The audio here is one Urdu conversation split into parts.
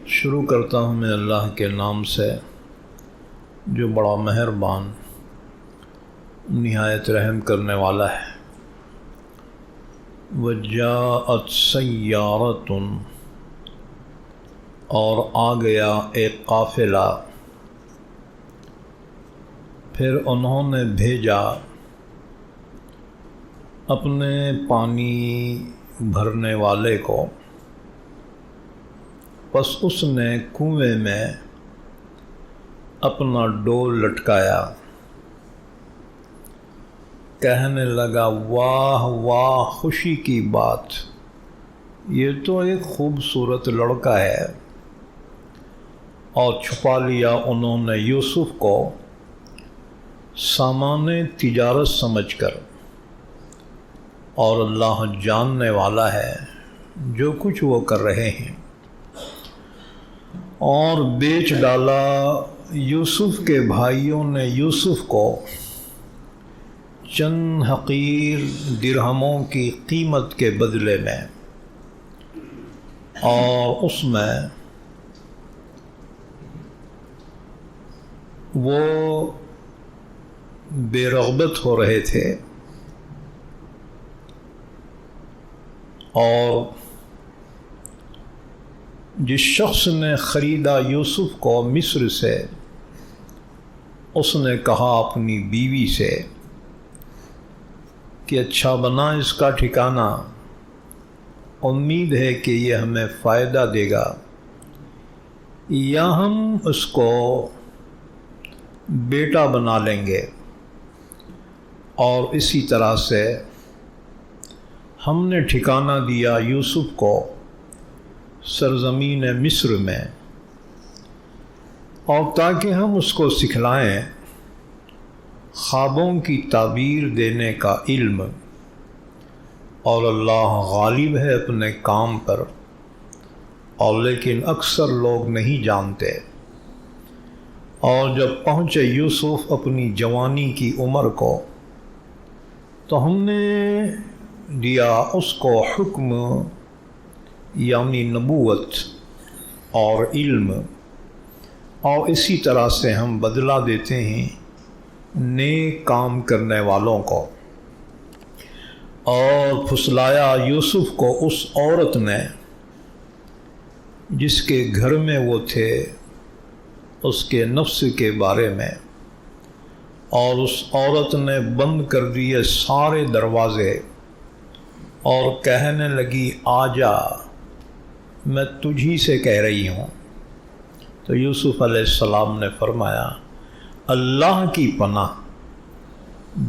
شروع کرتا ہوں میں اللہ کے نام سے جو بڑا مہربان نہایت رحم کرنے والا ہے۔ وجاءت سیارۃ، اور آ گیا ایک قافلہ، پھر انہوں نے بھیجا اپنے پانی بھرنے والے کو، پس اس نے کنویں میں اپنا ڈول لٹکایا، کہنے لگا واہ واہ خوشی کی بات، یہ تو ایک خوبصورت لڑکا ہے۔ اور چھپا لیا انہوں نے یوسف کو سامان تجارت سمجھ کر، اور اللہ جاننے والا ہے جو کچھ وہ کر رہے ہیں۔ اور بیچ ڈالا یوسف کے بھائیوں نے یوسف کو چند حقیر درہموں کی قیمت کے بدلے میں، اور اس میں وہ بے رغبت ہو رہے تھے، اور جس شخص نے خریدا یوسف کو مصر سے، اس نے کہا اپنی بیوی سے کہ اچھا بنا اس کا ٹھکانہ، امید ہے کہ یہ ہمیں فائدہ دے گا، یا ہم اس کو بیٹا بنا لیں گے۔ اور اسی طرح سے ہم نے ٹھکانہ دیا یوسف کو سرزمین مصر میں، اور تاکہ ہم اس کو سکھلائیں خوابوں کی تعبیر دینے کا علم، اور اللہ غالب ہے اپنے کام پر، اور لیکن اکثر لوگ نہیں جانتے۔ اور جب پہنچے یوسف اپنی جوانی کی عمر کو، تو ہم نے دیا اس کو حکم، یعنی نبوت اور علم، اور اسی طرح سے ہم بدلہ دیتے ہیں نیک کام کرنے والوں کو۔ اور پھسلایا یوسف کو اس عورت نے جس کے گھر میں وہ تھے، اس کے نفس کے بارے میں، اور اس عورت نے بند کر دیے سارے دروازے، اور کہنے لگی آ جا، میں تجھی سے کہہ رہی ہوں۔ تو یوسف علیہ السلام نے فرمایا اللہ کی پناہ،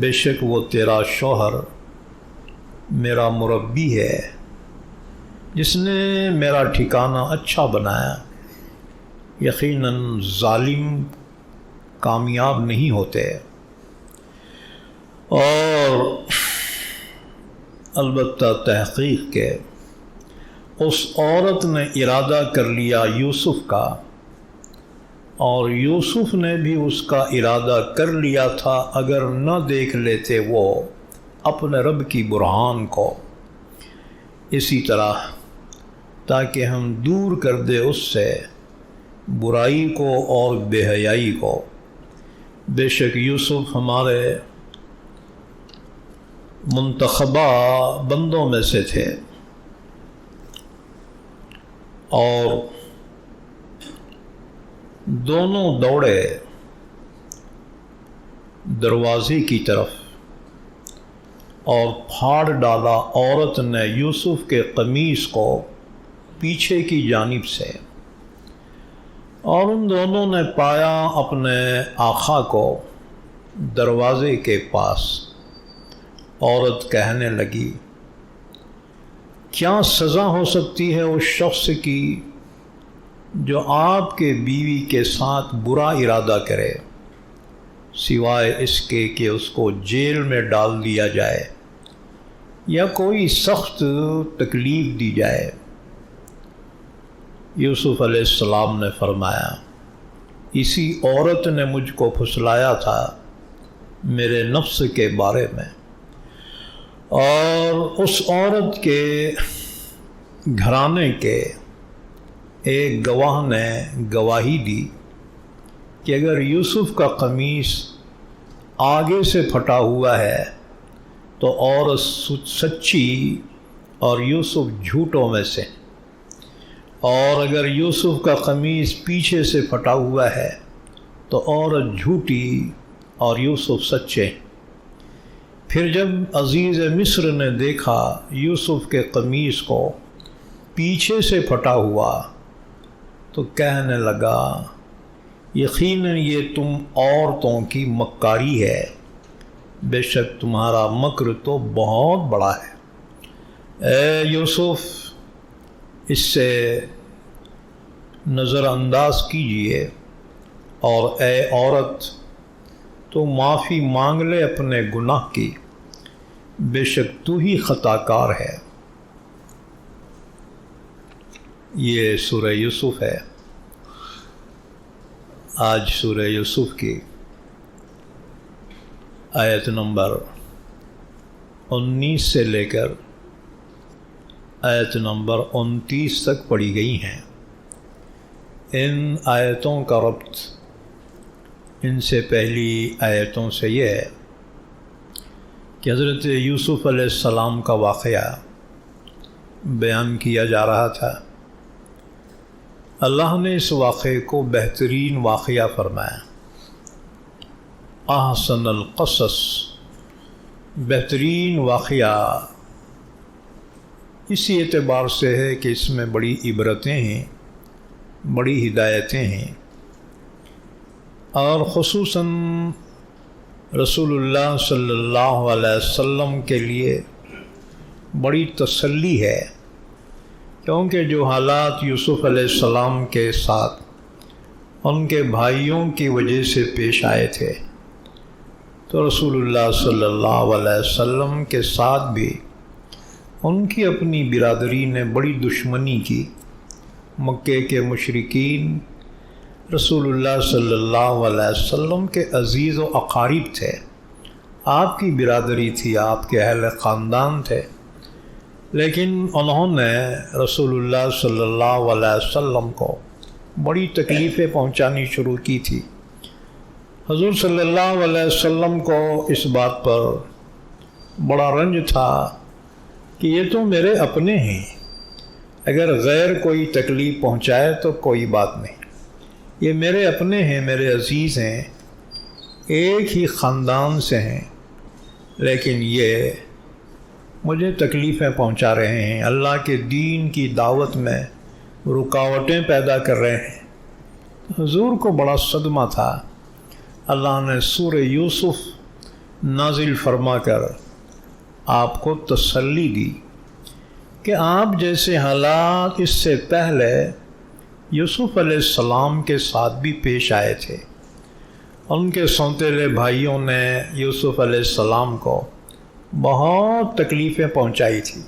بے شک وہ تیرا شوہر میرا مربی ہے، جس نے میرا ٹھکانہ اچھا بنایا، یقیناً ظالم کامیاب نہیں ہوتے۔ اور البتہ تحقیق کے اس عورت نے ارادہ کر لیا یوسف کا، اور یوسف نے بھی اس کا ارادہ کر لیا تھا اگر نہ دیکھ لیتے وہ اپنے رب کی برہان کو، اسی طرح تاکہ ہم دور کر دے اس سے برائی کو اور بے حیائی کو۔ بے شک یوسف ہمارے منتخبہ بندوں میں سے تھے۔ اور دونوں دوڑے دروازے کی طرف، اور پھاڑ ڈالا عورت نے یوسف کے قمیص کو پیچھے کی جانب سے، اور ان دونوں نے پایا اپنے آقا کو دروازے کے پاس۔ عورت کہنے لگی کیا سزا ہو سکتی ہے اس شخص کی جو آپ کے بیوی کے ساتھ برا ارادہ کرے، سوائے اس کے کہ اس کو جیل میں ڈال دیا جائے یا کوئی سخت تکلیف دی جائے۔ یوسف علیہ السلام نے فرمایا اسی عورت نے مجھ کو پھسلایا تھا میرے نفس کے بارے میں، اور اس عورت کے گھرانے کے ایک گواہ نے گواہی دی کہ اگر یوسف کا قمیص آگے سے پھٹا ہوا ہے تو عورت سچی اور یوسف جھوٹوں میں سے، اور اگر یوسف کا قمیص پیچھے سے پھٹا ہوا ہے تو عورت جھوٹی اور یوسف سچے۔ پھر جب عزیز مصر نے دیکھا یوسف کے قمیص کو پیچھے سے پھٹا ہوا تو کہنے لگا یقیناً یہ تم عورتوں کی مکاری ہے، بے شک تمہارا مکر تو بہت بڑا ہے۔ اے یوسف، اس سے نظر انداز کیجئے، اور اے عورت تو معافی مانگ لے اپنے گناہ کی، بے شک تو ہی خطا کار ہے۔ یہ سورہ یوسف ہے۔ آج سورہ یوسف کی آیت نمبر 19 سے لے کر آیت نمبر 29 تک پڑھی گئی ہیں۔ ان آیتوں کا ربط ان سے پہلی آیتوں سے یہ ہے کہ حضرت یوسف علیہ السلام کا واقعہ بیان کیا جا رہا تھا۔ اللہ نے اس واقعے کو بہترین واقعہ فرمایا، احسن القصص، بہترین واقعہ اسی اعتبار سے ہے کہ اس میں بڑی عبرتیں ہیں، بڑی ہدایتیں ہیں، اور خصوصاً رسول اللہ صلی اللہ علیہ وسلم کے لیے بڑی تسلی ہے، کیونکہ جو حالات یوسف علیہ السلام کے ساتھ ان کے بھائیوں کی وجہ سے پیش آئے تھے، تو رسول اللہ صلی اللہ علیہ وسلم کے ساتھ بھی ان کی اپنی برادری نے بڑی دشمنی کی۔ مکے کے مشرکین رسول اللہ صلی اللہ علیہ وسلم کے عزیز و اقارب تھے، آپ کی برادری تھی، آپ کے اہل خاندان تھے، لیکن انہوں نے رسول اللہ صلی اللہ علیہ وسلم کو بڑی تکلیفیں پہنچانی شروع کی تھی۔ حضور صلی اللہ علیہ وسلم کو اس بات پر بڑا رنج تھا کہ یہ تو میرے اپنے ہیں، اگر غیر کوئی تکلیف پہنچائے تو کوئی بات نہیں، یہ میرے اپنے ہیں، میرے عزیز ہیں، ایک ہی خاندان سے ہیں، لیکن یہ مجھے تکلیفیں پہنچا رہے ہیں، اللہ کے دین کی دعوت میں رکاوٹیں پیدا کر رہے ہیں۔ حضور کو بڑا صدمہ تھا۔ اللہ نے سورہ یوسف نازل فرما کر آپ کو تسلی دی کہ آپ جیسے حالات اس سے پہلے یوسف علیہ السلام کے ساتھ بھی پیش آئے تھے۔ ان کے سوتیلے بھائیوں نے یوسف علیہ السلام کو بہت تکلیفیں پہنچائی تھی،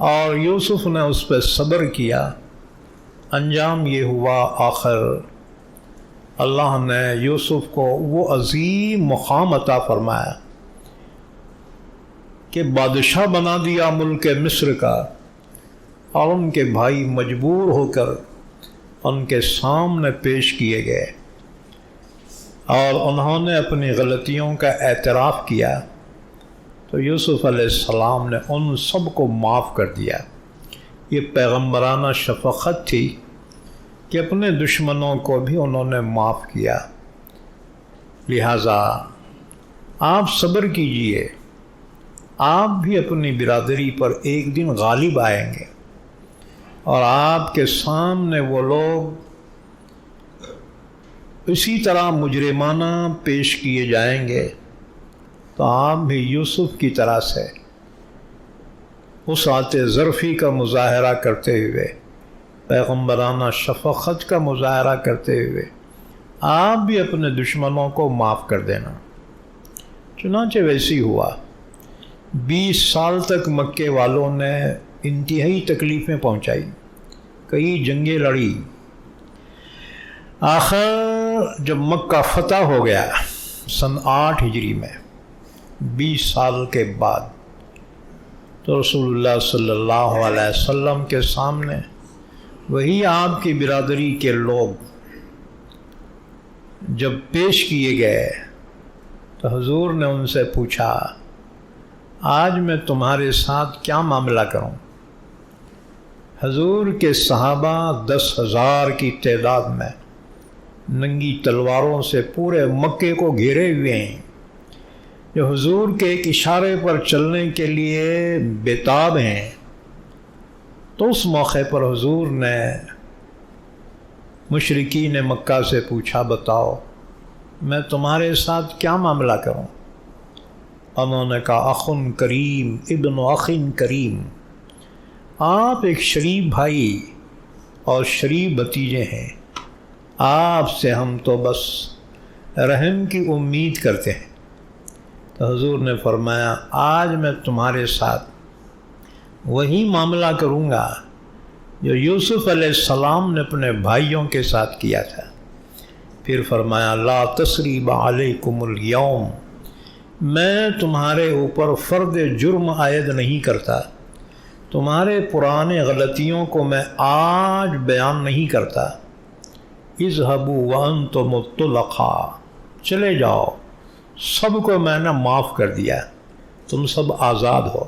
اور یوسف نے اس پہ صبر کیا۔ انجام یہ ہوا، آخر اللہ نے یوسف کو وہ عظیم مقام عطا فرمایا کہ بادشاہ بنا دیا ملک مصر کا، اور ان کے بھائی مجبور ہو کر ان کے سامنے پیش کیے گئے، اور انہوں نے اپنی غلطیوں کا اعتراف کیا، تو یوسف علیہ السلام نے ان سب کو معاف کر دیا۔ یہ پیغمبرانہ شفقت تھی کہ اپنے دشمنوں کو بھی انہوں نے معاف کیا۔ لہٰذا آپ صبر کیجئے، آپ بھی اپنی برادری پر ایک دن غالب آئیں گے، اور آپ کے سامنے وہ لوگ اسی طرح مجرمانہ پیش کیے جائیں گے، تو آپ بھی یوسف کی طرح سے وسعت ظرفی کا مظاہرہ کرتے ہوئے، پیغمبرانہ شفقت کا مظاہرہ کرتے ہوئے آپ بھی اپنے دشمنوں کو معاف کر دینا۔ چنانچہ ویسی ہوا۔ 20 سال تک مکے والوں نے انتہائی تکلیفیں پہنچائی، کئی جنگیں لڑی۔ آخر جب مکہ فتح ہو گیا سن 8 ہجری میں، 20 سال کے بعد، تو رسول اللہ صلی اللہ علیہ وسلم کے سامنے وہی آپ کی برادری کے لوگ جب پیش کیے گئے تو حضور نے ان سے پوچھا آج میں تمہارے ساتھ کیا معاملہ کروں؟ حضور کے صحابہ 10,000 کی تعداد میں ننگی تلواروں سے پورے مکے کو گھیرے ہوئے ہیں، جو حضور کے ایک اشارے پر چلنے کے لیے بےتاب ہیں۔ تو اس موقع پر حضور نے مشرکین مکہ سے پوچھا بتاؤ میں تمہارے ساتھ کیا معاملہ کروں؟ انہوں نے کہا اخ کریم ابن اخ کریم، آپ ایک شریف بھائی اور شریف بھتیجے ہیں، آپ سے ہم تو بس رحم کی امید کرتے ہیں۔ تو حضور نے فرمایا آج میں تمہارے ساتھ وہی معاملہ کروں گا جو یوسف علیہ السلام نے اپنے بھائیوں کے ساتھ کیا تھا۔ پھر فرمایا لا تثریب علیکم اليوم، میں تمہارے اوپر فرد جرم عائد نہیں کرتا، تمہارے پرانے غلطیوں کو میں آج بیان نہیں کرتا۔ اذهبوا وانتم طلقاء، چلے جاؤ، سب کو میں نے معاف کر دیا، تم سب آزاد ہو۔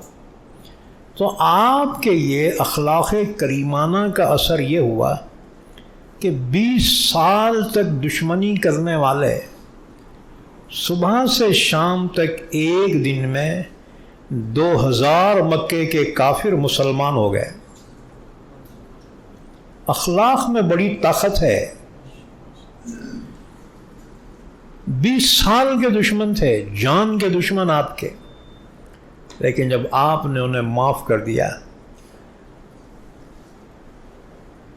تو آپ کے یہ اخلاق کریمانہ کا اثر یہ ہوا کہ 20 سال تک دشمنی کرنے والے صبح سے شام تک ایک دن میں 2000 مکے کے کافر مسلمان ہو گئے۔ اخلاق میں بڑی طاقت ہے۔ 20 سال کے دشمن تھے، جان کے دشمن آپ کے، لیکن جب آپ نے انہیں معاف کر دیا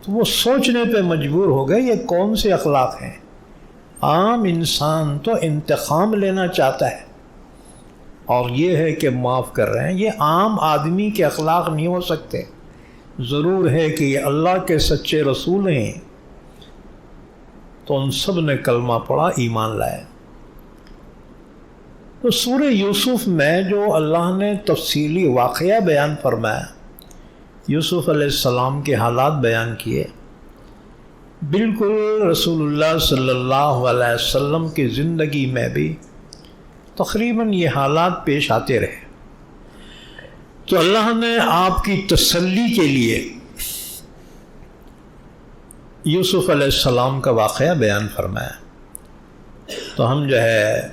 تو وہ سوچنے پہ مجبور ہو گئے یہ کون سے اخلاق ہیں۔ عام انسان تو انتقام لینا چاہتا ہے اور یہ ہے کہ معاف کر رہے ہیں، یہ عام آدمی کے اخلاق نہیں ہو سکتے۔ ضرور ہے کہ یہ اللہ کے سچے رسول ہیں۔ تو ان سب نے کلمہ پڑھا، ایمان لائے۔ تو سورہ یوسف میں جو اللہ نے تفصیلی واقعہ بیان فرمایا، یوسف علیہ السلام کے حالات بیان کیے، بالکل رسول اللہ صلی اللہ علیہ وسلم کی زندگی میں بھی تقریباً یہ حالات پیش آتے رہے۔ تو اللہ نے آپ کی تسلی کے لیے یوسف علیہ السلام کا واقعہ بیان فرمایا۔ تو ہم جو ہے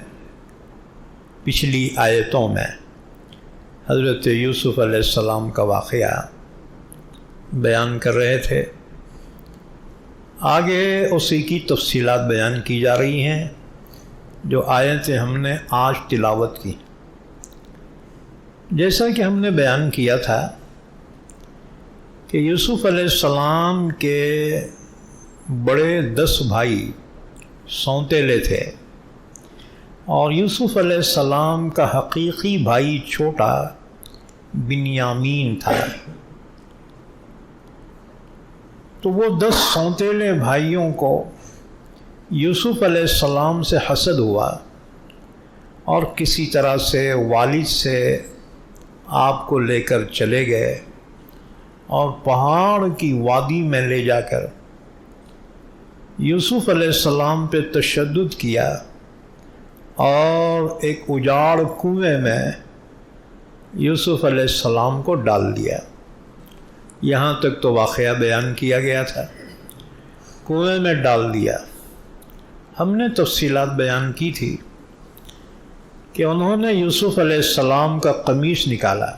پچھلی آیتوں میں حضرت یوسف علیہ السلام کا واقعہ بیان کر رہے تھے، آگے اسی کی تفصیلات بیان کی جا رہی ہیں جو آیتیں ہم نے آج تلاوت کی۔ جیسا کہ ہم نے بیان کیا تھا کہ یوسف علیہ السلام کے بڑے 10 بھائی سونتیلے تھے اور یوسف علیہ السلام کا حقیقی بھائی چھوٹا بنیامین تھا۔ تو وہ 10 سونتیلے بھائیوں کو یوسف علیہ السلام سے حسد ہوا اور کسی طرح سے والد سے آپ کو لے کر چلے گئے اور پہاڑ کی وادی میں لے جا کر یوسف علیہ السلام پہ تشدد کیا اور ایک اجاڑ کنویں میں یوسف علیہ السلام کو ڈال دیا۔ یہاں تک تو واقعہ بیان کیا گیا تھا، کنویں میں ڈال دیا۔ ہم نے تفصیلات بیان کی تھی کہ انہوں نے یوسف علیہ السلام کا قمیص نکالا۔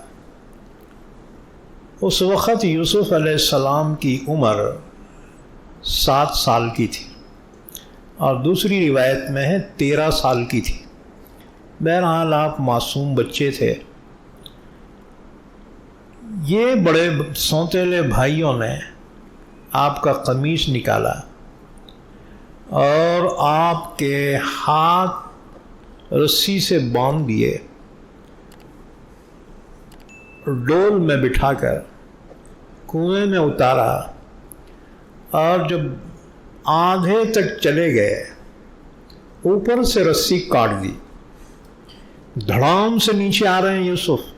اس وقت یوسف علیہ السلام کی عمر 7 سال کی تھی اور دوسری روایت میں ہے 13 سال کی تھی۔ بہرحال آپ معصوم بچے تھے۔ یہ بڑے سونتیلے بھائیوں نے آپ کا قمیص نکالا اور آپ کے ہاتھ رسی سے باندھ دیے، ڈول میں بٹھا کر کنویں میں اتارا اور جب آدھے تک چلے گئے اوپر سے رسی کاٹ دی، دھڑام سے نیچے آ رہے ہیں یوسف۔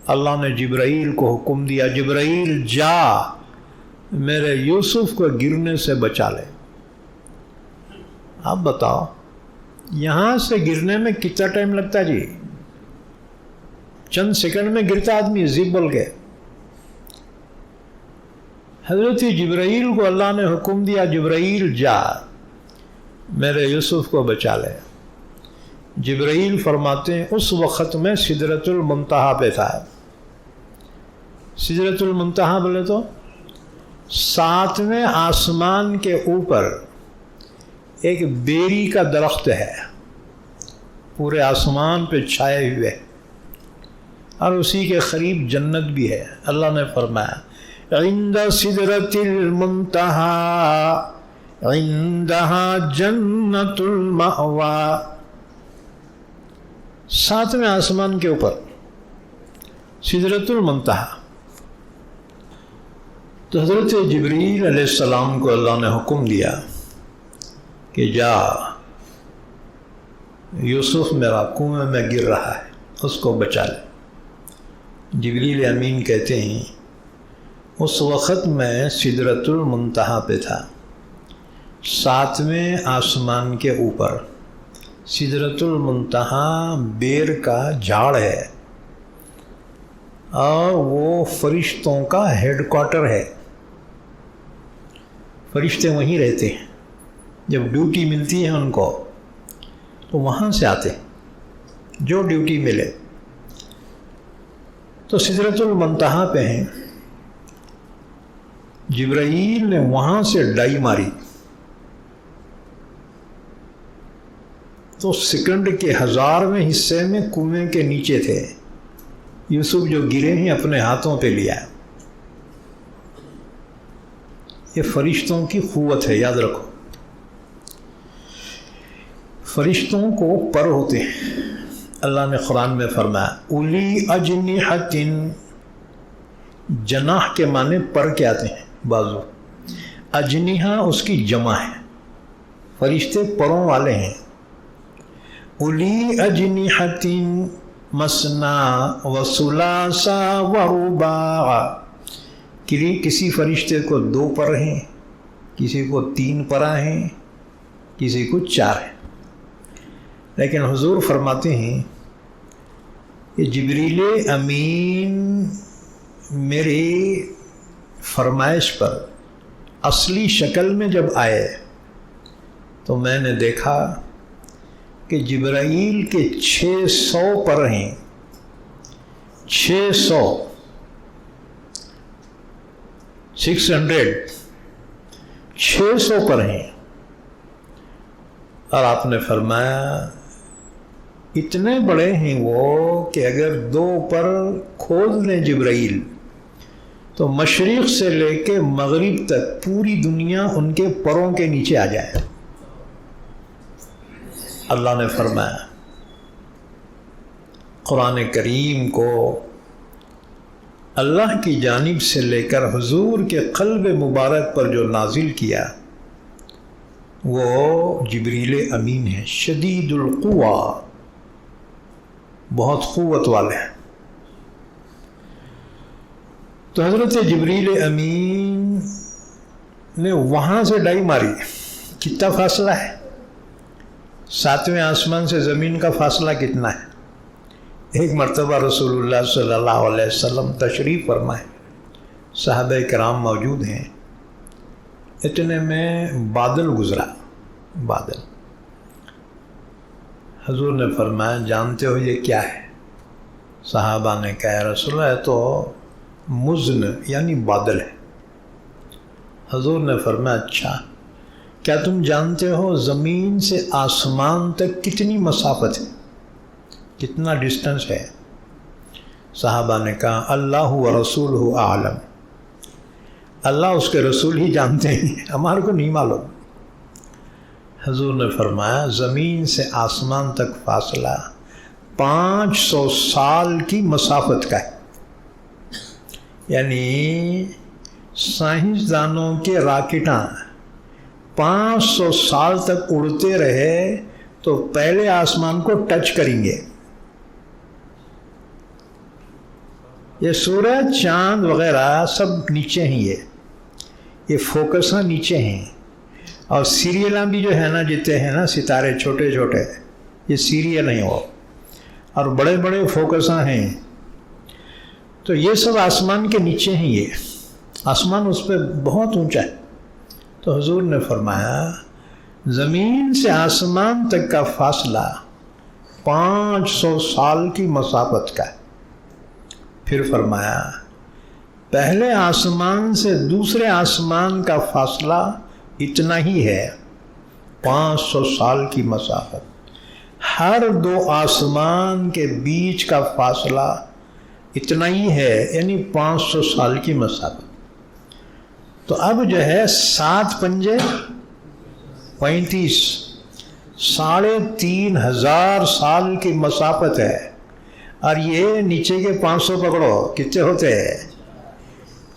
اللہ نے جبرائیل کو حکم دیا، جبرائیل جا میرے یوسف کو گرنے سے بچا لے۔ آپ بتاؤ یہاں سے گرنے میں کتنا ٹائم لگتا جی؟ چند سیکنڈ میں گرتا آدمی زب بول کے۔ حضرت جبرائیل کو اللہ نے حکم دیا جبرائیل جا میرے یوسف کو بچا لے۔ جبرائیل فرماتے ہیں اس وقت میں سدرۃ المنتہا پہ تھا۔ سدرۃ المنتہا بولے تو 7ویں آسمان کے اوپر ایک بیری کا درخت ہے، پورے آسمان پہ چھائے ہوئے، اور اسی کے قریب جنت بھی ہے۔ اللہ نے فرمایا عند سدرۃ المنتہا عندها جنت المأوى، 7ویں آسمان کے اوپر سدرۃ المنتہا۔ تو حضرت جبریل علیہ السلام کو اللہ نے حکم دیا کہ جا یوسف میرا کنویں میں گر رہا ہے، اس کو بچا لے۔ جبریل امین کہتے ہیں اس وقت میں سدرۃ المنتہا پہ تھا، 7ویں آسمان کے اوپر۔ سدرۃ المنتہا بیر کا جھاڑ ہے اور وہ فرشتوں کا ہیڈ کوارٹر ہے۔ فرشتے وہیں رہتے ہیں، جب ڈیوٹی ملتی ہے ان کو تو وہاں سے آتے ہیں، جو ڈیوٹی ملے۔ تو سدرۃ المنتہا پہ ہیں، جبرائیل نے وہاں سے ڈائی ماری تو سیکنڈ کے 1000ویں حصے میں کنویں کے نیچے تھے۔ یوسف جو گرے ہیں اپنے ہاتھوں پہ لیا۔ یہ فرشتوں کی قوت ہے، یاد رکھو۔ فرشتوں کو پر ہوتے ہیں، اللہ نے قرآن میں فرمایا اولی اجنحۃ، جناح کے معنی پر کے آتے ہیں، بازو۔ اجنحہ اس کی جمع ہے، فرشتے پروں والے ہیں۔ اولی اجنحۃ مثنی وثلاث ورباع، کسی فرشتے کو 2 پر ہیں، کسی کو 3 پرا ہیں، کسی کو 4 ہیں۔ لیکن حضور فرماتے ہیں کہ جبریل امین میری فرمائش پر اصلی شکل میں جب آئے تو میں نے دیکھا کہ جبرائیل کے 600 پر ہیں، 600 600 پر ہیں، اور آپ نے فرمایا اتنے بڑے ہیں وہ کہ اگر 2 پر کھول لیں جبرائیل تو مشرق سے لے کے مغرب تک پوری دنیا ان کے پروں کے نیچے آ جائے۔ اللہ نے فرمایا قرآن کریم کو اللہ کی جانب سے لے کر حضور کے قلب مبارک پر جو نازل کیا وہ جبریل امین ہے، شدید القوہ، بہت قوت والے ہیں۔ تو حضرت جبریل امین نے وہاں سے ڈائی ماری۔ کتنا فاصلہ ہے؟ 7ویں آسمان سے زمین کا فاصلہ کتنا ہے؟ ایک مرتبہ رسول اللہ صلی اللہ علیہ وسلم تشریف فرمائے، صحابہ کرام موجود ہیں، اتنے میں بادل گزرا، بادل۔ حضور نے فرمایا جانتے ہو یہ کیا ہے؟ صحابہ نے کہا رسول اللہ تو مزن یعنی بادل ہے۔ حضور نے فرمایا اچھا، کیا تم جانتے ہو زمین سے آسمان تک کتنی مسافت ہے، کتنا ڈسٹنس ہے؟ صحابہ نے کہا اللہ و رسولہ اعلم، اللہ اس کے رسول ہی جانتے ہیں، ہمارے کو نہیں معلوم۔ حضور نے فرمایا زمین سے آسمان تک فاصلہ 500 سال کی مسافت کا ہے، یعنی سائنسدانوں کے راکٹاں 500 سال تک اڑتے رہے تو پہلے آسمان کو ٹچ کریں گے۔ یہ سورج چاند وغیرہ سب نیچے ہی ہے، یہ فوکساں نیچے ہیں، اور سیریلاں بھی جو ہے نا جتنے ہیں نا ستارے چھوٹے چھوٹے، یہ سیریل ہیں وہ، اور بڑے بڑے فوکساں ہیں، تو یہ سب آسمان کے نیچے ہیں، یہ آسمان اس پہ بہت اونچا ہے۔ تو حضور نے فرمایا زمین سے آسمان تک کا فاصلہ 500 سال کی مسافت کا ہے۔ پھر فرمایا پہلے آسمان سے دوسرے آسمان کا فاصلہ اتنا ہی ہے، 500 سال کی مسافت۔ ہر دو آسمان کے بیچ کا فاصلہ اتنا ہی ہے، یعنی 500 سال کی مسافت۔ تو اب جو ہے 7 پنجے 35، 3500 سال کی مسافت ہے، اور یہ نیچے کے 500 پکڑو، کتنے ہوتے ہیں؟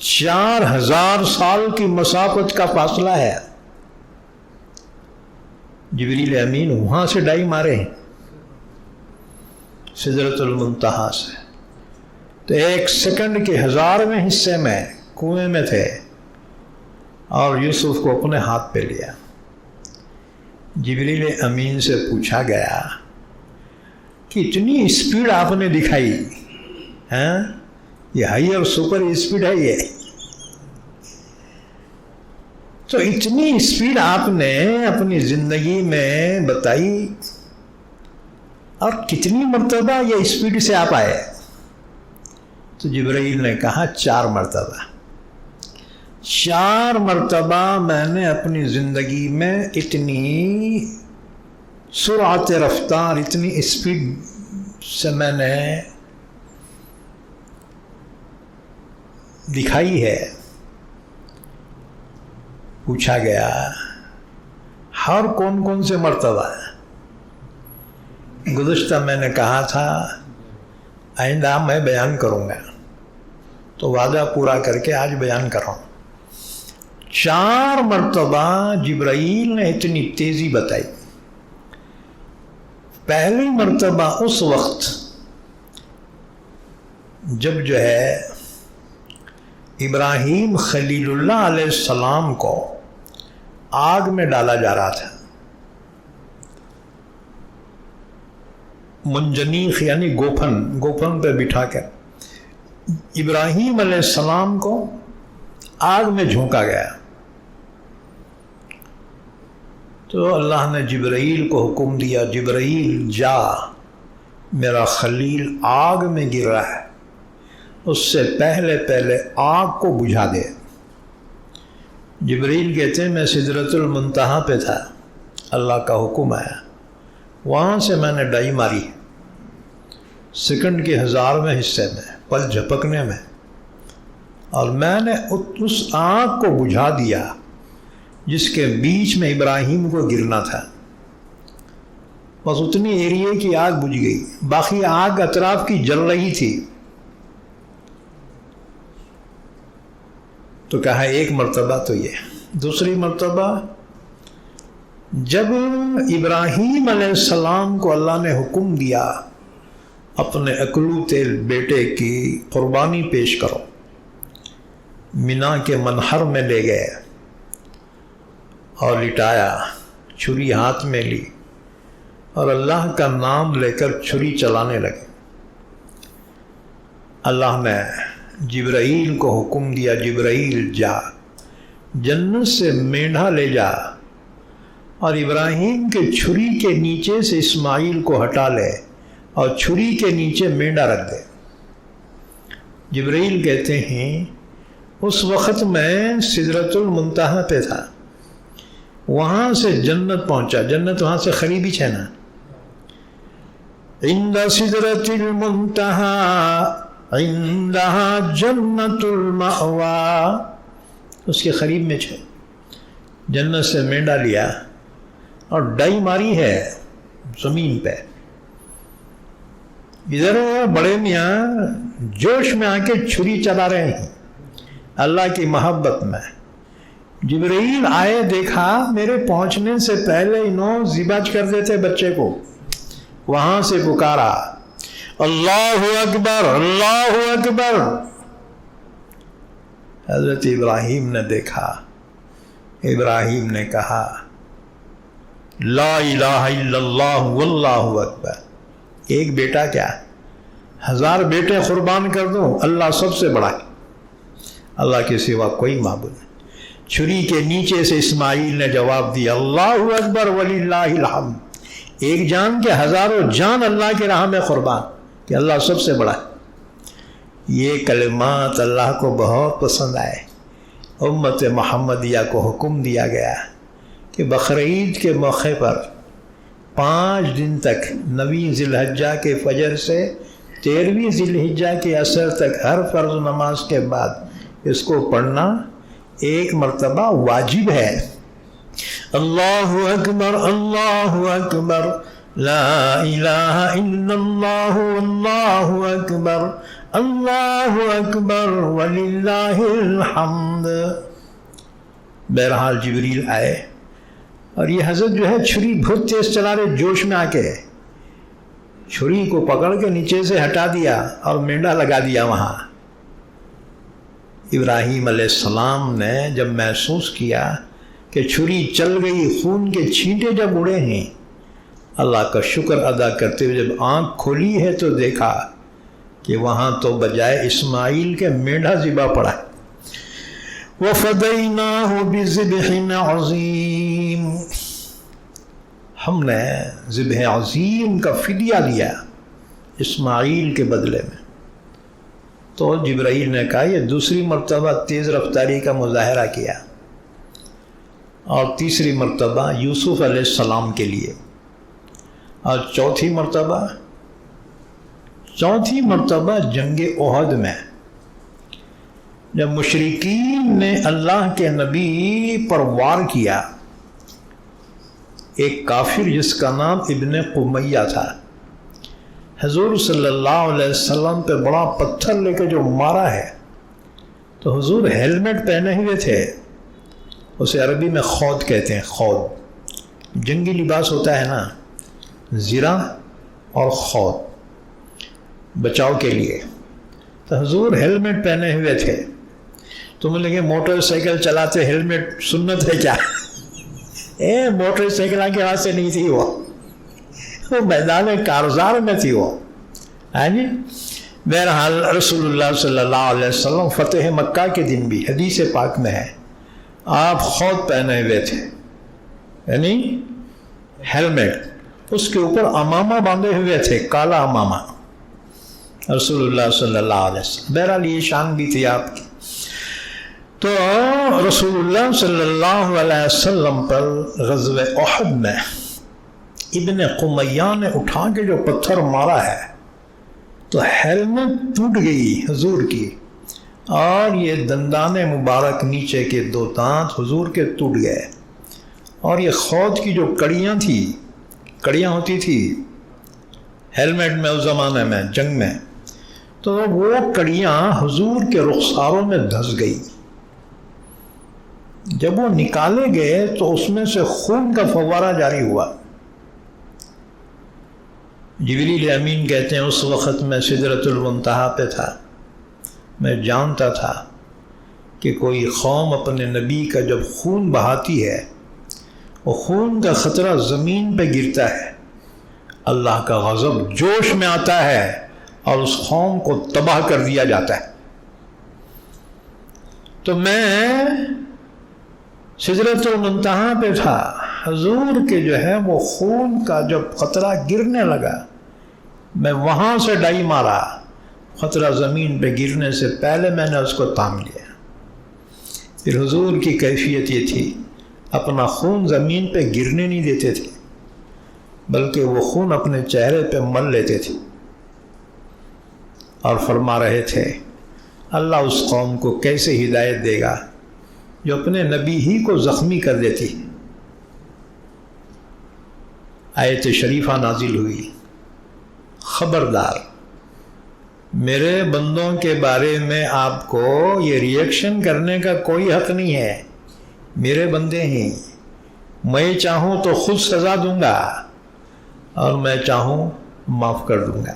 4000 سال کی مسافت کا فاصلہ ہے۔ جبریل امین وہاں سے ڈائی مارے ہیں سدرۃ المنتہا سے، تو 1 سیکنڈ کے 1000ویں حصے میں کنویں میں تھے، اور یوسف کو اپنے ہاتھ پہ لیا۔ جبریل امین سے پوچھا گیا کہ اتنی اسپیڈ آپ نے دکھائی، ہاں یہ ہائی اور سپر اسپیڈ ہے یہ، تو اتنی اسپیڈ آپ نے اپنی زندگی میں بتائی، اور کتنی مرتبہ یہ اسپیڈ سے آپ آئے؟ تو جبرائیل نے کہا 4 مرتبہ۔ 4 مرتبہ میں نے اپنی زندگی میں اتنی سرعت رفتار، اتنی اسپیڈ سے میں نے دکھائی ہے۔ پوچھا گیا ہر کون کون سے مرتبہ؟ گزشتہ میں نے کہا تھا آئندہ میں بیان کروں گا، تو وعدہ پورا کر کے آج بیان کر رہا ہوں۔ 4 مرتبہ جبرائیل نے اتنی تیزی بتائی۔ پہلی مرتبہ اس وقت جب جو ہے ابراہیم خلیل اللہ علیہ السلام کو آگ میں ڈالا جا رہا تھا، منجنیخ یعنی گوپن پہ بٹھا کر ابراہیم علیہ السلام کو آگ میں جھونکا گیا۔ تو اللہ نے جبرائیل کو حکم دیا، جبرائیل جا، میرا خلیل آگ میں گر رہا ہے، اس سے پہلے آگ کو بجھا دے۔ جبرائیل کہتے ہیں میں سدرۃ المنتہا پہ تھا، اللہ کا حکم آیا، وہاں سے میں نے ڈائی ماری، سیکنڈ کے 1000ویں حصے میں، پل جھپکنے میں، اور میں نے اس آگ کو بجھا دیا جس کے بیچ میں ابراہیم کو گرنا تھا۔ بس اتنی ایریے کی آگ بجھ گئی، باقی آگ اطراف کی جل رہی تھی۔ تو کہا 1 مرتبہ تو یہ۔ دوسری مرتبہ جب ابراہیم علیہ السلام کو اللہ نے حکم دیا اپنے اکلوتے بیٹے کی قربانی پیش کرو، مینا کے منحر میں لے گئے اور لٹایا، چھری ہاتھ میں لی اور اللہ کا نام لے کر چھری چلانے لگے۔ اللہ نے جبرائیل کو حکم دیا، جبرائیل جا، جنت سے مینڈھا لے جا اور ابراہیم کے چھری کے نیچے سے اسماعیل کو ہٹا لے اور چھری کے نیچے مینڈھا رکھ دے۔ جبرائیل کہتے ہیں اس وقت میں سدرۃ المنتہا پہ تھا، وہاں سے جنت پہنچا، جنت وہاں سے قریب ہی ہے نا، عند سدرۃ المنتہا عندها جنت المأوى، اس کے قریب میں ہے، جنت سے مینڈا لیا اور ڈائی ماری ہے زمین پہ۔ ادھر بڑے میاں جوش میں آ کے چھری چلا رہے ہیں اللہ کی محبت میں۔ جبرائیل آئے، دیکھا میرے پہنچنے سے پہلے انہوں ذبح کر دیتے بچے کو، وہاں سے پکارا اللہ اکبر اللہ اکبر۔ حضرت ابراہیم نے دیکھا ابراہیم نے کہا لا الہ الا اللہ واللہ اکبر، ایک بیٹا کیا 1000 بیٹے قربان کر دو، اللہ سب سے بڑا ہے، اللہ کے سوا کوئی معبود نہیں۔ چھری کے نیچے سے اسماعیل نے جواب دیا اللہ اکبر وللہ الحمد، ایک جان کے 1000 جان اللہ کی راہ میں قربان، کہ اللہ سب سے بڑا ہے۔ یہ کلمات اللہ کو بہت پسند آئے۔ امت محمدیہ کو حکم دیا گیا کہ بقرعید کے موقع پر 5 دن تک 9 ذی الحجہ کے فجر سے 13 ذی الحجہ کے عصر تک ہر فرض نماز کے بعد اس کو پڑھنا ایک مرتبہ واجب ہے۔ اللہ اکبر اللہ اکبر لا الہ الا اللہ اللہ اکبر اللہ اکبر وللہ الحمد۔ بہرحال جبریل آئے اور یہ حضرت جو ہے چھری بہت تیز چلا رہے، جوش میں آ کے چھری کو پکڑ کے نیچے سے ہٹا دیا اور مینڈا لگا دیا وہاں۔ ابراہیم علیہ السلام نے جب محسوس کیا کہ چھری چل گئی، خون کے چھینٹے جب اڑے ہیں، اللہ کا شکر ادا کرتے ہوئے جب آنکھ کھولی ہے تو دیکھا کہ وہاں تو بجائے اسماعیل کے مینڈا ذبح پڑا ہے۔ وَفَدَيْنَاهُ بِذِبْحٍ عَظِيمٍ، ہم نے ذبح عظیم کا فدیہ دیا اسماعیل کے بدلے میں۔ تو جبرائیل نے کہا یہ دوسری مرتبہ تیز رفتاری کا مظاہرہ کیا، اور تیسری مرتبہ یوسف علیہ السلام کے لیے، اور چوتھی مرتبہ جنگ احد میں جب مشرکین نے اللہ کے نبی پر وار کیا، ایک کافر جس کا نام ابن قمیہ تھا، حضور صلی اللہ علیہ وسلم پہ بڑا پتھر لے کے جو مارا ہے، تو حضور ہیلمٹ پہنے ہوئے تھے، اسے عربی میں خود کہتے ہیں، خود جنگی لباس ہوتا ہے نا، زرہ اور خود بچاؤ کے لیے، تو حضور ہیلمٹ پہنے ہوئے تھے۔ تم لگے موٹر سائیکل چلاتے ہیلمٹ سنت ہے کیا؟ موٹر سائیکل کے واسطے نہیں تھی، وہ میدان کارزار میں تھی وہ، ہاں جی۔ بہرحال رسول اللہ صلی اللہ علیہ وسلم فتح مکہ کے دن بھی حدیث پاک میں ہے آپ خود پہنے ہوئے تھے، یعنی ہیلمٹ، اس کے اوپر امامہ باندھے ہوئے تھے، کالا امامہ، رسول اللہ صلی اللہ علیہ وسلم۔ بہرحال یہ شان بھی تھی آپ کی۔ تو رسول اللہ صلی اللہ علیہ وسلم پر غزوہ احد میں ابن قمیہ نے اٹھا کے جو پتھر مارا ہے تو ہیلمٹ ٹوٹ گئی حضور کی، اور یہ دندان مبارک نیچے کے 2 دانت حضور کے ٹوٹ گئے، اور یہ خود کی جو کڑیاں ہوتی تھی ہیلمٹ میں اس زمانے میں جنگ میں، تو وہ کڑیاں حضور کے رخساروں میں دھس گئی۔ جب وہ نکالے گئے تو اس میں سے خون کا فوارہ جاری ہوا۔ جبریل امین کہتے ہیں اس وقت میں سدرۃ المنتہا پہ تھا، میں جانتا تھا کہ کوئی قوم اپنے نبی کا جب خون بہاتی ہے، وہ خون کا خطرہ زمین پہ گرتا ہے، اللہ کا غضب جوش میں آتا ہے اور اس قوم کو تباہ کر دیا جاتا ہے۔ تو میں سدرۃ المنتہا پہ تھا، حضور کے جو ہے وہ خون کا جب قطرہ گرنے لگا، میں وہاں سے ڈائی مارا، قطرہ زمین پہ گرنے سے پہلے میں نے اس کو تام لیا۔ پھر حضور کی کیفیت یہ تھی، اپنا خون زمین پہ گرنے نہیں دیتے تھے، بلکہ وہ خون اپنے چہرے پہ مل لیتے تھے، اور فرما رہے تھے اللہ اس قوم کو کیسے ہدایت دے گا جو اپنے نبی ہی کو زخمی کر دیتی۔ آیت شریفہ نازل ہوئی، خبردار میرے بندوں کے بارے میں آپ کو یہ ریئیکشن کرنے کا کوئی حق نہیں ہے، میرے بندے ہیں، میں چاہوں تو خود سزا دوں گا اور میں چاہوں معاف کر دوں گا،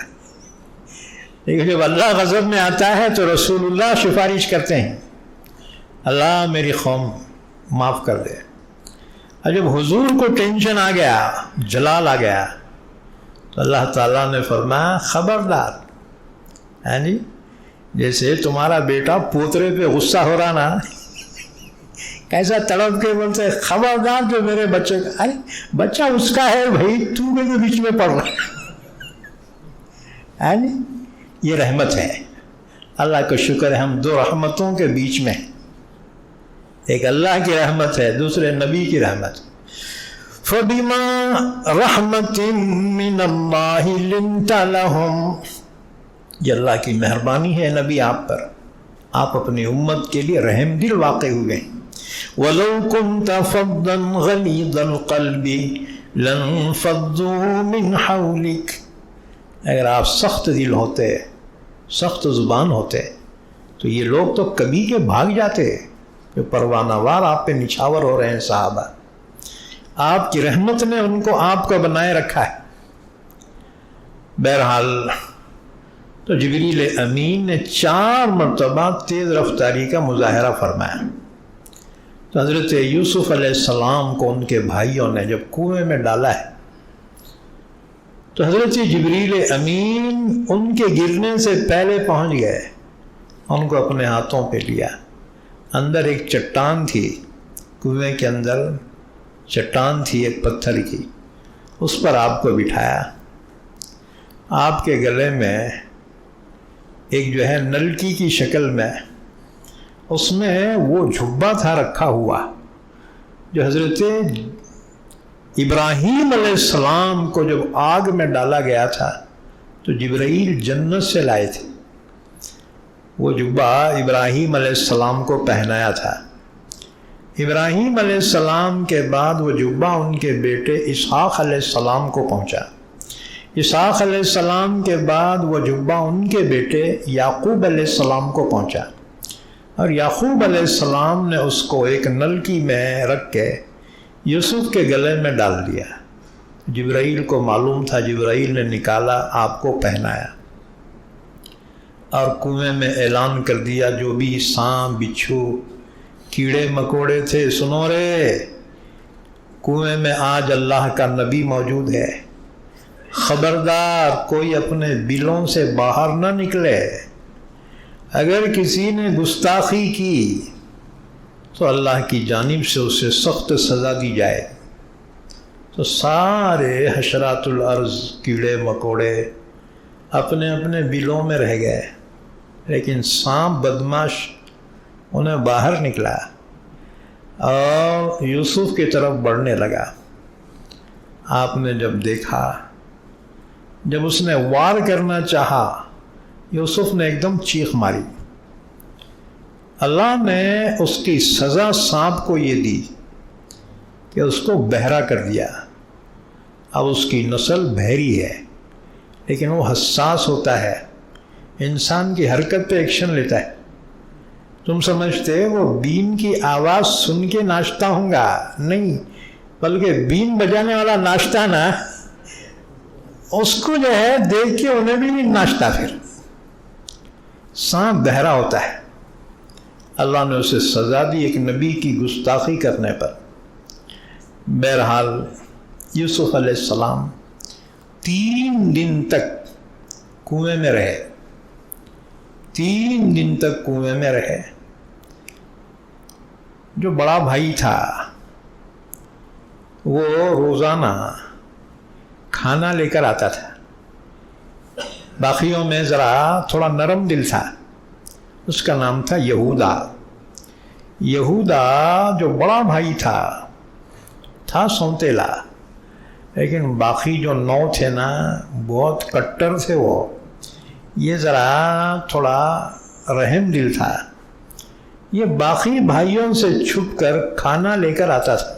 لیکن جب اللہ غضب میں آتا ہے تو رسول اللہ سفارش کرتے ہیں اللہ میری قوم معاف کر دے. اور جب حضور کو ٹینشن آ گیا، جلال آ گیا، تو اللہ تعالیٰ نے فرمایا خبردار. ہاں جی، جیسے تمہارا بیٹا پوترے پہ غصہ ہو رہا نا، کیسا تڑپ کے بولتے خبردار جو میرے بچے کا، ارے بچہ اس کا ہے بھائی، تو میرے بیچ میں پڑ رہا. ہاں جی، یہ رحمت ہے. اللہ کا شکر ہے ہم دو رحمتوں کے بیچ میں، ایک اللہ کی رحمت ہے، دوسرے نبی کی رحمت. فَبِمَا رَحْمَةٍ مِّنَ اللَّهِ لِنْتَ لَهُمْ، یہ اللہ کی مہربانی ہے نبی آپ پر، آپ اپنی امت کے لیے رحم دل واقع ہوئے. وَلَوْ كُنْتَ فَضًّا غَلِيظَ الْقَلْبِ لَانفَضُّوا مِنْ حَوْلِكَ، اگر آپ سخت دل ہوتے، سخت زبان ہوتے، تو یہ لوگ تو کبھی کے بھاگ جاتے. جو پروانہ وار آپ پہ نچھاور ہو رہے ہیں صحابہ، آپ کی رحمت نے ان کو آپ کا بنائے رکھا ہے. بہرحال تو جبریل امین نے 4 مرتبہ تیز رفتاری کا مظاہرہ فرمایا. تو حضرت یوسف علیہ السلام کو ان کے بھائیوں نے جب کنویں میں ڈالا ہے، تو حضرت جبریل امین ان کے گرنے سے پہلے پہنچ گئے، ان کو اپنے ہاتھوں پہ لیا. اندر ایک چٹان تھی، کنویں کے اندر چٹان تھی ایک پتھر کی، اس پر آپ کو بٹھایا. آپ کے گلے میں ایک جو ہے نلکی کی شکل میں، اس میں وہ جھبا تھا رکھا ہوا جو حضرت ابراہیم علیہ السلام کو جب آگ میں ڈالا گیا تھا تو جبرائیل جنت سے لائے تھے. وہ جبہ ابراہیم علیہ السلام کو پہنایا تھا. ابراہیم علیہ السلام کے بعد وہ جبہ ان کے بیٹے اسحاق علیہ السلام کو پہنچا. اسحاق علیہ السلام کے بعد وہ جبہ ان کے بیٹے یعقوب علیہ السلام کو پہنچا، اور یعقوب علیہ السلام نے اس کو ایک نلکی میں رکھ کے یوسف کے گلے میں ڈال دیا. جبرائیل کو معلوم تھا، جبرائیل نے نکالا، آپ کو پہنایا، اور کنویں میں اعلان کر دیا جو بھی سانپ بچھو کیڑے مکوڑے تھے، سنو رے، کنویں میں آج اللہ کا نبی موجود ہے، خبردار کوئی اپنے بلوں سے باہر نہ نکلے. اگر کسی نے گستاخی کی تو اللہ کی جانب سے اسے سخت سزا دی جائے. تو سارے حشرات الارض، کیڑے مکوڑے اپنے اپنے بلوں میں رہ گئے، لیکن سانپ بدماش انہیں باہر نکلا اور یوسف کی طرف بڑھنے لگا. آپ نے جب دیکھا، جب اس نے وار کرنا چاہا، یوسف نے ایک دم چیخ ماری. اللہ نے اس کی سزا سانپ کو یہ دی کہ اس کو بہرا کر دیا. اب اس کی نسل بہری ہے، لیکن وہ حساس ہوتا ہے، انسان کی حرکت پہ ایکشن لیتا ہے. تم سمجھتے وہ بین کی آواز سن کے ناچتا ہوں گا؟ نہیں، بلکہ بین بجانے والا ناچتا نا، اس کو جو ہے دیکھ کے انہیں بھی نہیں ناچتا. پھر سانپ بہرا ہوتا ہے. اللہ نے اسے سزا دی ایک نبی کی گستاخی کرنے پر. بہرحال یوسف علیہ السلام 3 دن تک کنویں میں رہے، 3 دن تک کنویں میں رہے. جو بڑا بھائی تھا وہ روزانہ کھانا لے کر آتا تھا. باقیوں میں ذرا تھوڑا نرم دل تھا، اس کا نام تھا یہودا. یہودا جو بڑا بھائی تھا سونتیلا، لیکن باقی جو 9 تھے نا بہت کٹر تھے. وہ یہ ذرا تھوڑا رحم دل تھا. یہ باقی بھائیوں سے چھپ کر کھانا لے کر آتا تھا،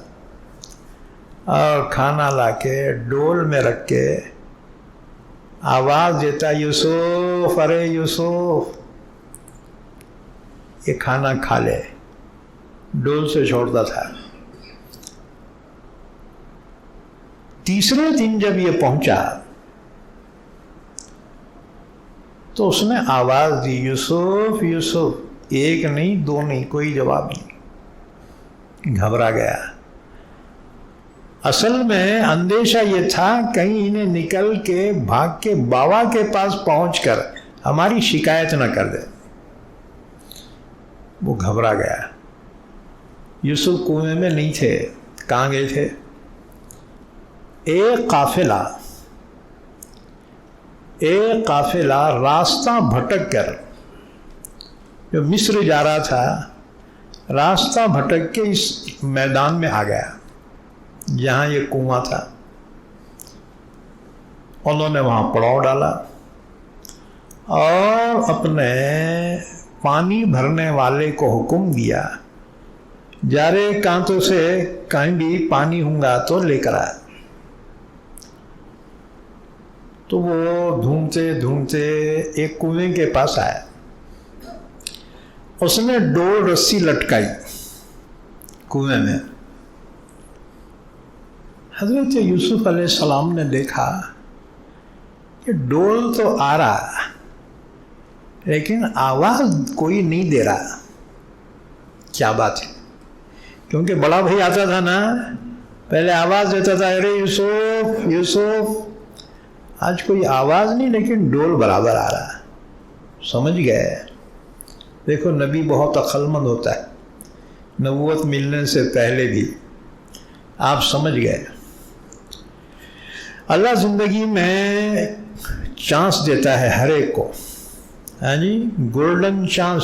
اور کھانا لا کے ڈول میں رکھ کے آواز دیتا، یوسف، ارے یوسف، یہ کھانا کھا لے. ڈول سے چھوڑتا تھا. تیسرے دن جب یہ پہنچا تو اس نے آواز دی، یوسف یوسف. 1 نہیں 2 نہیں، کوئی جواب نہیں. گھبرا گیا. اصل میں اندیشہ یہ تھا کہیں انہیں نکل کے بھاگ کے بابا کے پاس پہنچ کر ہماری شکایت نہ کر دے. وہ گھبرا گیا. یوسف کنویں میں نہیں تھے. کہاں گئے تھے؟ ایک قافلہ راستہ بھٹک کر جو مصر جا رہا تھا، راستہ بھٹک کے اس میدان میں آ گیا جہاں یہ کنواں تھا. انہوں نے وہاں پڑاؤ ڈالا اور اپنے پانی بھرنے والے کو حکم دیا، جا رے کانتوں سے کہیں بھی پانی ہونگا تو لے کر آیا. تو وہ ڈھونڈتے ڈھونڈتے ایک کنویں کے پاس آیا. اس نے ڈول رسی لٹکائی کنویں میں. حضرت یوسف علیہ السلام نے دیکھا کہ ڈول تو آ رہا لیکن آواز کوئی نہیں دے رہا. کیا بات ہے؟ کیونکہ بڑا بھائی آتا تھا نا، پہلے آواز دیتا تھا، ارے یوسف یوسف. آج کوئی آواز نہیں لیکن ڈول برابر آ رہا. سمجھ گئے؟ دیکھو نبی بہت عقل مند ہوتا ہے. نبوت ملنے سے پہلے بھی آپ سمجھ گئے. اللہ زندگی میں چانس دیتا ہے ہر ایک کو. ہاں جی، گولڈن چانس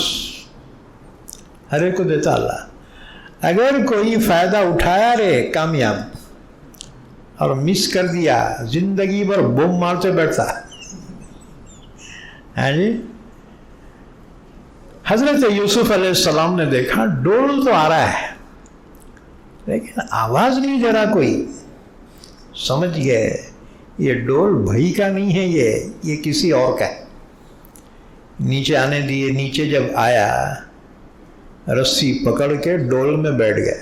ہر ایک کو دیتا اللہ. اگر کوئی فائدہ اٹھایا رے کامیاب اور مس کر دیا، زندگی بھر بم مارتے بیٹھتا. ہاں جی، حضرت یوسف علیہ السلام نے دیکھا ڈول تو آ رہا ہے لیکن آواز نہیں دے رہا کوئی. سمجھ گئے یہ ڈول بھائی کا نہیں ہے، یہ کسی اور کا ہے. نیچے آنے دیے. نیچے جب آیا رسی پکڑ کے ڈول میں بیٹھ گئے.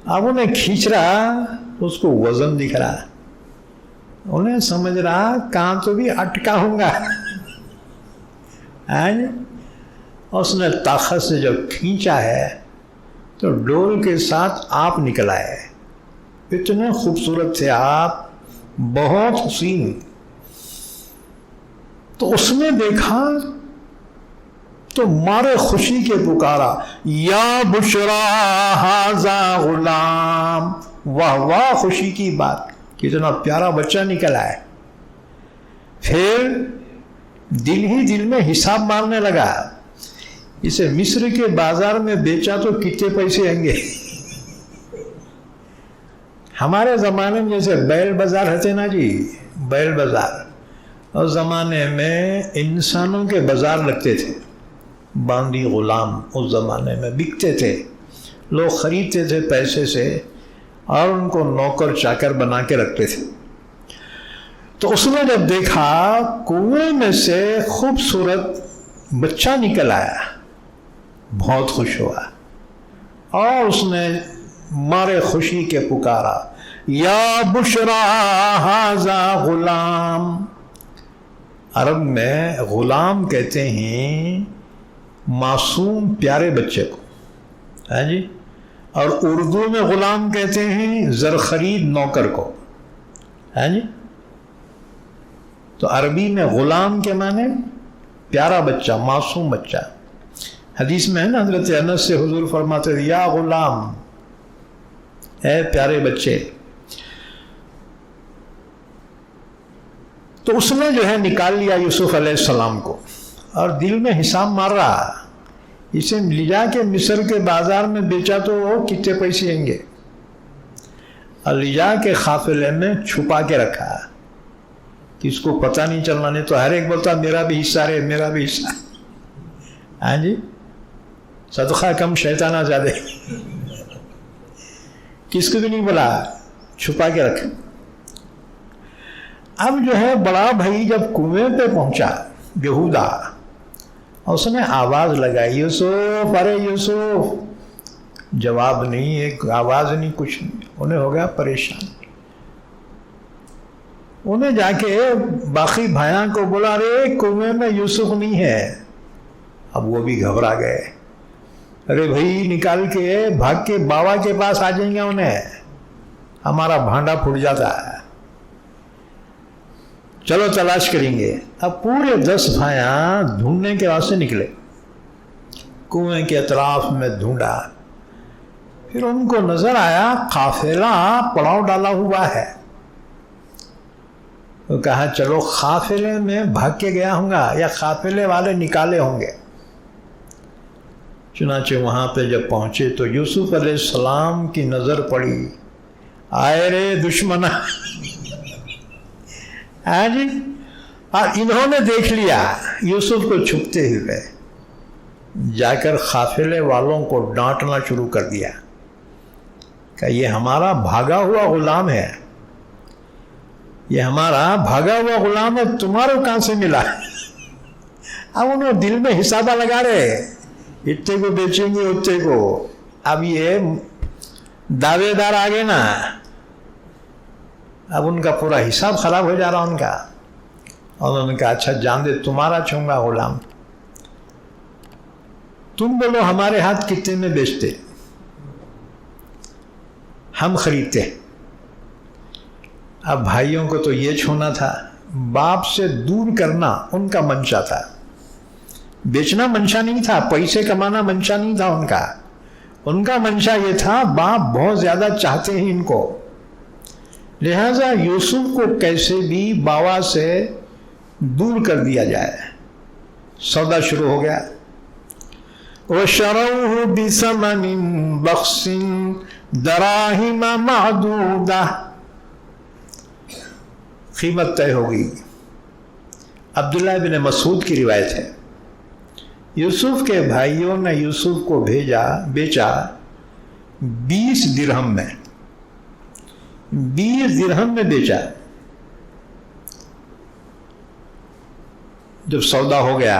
اب انہیں کھینچ رہا، اس کو وزن دکھ رہا. انہیں سمجھ رہا کہاں تو بھی اٹکا ہوں گا. اس نے طاقت سے جب کھینچا ہے تو ڈول کے ساتھ آپ نکل آئے. اتنے خوبصورت تھے آپ، بہت حسین. تو اس نے دیکھا تو مارے خوشی کے پکارا، یا بشرا ھذا غلام. واہ واہ، خوشی کی بات، کتنا پیارا بچہ نکل آئے. پھر دل ہی دل میں حساب مارنے لگا، اسے مصر کے بازار میں بیچا تو کتنے پیسے آئیں گے. ہمارے زمانے میں جیسے بیل بازار رہتے نا جی، بیل بازار، اس زمانے میں انسانوں کے بازار لگتے تھے. باندی غلام اس زمانے میں بکتے تھے. لوگ خریدتے تھے پیسے سے اور ان کو نوکر چاکر بنا کے رکھتے تھے. تو اس نے جب دیکھا کنویں میں سے خوبصورت بچہ نکل آیا، بہت خوش ہوا اور اس نے مارے خوشی کے پکارا، یا بشرا ھذا غلام. عرب میں غلام کہتے ہیں معصوم پیارے بچے کو. ہاں جی، اور اردو میں غلام کہتے ہیں زرخرید نوکر کو. ہاں جی، تو عربی میں غلام کے معنی پیارا بچہ، معصوم بچہ. حدیث میں ہے نا، حضرت انس سے حضور فرماتے تھے، یا غلام، اے پیارے بچے. تو اس نے جو ہے نکال لیا یوسف علیہ السلام کو اور دل میں حساب مار رہا، اسے لے جا کے مصر کے بازار میں بیچا تو کتنے پیسے آئیں گے، اور لے جا کے قافلے میں چھپا کے رکھا، کس کو پتہ نہیں چلنا. نہیں تو ہر ایک بولتا میرا بھی حصہ رہے، میرا بھی حصہ. ہاں جی، صدقہ کم شیطانہ زیادہ. کس کو بھی نہیں بولا، چھپا کے رکھا. اب جو ہے بڑا بھائی جب کنویں پہ پہنچا یہودا، اس نے آواز لگائی، یوسف، ارے یوسف. جواب نہیں، ایک آواز نہیں، کچھ نہیں. انہیں ہو گیا پریشان. انہیں جا کے باقی بھائیاں کو بولا، ارے کنویں میں یوسف نہیں ہے. اب وہ بھی گھبرا گئے. ارے بھائی نکال کے بھاگ کے بابا کے پاس آ جائیں گے انہیں، ہمارا بھانڈا پھٹ جاتا ہے، چلو تلاش کریں گے۔ اب پورے 10 بھائیاں ڈھونڈنے کے واسطے نکلے، کنویں کے اطراف میں ڈھونڈا، پھر ان کو نظر آیا قافلہ پڑاؤ ڈالا ہوا ہے، تو کہا چلو قافلے میں بھاگ کے گیا ہوں گا یا قافلے والے نکالے ہوں گے۔ چنانچہ وہاں پہ جب پہنچے تو یوسف علیہ السلام کی نظر پڑی، آئے رے دشمنا، جی، اور انہوں نے دیکھ لیا یوسف کو چھپتے ہوئے، جا کر قافلے والوں کو ڈانٹنا شروع کر دیا کہ یہ ہمارا بھاگا ہوا غلام ہے، یہ ہمارا بھاگا ہوا غلام ہے، تمہارا کہاں سے ملا؟ اب انہوں دل میں حسابہ لگا رہے، اتنے کو بیچیں گے اتنے کو۔ اب یہ دعوے دار آگے نا، اب ان کا پورا حساب خراب ہو جا رہا ان کا۔ اور انہوں نے کہا اچھا جان دے، تمہارا چھوںگا غلام، تم بولو ہمارے ہاتھ کتنے میں بیچتے، ہم خریدتے۔ اب بھائیوں کو تو یہ چھونا تھا، باپ سے دور کرنا ان کا منشا تھا، بیچنا منشا نہیں تھا، پیسے کمانا منشا نہیں تھا ان کا منشا یہ تھا باپ بہت زیادہ چاہتے ہیں ان کو، لہذا یوسف کو کیسے بھی باوا سے دور کر دیا جائے۔ سودا شروع ہو گیا، وَشَرَوْهُ بِثَمَنٍ بَخْسٍ دَرَاهِمَ مَعْدُودَةٍ، قیمت طے ہو گئی۔ عبداللہ بن مسعود کی روایت ہے، یوسف کے بھائیوں نے یوسف کو بیچا 20 درہم میں، 20 درہم میں بیچا۔ جب سودا ہو گیا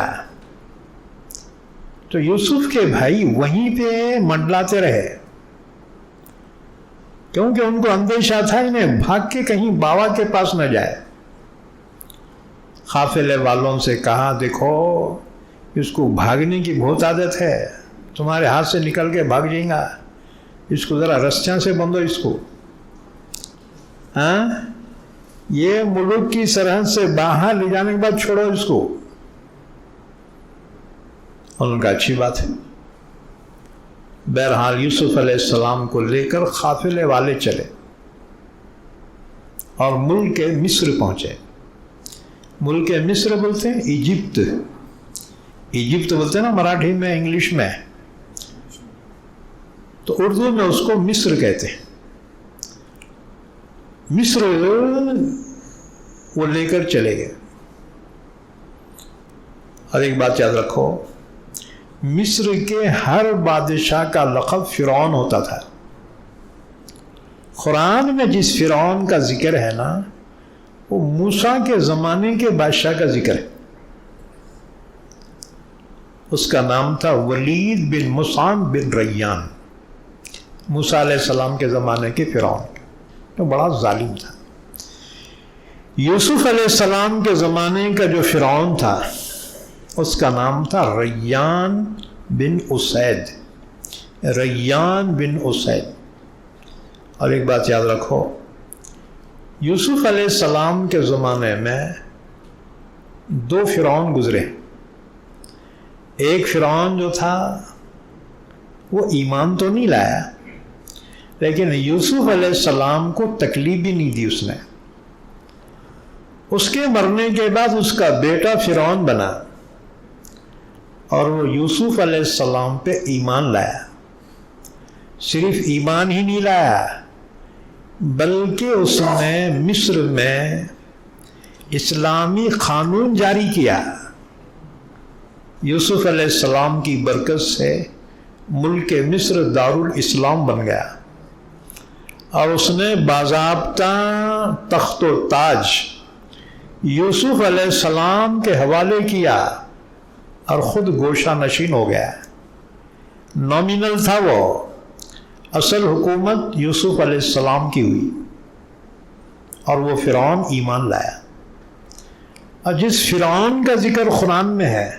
تو یوسف کے بھائی وہیں پہ منڈلاتے رہے، کیونکہ ان کو اندیشہ تھا انہیں بھاگ کے کہیں باوا کے پاس نہ جائے۔ قافلے والوں سے کہا دیکھو اس کو بھاگنے کی بہت عادت ہے، تمہارے ہاتھ سے نکل کے بھاگ جائیں گا، اس کو ذرا رسیاں سے بندھو، اس کو یہ ملک کی سرحد سے باہر لے جانے کے بعد چھوڑو اس کو۔ اور ان کا اچھی بات ہے۔ بہرحال یوسف علیہ السلام کو لے کر قافلے والے چلے اور ملک مصر پہنچے۔ ملک مصر بولتے ہیں ایجپت، ایجپت بولتے ہیں نا مراٹھی میں، انگلش میں، تو اردو میں اس کو مصر کہتے ہیں۔ مصر وہ لے کر چلے گئے۔ اور ایک بات یاد رکھو، مصر کے ہر بادشاہ کا لقب فرعون ہوتا تھا۔ قرآن میں جس فرعون کا ذکر ہے نا، وہ موسیٰ کے زمانے کے بادشاہ کا ذکر ہے۔ اس کا نام تھا ولید بن مسعب بن ریان، موسیٰ علیہ السلام کے زمانے کے فرعون، تو بڑا ظالم تھا۔ یوسف علیہ السلام کے زمانے کا جو فرعون تھا اس کا نام تھا ریان بن اسید، ریان بن اسید۔ اور ایک بات یاد رکھو، یوسف علیہ السلام کے زمانے میں 2 فرعون گزرے۔ ایک فرعون جو تھا وہ ایمان تو نہیں لایا، لیکن یوسف علیہ السلام کو تکلیف بھی نہیں دی اس نے۔ اس کے مرنے کے بعد اس کا بیٹا فرعون بنا اور وہ یوسف علیہ السلام پہ ایمان لایا۔ صرف ایمان ہی نہیں لایا بلکہ اس نے مصر میں اسلامی قانون جاری کیا۔ یوسف علیہ السلام کی برکت سے ملک مصر دارالاسلام بن گیا، اور اس نے باضابطہ تخت و تاج یوسف علیہ السلام کے حوالے کیا اور خود گوشہ نشین ہو گیا۔ نامینل تھا وہ، اصل حکومت یوسف علیہ السلام کی ہوئی، اور وہ فرعون ایمان لایا۔ اور جس فرعون کا ذکر قرآن میں ہے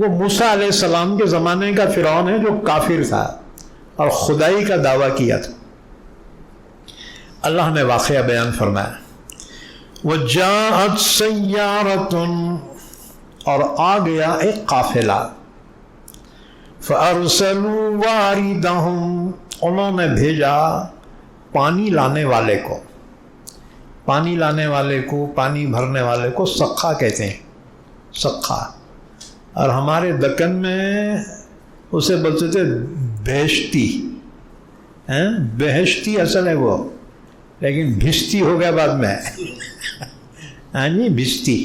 وہ موسیٰ علیہ السلام کے زمانے کا فرعون ہے جو کافر تھا اور خدائی کا دعویٰ کیا تھا. اللہ نے واقعہ بیان فرمایا وَجَاءَتْ سَيَّارَةٌ اور آ گیا ایک قافلہ فَأَرْسَلُوا وَارِدَهُمْ انہوں نے بھیجا پانی لانے والے کو. پانی لانے والے کو، پانی بھرنے والے کو سقا کہتے ہیں، سقا. اور ہمارے دکن میں اسے بولتے تھے بہشتی. بہشتی اصل ہے وہ، لیکن بھشتی ہو گیا بعد میں. ہاں جی، بھشتی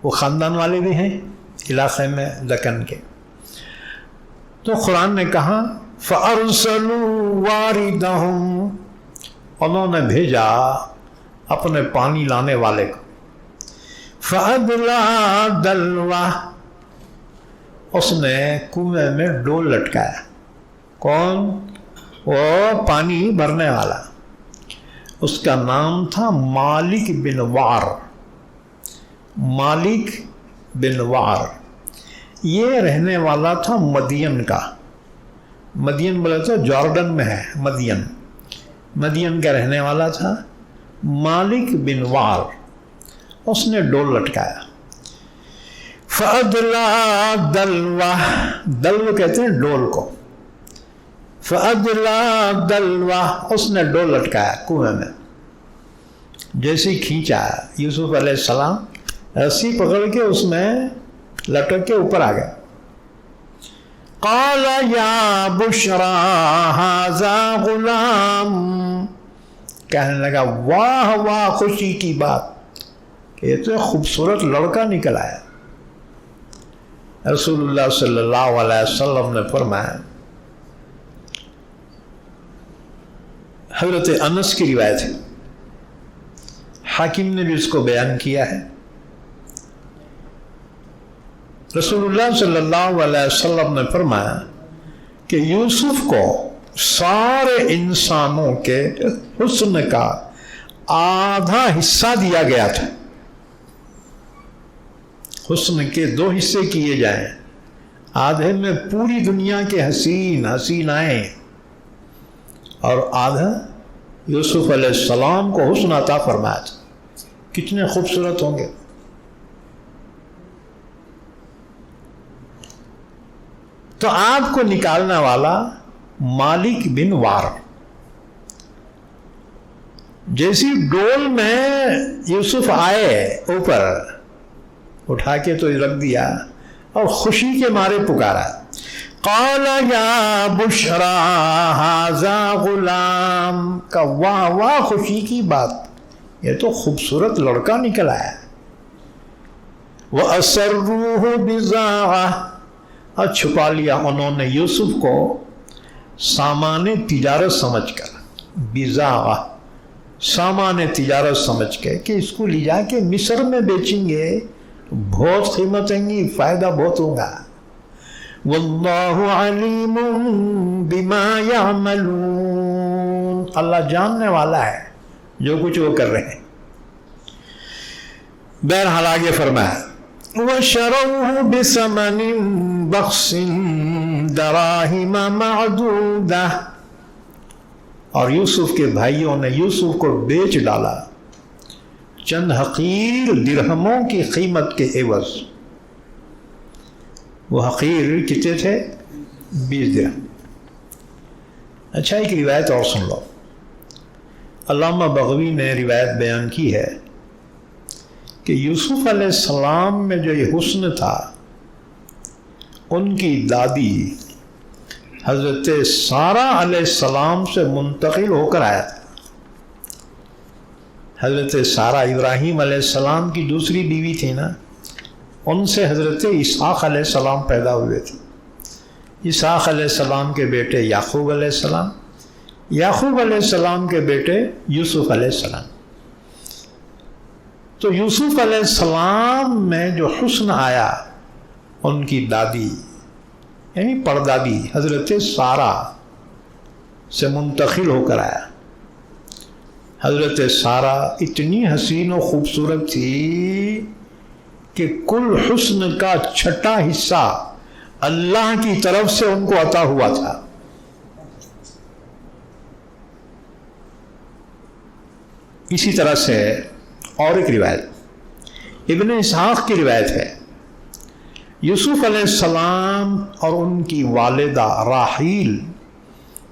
وہ خاندان والے بھی ہیں علاقے میں دکن کے. تو قرآن نے کہا فَأَرْسَلُوا وَارِدَهُمْ انہوں نے بھیجا اپنے پانی لانے والے کو. فَأَدْلَىٰ دَلْوَهُ اس نے کنویں میں ڈول لٹکایا. کون؟ وہ پانی بھرنے والا. اس کا نام تھا مالک بن وار. مالک بن وار یہ رہنے والا تھا مدین کا. مدین بولا تو جارڈن میں ہے. مدین کا رہنے والا تھا مالک بن وار. اس نے ڈول لٹکایا. فَأَدْلَىٰ دَلْوَهُ دلو کہتے ہیں ڈول کو. فَأَدْلَىٰ دَلْوَهُ اس نے ڈول لٹکایا کنویں میں. جیسے کھینچا یوسف علیہ السلام رسی پکڑ کے اس میں لٹک کے اوپر آ گیا. قَالَ يَا بُشْرَىٰ هَٰذَا غُلَامٌ کہنے لگا واہ واہ خوشی کی بات کہ یہ تو خوبصورت لڑکا نکل آیا. رسول اللہ صلی اللہ علیہ وسلم نے فرمایا، حضرت انس کی روایت ہے، حاکم نے بھی اس کو بیان کیا ہے. رسول اللہ صلی اللہ علیہ وسلم نے فرمایا کہ یوسف کو سارے انسانوں کے حسن کا آدھا حصہ دیا گیا تھا. حسن کے 2 حصے کیے جائیں، آدھے میں پوری دنیا کے حسینائیں اور آدھا یوسف علیہ السلام کو حسن عطا فرمایا تھا. کتنے خوبصورت ہوں گے. تو آپ کو نکالنے والا مالک بن وار. جیسی ڈول میں یوسف آئے اوپر اٹھا کے تو رکھ دیا اور خوشی کے مارے پکارا. قال یا بشرا ھذا غلام کا واہ واہ خوشی کی بات، یہ تو خوبصورت لڑکا نکل آیا. وَأَسَرُّوهُ بِضَاعَةً اور چھپا لیا انہوں نے یوسف کو سامان تجارت سمجھ کر. بضاعہ سامان تجارت سمجھ کے کہ اس کو لے جا کے مصر میں بیچیں گے تو بہت قیمت ہوں گی، فائدہ بہت ہوگا. واللہ علیم بما یعملون اللہ جاننے والا ہے جو کچھ وہ کر رہے ہیں. بہرحال آگے فرمایا وَشَرَوْهُ بِثَمَنٍ بَخْسٍ دَرَاهِمَ مَعْدُودَةٍ اور یوسف کے بھائیوں نے یوسف کو بیچ ڈالا چند حقیر درہموں کی قیمت کے عوض. وہ حقیر کتنے تھے؟ 20 درہم. اچھا ایک روایت اور سن لو. علامہ بغوی نے روایت بیان کی ہے کہ یوسف علیہ السلام میں جو یہ حسن تھا ان کی دادی حضرت سارہ علیہ السلام سے منتقل ہو کر آیا تھا. حضرت سارہ ابراہیم علیہ السلام کی دوسری بیوی تھی نا، ان سے حضرت اسحاق علیہ السلام پیدا ہوئے تھے. اسحاق علیہ السلام کے بیٹے یعقوب علیہ السلام، یعقوب علیہ السلام کے بیٹے یوسف علیہ السلام. تو یوسف علیہ السلام میں جو حسن آیا ان کی دادی یعنی پردادی حضرت سارہ سے منتقل ہو کر آیا. حضرت سارہ اتنی حسین و خوبصورت تھی کہ کل حسن کا چھٹا حصہ اللہ کی طرف سے ان کو عطا ہوا تھا. اسی طرح سے اور ایک روایت ابن اسحاق کی روایت ہے، یوسف علیہ السلام اور ان کی والدہ راحیل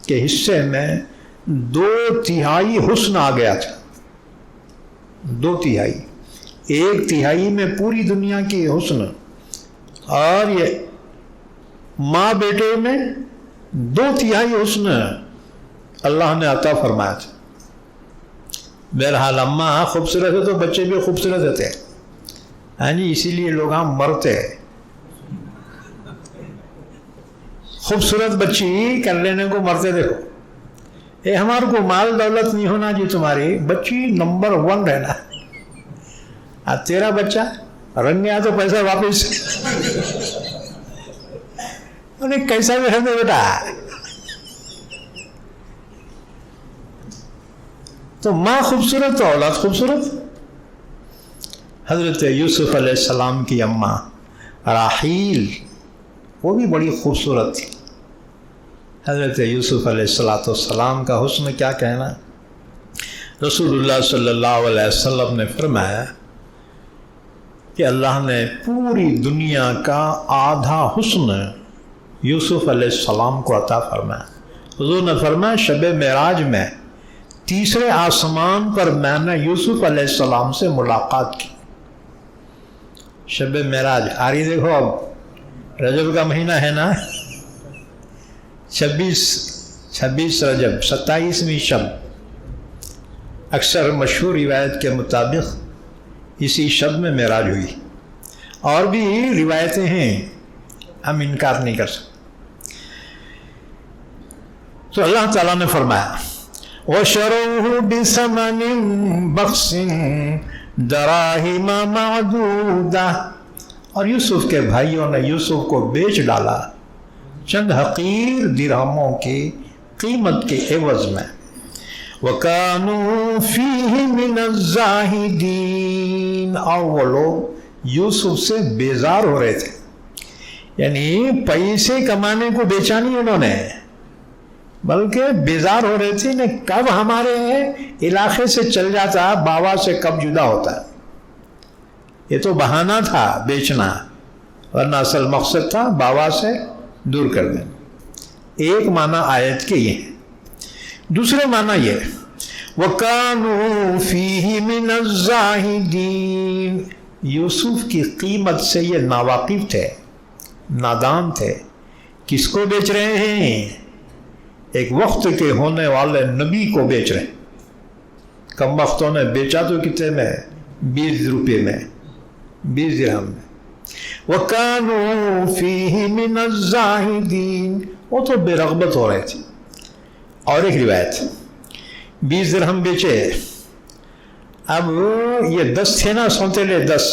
کے حصے میں 2/3 حسن آ گیا تھا. 2/3، 1/3 میں پوری دنیا کی حسن، اور یہ ماں بیٹے میں 2/3 حسن اللہ نے عطا فرمایا تھا. بہرحال اماں خوبصورت ہے تو بچے بھی خوبصورت ہوتے ہیں. ہاں جی، اسی لیے لوگ ہم مرتے ہیں. خوبصورت بچی کر لینے کو مرتے دیکھو. اے ہمارے کو مال دولت نہیں ہونا جی، تمہاری بچی نمبر 1 رہنا. تیرا بچہ رنگ گیا تو پیسہ واپس. انہیں کیسا بھی رہنے بیٹا. تو ماں خوبصورت تو اولاد خوبصورت. حضرت یوسف علیہ السلام کی اماں راحیل وہ بھی بڑی خوبصورت تھی. حضرت یوسف علیہ السلام کا حسن کیا کہنا. رسول اللہ صلی اللہ علیہ وسلم نے فرمایا کہ اللہ نے پوری دنیا کا آدھا حسن یوسف علیہ السلام کو عطا فرمایا. حضور نے فرمایا شب معراج میں 3 آسمان پر میں نے یوسف علیہ السلام سے ملاقات کی. شب معراج آ رہی، دیکھو اب رجب کا مہینہ ہے نا، 26 رجب 27ویں شب. اکثر مشہور روایت کے مطابق اسی شب میں معراج ہوئی. اور بھی روایتیں ہیں، ہم انکار نہیں کر سکتے. تو اللہ تعالیٰ نے فرمایا وَشَرَوْهُ بِثَمَنٍ بَخْسٍ دَرَاهِمَ مَعْدُودَةٍ، اور یوسف کے بھائیوں نے یوسف کو بیچ ڈالا چند حقیر درہموں کی قیمت کے عوض میں. وَكَانُوا فِيهِ مِنَ الزَّاهِدِينَ، اور وہ لوگ یوسف سے بیزار ہو رہے تھے. یعنی پیسے کمانے کو بیچا نہیں انہوں نے، بلکہ بیزار ہو رہے تھے کب ہمارے علاقے سے چل جاتا، باوا سے کب جدا ہوتا. یہ تو بہانہ تھا بیچنا، ورنہ اصل مقصد تھا باوا سے دور کر دینا. ایک معنی آیت کے یہ ہے. دوسرے معنی یہ وَكَانُوا فِيهِ مِنَ الزَّاهِدِينَ، یوسف کی قیمت سے یہ ناواقف تھے، نادان تھے. کس کو بیچ رہے ہیں؟ ایک وقت کے ہونے والے نبی کو بیچ رہے ہیں. کم وقتوں نے بیچا تو کتنے میں؟ 20 روپے میں، 20 درہم میں. وَكَانُوا فِيهِ مِنَ الزَّاهِدِينَ، وہ تو بے رغبت ہو رہے تھے. اور ایک روایت 20 درہم بیچے. اب یہ 10 تھے نا، سونتےلے 10،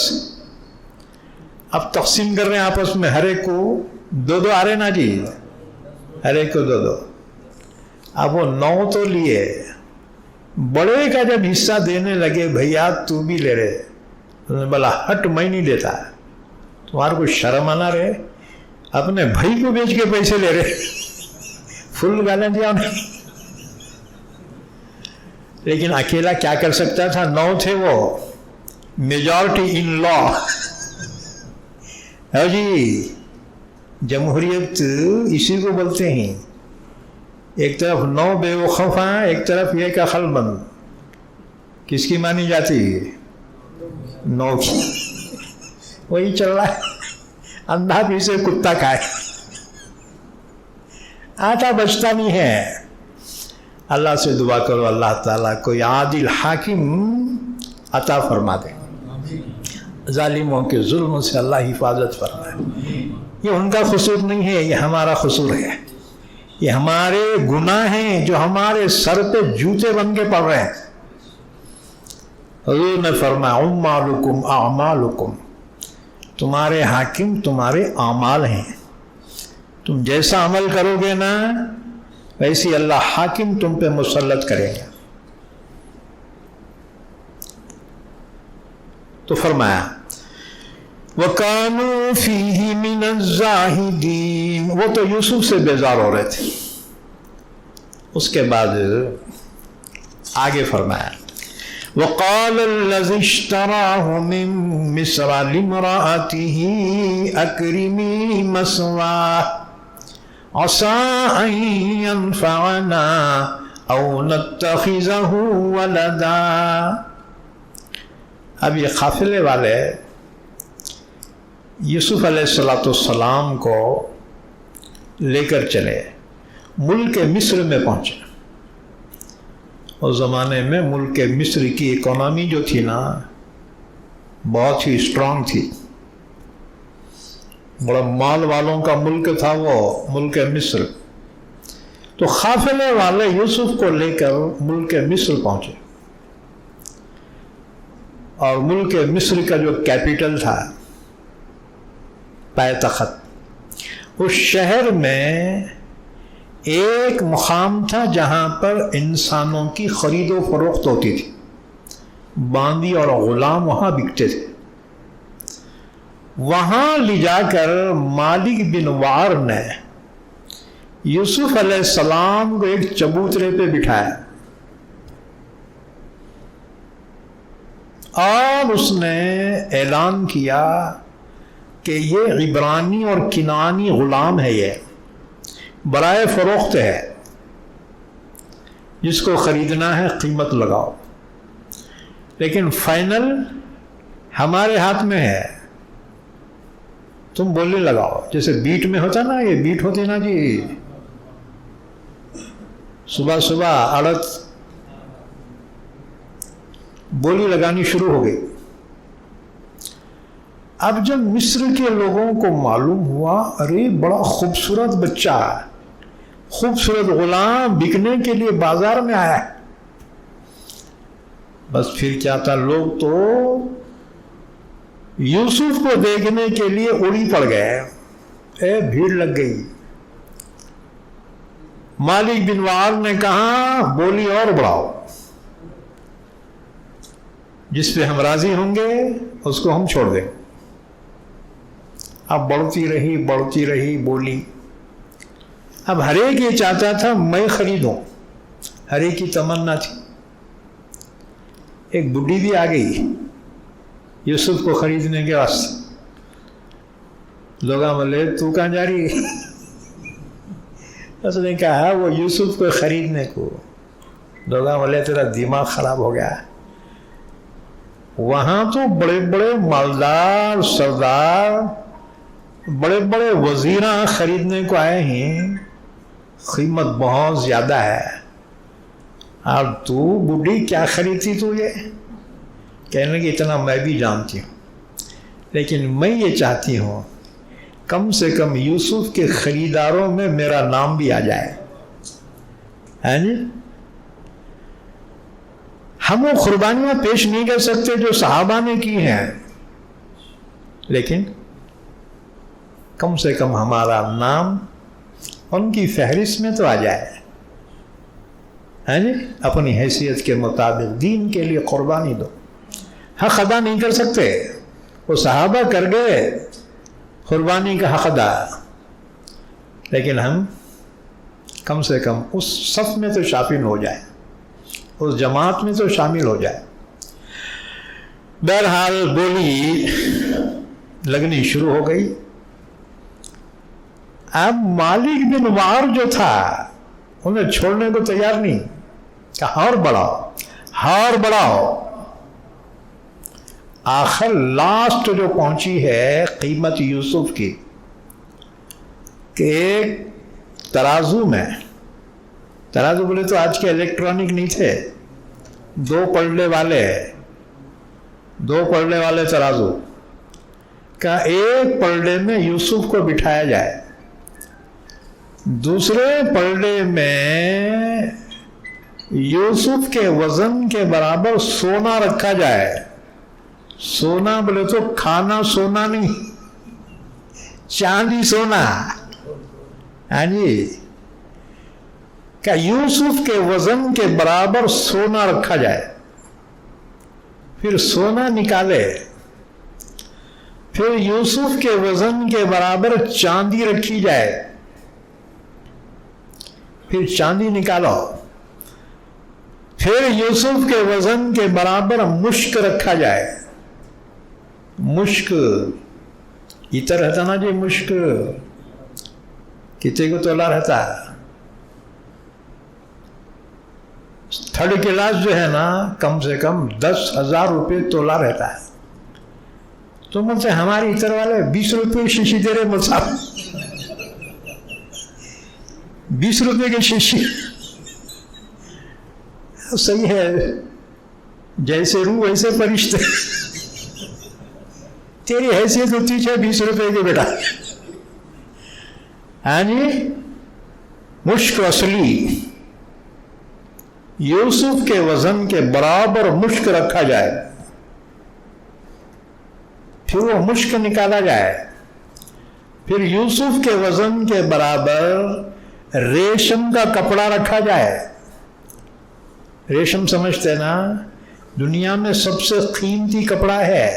اب تقسیم کر رہے ہیں آپس میں، ہر ایک کو 2 آ رہے نا جی، ہر ایک کو 2. اب وہ 9 تو لیے، بڑے کا جب حصہ دینے لگے، بھیا تو بھی لے رہے، بلا ہٹ میں نہیں دیتا. تمہارے کو شرم آنا رہے، اپنے بھائی کو بیچ کے پیسے لے رہے، فل گالیں دیا انہیں. لیکن اکیلا کیا کر سکتا تھا؟ 9 تھے وہ، میجورٹی ان لا. ہے جی، جمہوریت اسی کو بولتے ہیں. ایک طرف 9 بے وقوف ہیں، ایک طرف یہ کا خل بند. کس کی مانی جاتی ہے؟ 9 کی. وہی چل رہا ہے، اندھا پیچھے کتا کھائے، آٹا بچتا نہیں ہے. اللہ سے دعا کرو اللہ تعالیٰ کوئی عادل حاکم عطا فرما دے، ظالموں کے ظلم سے اللہ حفاظت فرمائے. یہ ان کا قصور نہیں ہے، یہ ہمارا قصور ہے. یہ ہمارے گناہ ہیں جو ہمارے سر پہ جوتے بن کے پڑ رہے ہیں. حضور نے فرمایا اعمالکم اعمالکم، تمہارے حاکم تمہارے اعمال ہیں. تم جیسا عمل کرو گے نا، ویسی اللہ حاکم تم پہ مسلط کرے گا. تو فرمایا وَكَانُوا فِيهِ مِنَ الزَّاهِدِينَ، وہ تو یوسف سے بیزار ہو رہے تھے۔ اس کے بعد آگے فرمایا وَقَالَ الَّذِي اشْتَرَاهُ مِن مِّصْرَ لِامْرَأَتِهِ أَكْرِمِي مَثْوَاهُ عَسَىٰ أَن يَنفَعَنَا أَوْ نَتَّخِذَهُ وَلَدًا۔ اب یہ قافلے والے یوسف علیہ السلام کو لے کر چلے، ملک مصر میں پہنچے۔ اس زمانے میں ملک مصر کی اکانومی جو تھی نا بہت ہی اسٹرانگ تھی، بڑا مال والوں کا ملک تھا وہ ملک مصر۔ تو قافلے والے یوسف کو لے کر ملک مصر پہنچے، اور ملک مصر کا جو کیپٹل تھا، پائے تخت، اس شہر میں ایک مقام تھا جہاں پر انسانوں کی خرید و فروخت ہوتی تھی، باندی اور غلام وہاں بکتے تھے۔ وہاں لے جا کر مالک بن وار نے یوسف علیہ السلام کو ایک چبوترے پہ بٹھایا، اور اس نے اعلان کیا کہ یہ عبرانی اور کنانی غلام ہے، یہ برائے فروخت ہے، جس کو خریدنا ہے قیمت لگاؤ، لیکن فائنل ہمارے ہاتھ میں ہے، تم بولی لگاؤ۔ جیسے بیٹ میں ہوتا نا، یہ بیٹ ہوتی نا جی، صبح صبح عورت بولی لگانی شروع ہو گئی۔ اب جب مصر کے لوگوں کو معلوم ہوا ارے بڑا خوبصورت بچہ، خوبصورت غلام بکنے کے لیے بازار میں آیا ہے، بس پھر کیا تھا، لوگ تو یوسف کو دیکھنے کے لیے اڑی پڑ گئے، بھیڑ لگ گئی۔ مالک بن وار نے کہا بولی اور بڑھاؤ، جس پہ ہم راضی ہوں گے اس کو ہم چھوڑ دیں۔ اب بڑھتی رہی بولی۔ اب ہر ایک یہ چاہتا تھا میں خریدوں، ہر ایک کی تمنا تھی۔ ایک بڈھی بھی آ گئی یوسف کو خریدنے کے واسطے۔ لوگاں بولے تو کہاں جا رہی؟ اس نے کہا وہ یوسف کو خریدنے کو۔ لوگاں بولے تیرا دماغ خراب ہو گیا، وہاں تو بڑے بڑے مالدار سردار، بڑے بڑے وزیراں خریدنے کو آئے ہیں، قیمت بہت زیادہ ہے، اور تو بڈھی کیا خریدتی تو یہ؟ کہنے لگی اتنا میں بھی جانتی ہوں، لیکن میں یہ چاہتی ہوں کم سے کم یوسف کے خریداروں میں میرا نام بھی آ جائے۔ ہے جی، ہم وہ قربانیاں پیش نہیں کر سکتے جو صحابہ نے کی ہیں، لیکن کم سے کم ہمارا نام ان کی فہرست میں تو آ جائے۔ ہے جی، اپنی حیثیت کے مطابق دین کے لیے قربانی دو۔ حق ادا نہیں کر سکتے، وہ صحابہ کر گئے قربانی کا حق ادا، لیکن ہم کم سے کم اس صف میں تو شامل ہو جائیں، اس جماعت میں تو شامل ہو جائے۔ بہرحال بولی لگنی شروع ہو گئی۔ اب مالک بن وار جو تھا انہیں چھوڑنے کو تیار نہیں، کہا ہار بڑھاؤ۔ آخر لاسٹ جو پہنچی ہے قیمت یوسف کی کہ ایک ترازو میں، ترازو بولے تو آج کے الیکٹرانک نہیں تھے، دو پلڑے والے ترازو کا، ایک پلڑے میں یوسف کو بٹھایا جائے، دوسرے پلڑے میں یوسف کے وزن کے برابر سونا رکھا جائے۔ سونا بولے تو کھانا سونا نہیں، چاندی سونا۔ ہاں جی، کہ یوسف کے وزن کے برابر سونا رکھا جائے، پھر سونا نکالے، پھر یوسف کے وزن کے برابر چاندی رکھی جائے، پھر چاندی نکالو، پھر یوسف کے وزن کے برابر مشک رکھا جائے، مشک اتنا رہتا نا جی، مشک کتنے کو تولا رہتا ہے؟ تھرڈ کلاس جو ہے نا کم سے کم 10,000 روپے تولا رہتا ہے۔ تو مجھ سے ہماری اتر والے 20 روپے شیشی دے رہے مصحف، 20 روپے کی شیشی، صحیح ہے، جیسے روح ویسے فرشتے، تیری حیثیت ہوتی ہے 20 روپے کی بیٹا۔ ہاں جی، مشک اصلی یوسف کے وزن کے برابر مشک رکھا جائے، پھر وہ مشک نکالا جائے، پھر یوسف کے وزن کے برابر ریشم کا کپڑا رکھا جائے۔ ریشم سمجھتے نا، دنیا میں سب سے قیمتی کپڑا ہے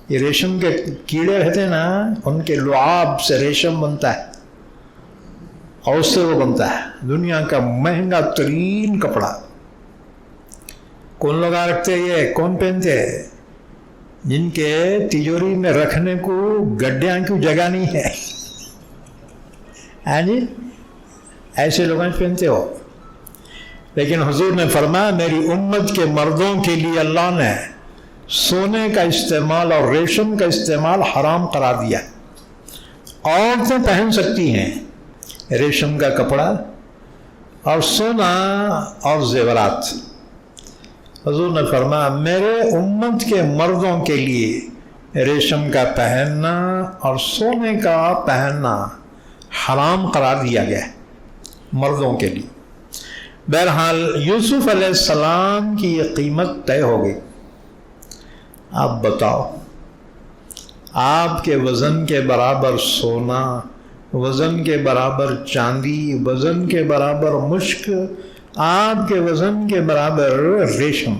یہ۔ ریشم کے کیڑے رہتے نا، ان کے لعاب سے ریشم بنتا ہے اور اس سے وہ بنتا ہے دنیا کا مہنگا ترین کپڑا۔ کون لوگ رکھتے یہ؟ کون پہنتے؟ جن کے تجوری میں رکھنے کو گڈیاں کی جگہ نہیں ہے، ہاں جی، ایسے لوگ پہنتے ہو۔ لیکن حضور نے فرمایا میری امت کے مردوں کے لیے اللہ نے سونے کا استعمال اور ریشم کا استعمال حرام قرار دیا۔ عورتیں پہن سکتی ہیں ریشم کا کپڑا اور سونا اور زیورات۔ حضور نے فرمایا میرے امت کے مردوں کے لیے ریشم کا پہننا اور سونے کا پہننا حرام قرار دیا گیا ہے مردوں کے لیے۔ بہرحال یوسف علیہ السلام کی یہ قیمت طے ہو گئی۔ آپ بتاؤ، آپ کے وزن کے برابر سونا، وزن کے برابر چاندی، وزن کے برابر مشک، آپ کے وزن کے برابر ریشم،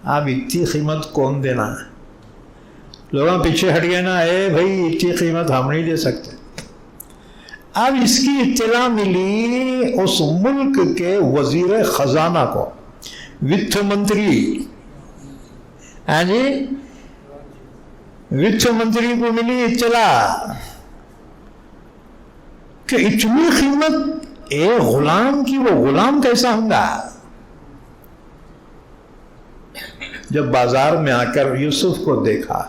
آپ اتنی قیمت کون دینا ہے؟ لوگوں پیچھے ہٹ گئے نا، اے بھائی اتنی قیمت ہم نہیں دے سکتے۔ اب اس کی اطلاع ملی اس ملک کے وزیر خزانہ کو، وتھ منتری، ہاں جی، وتھ منتری کو ملی اطلاع کہ اتنی قیمت ایک غلام کی، وہ غلام کیسا ہوگا؟ جب بازار میں آ کر یوسف کو دیکھا،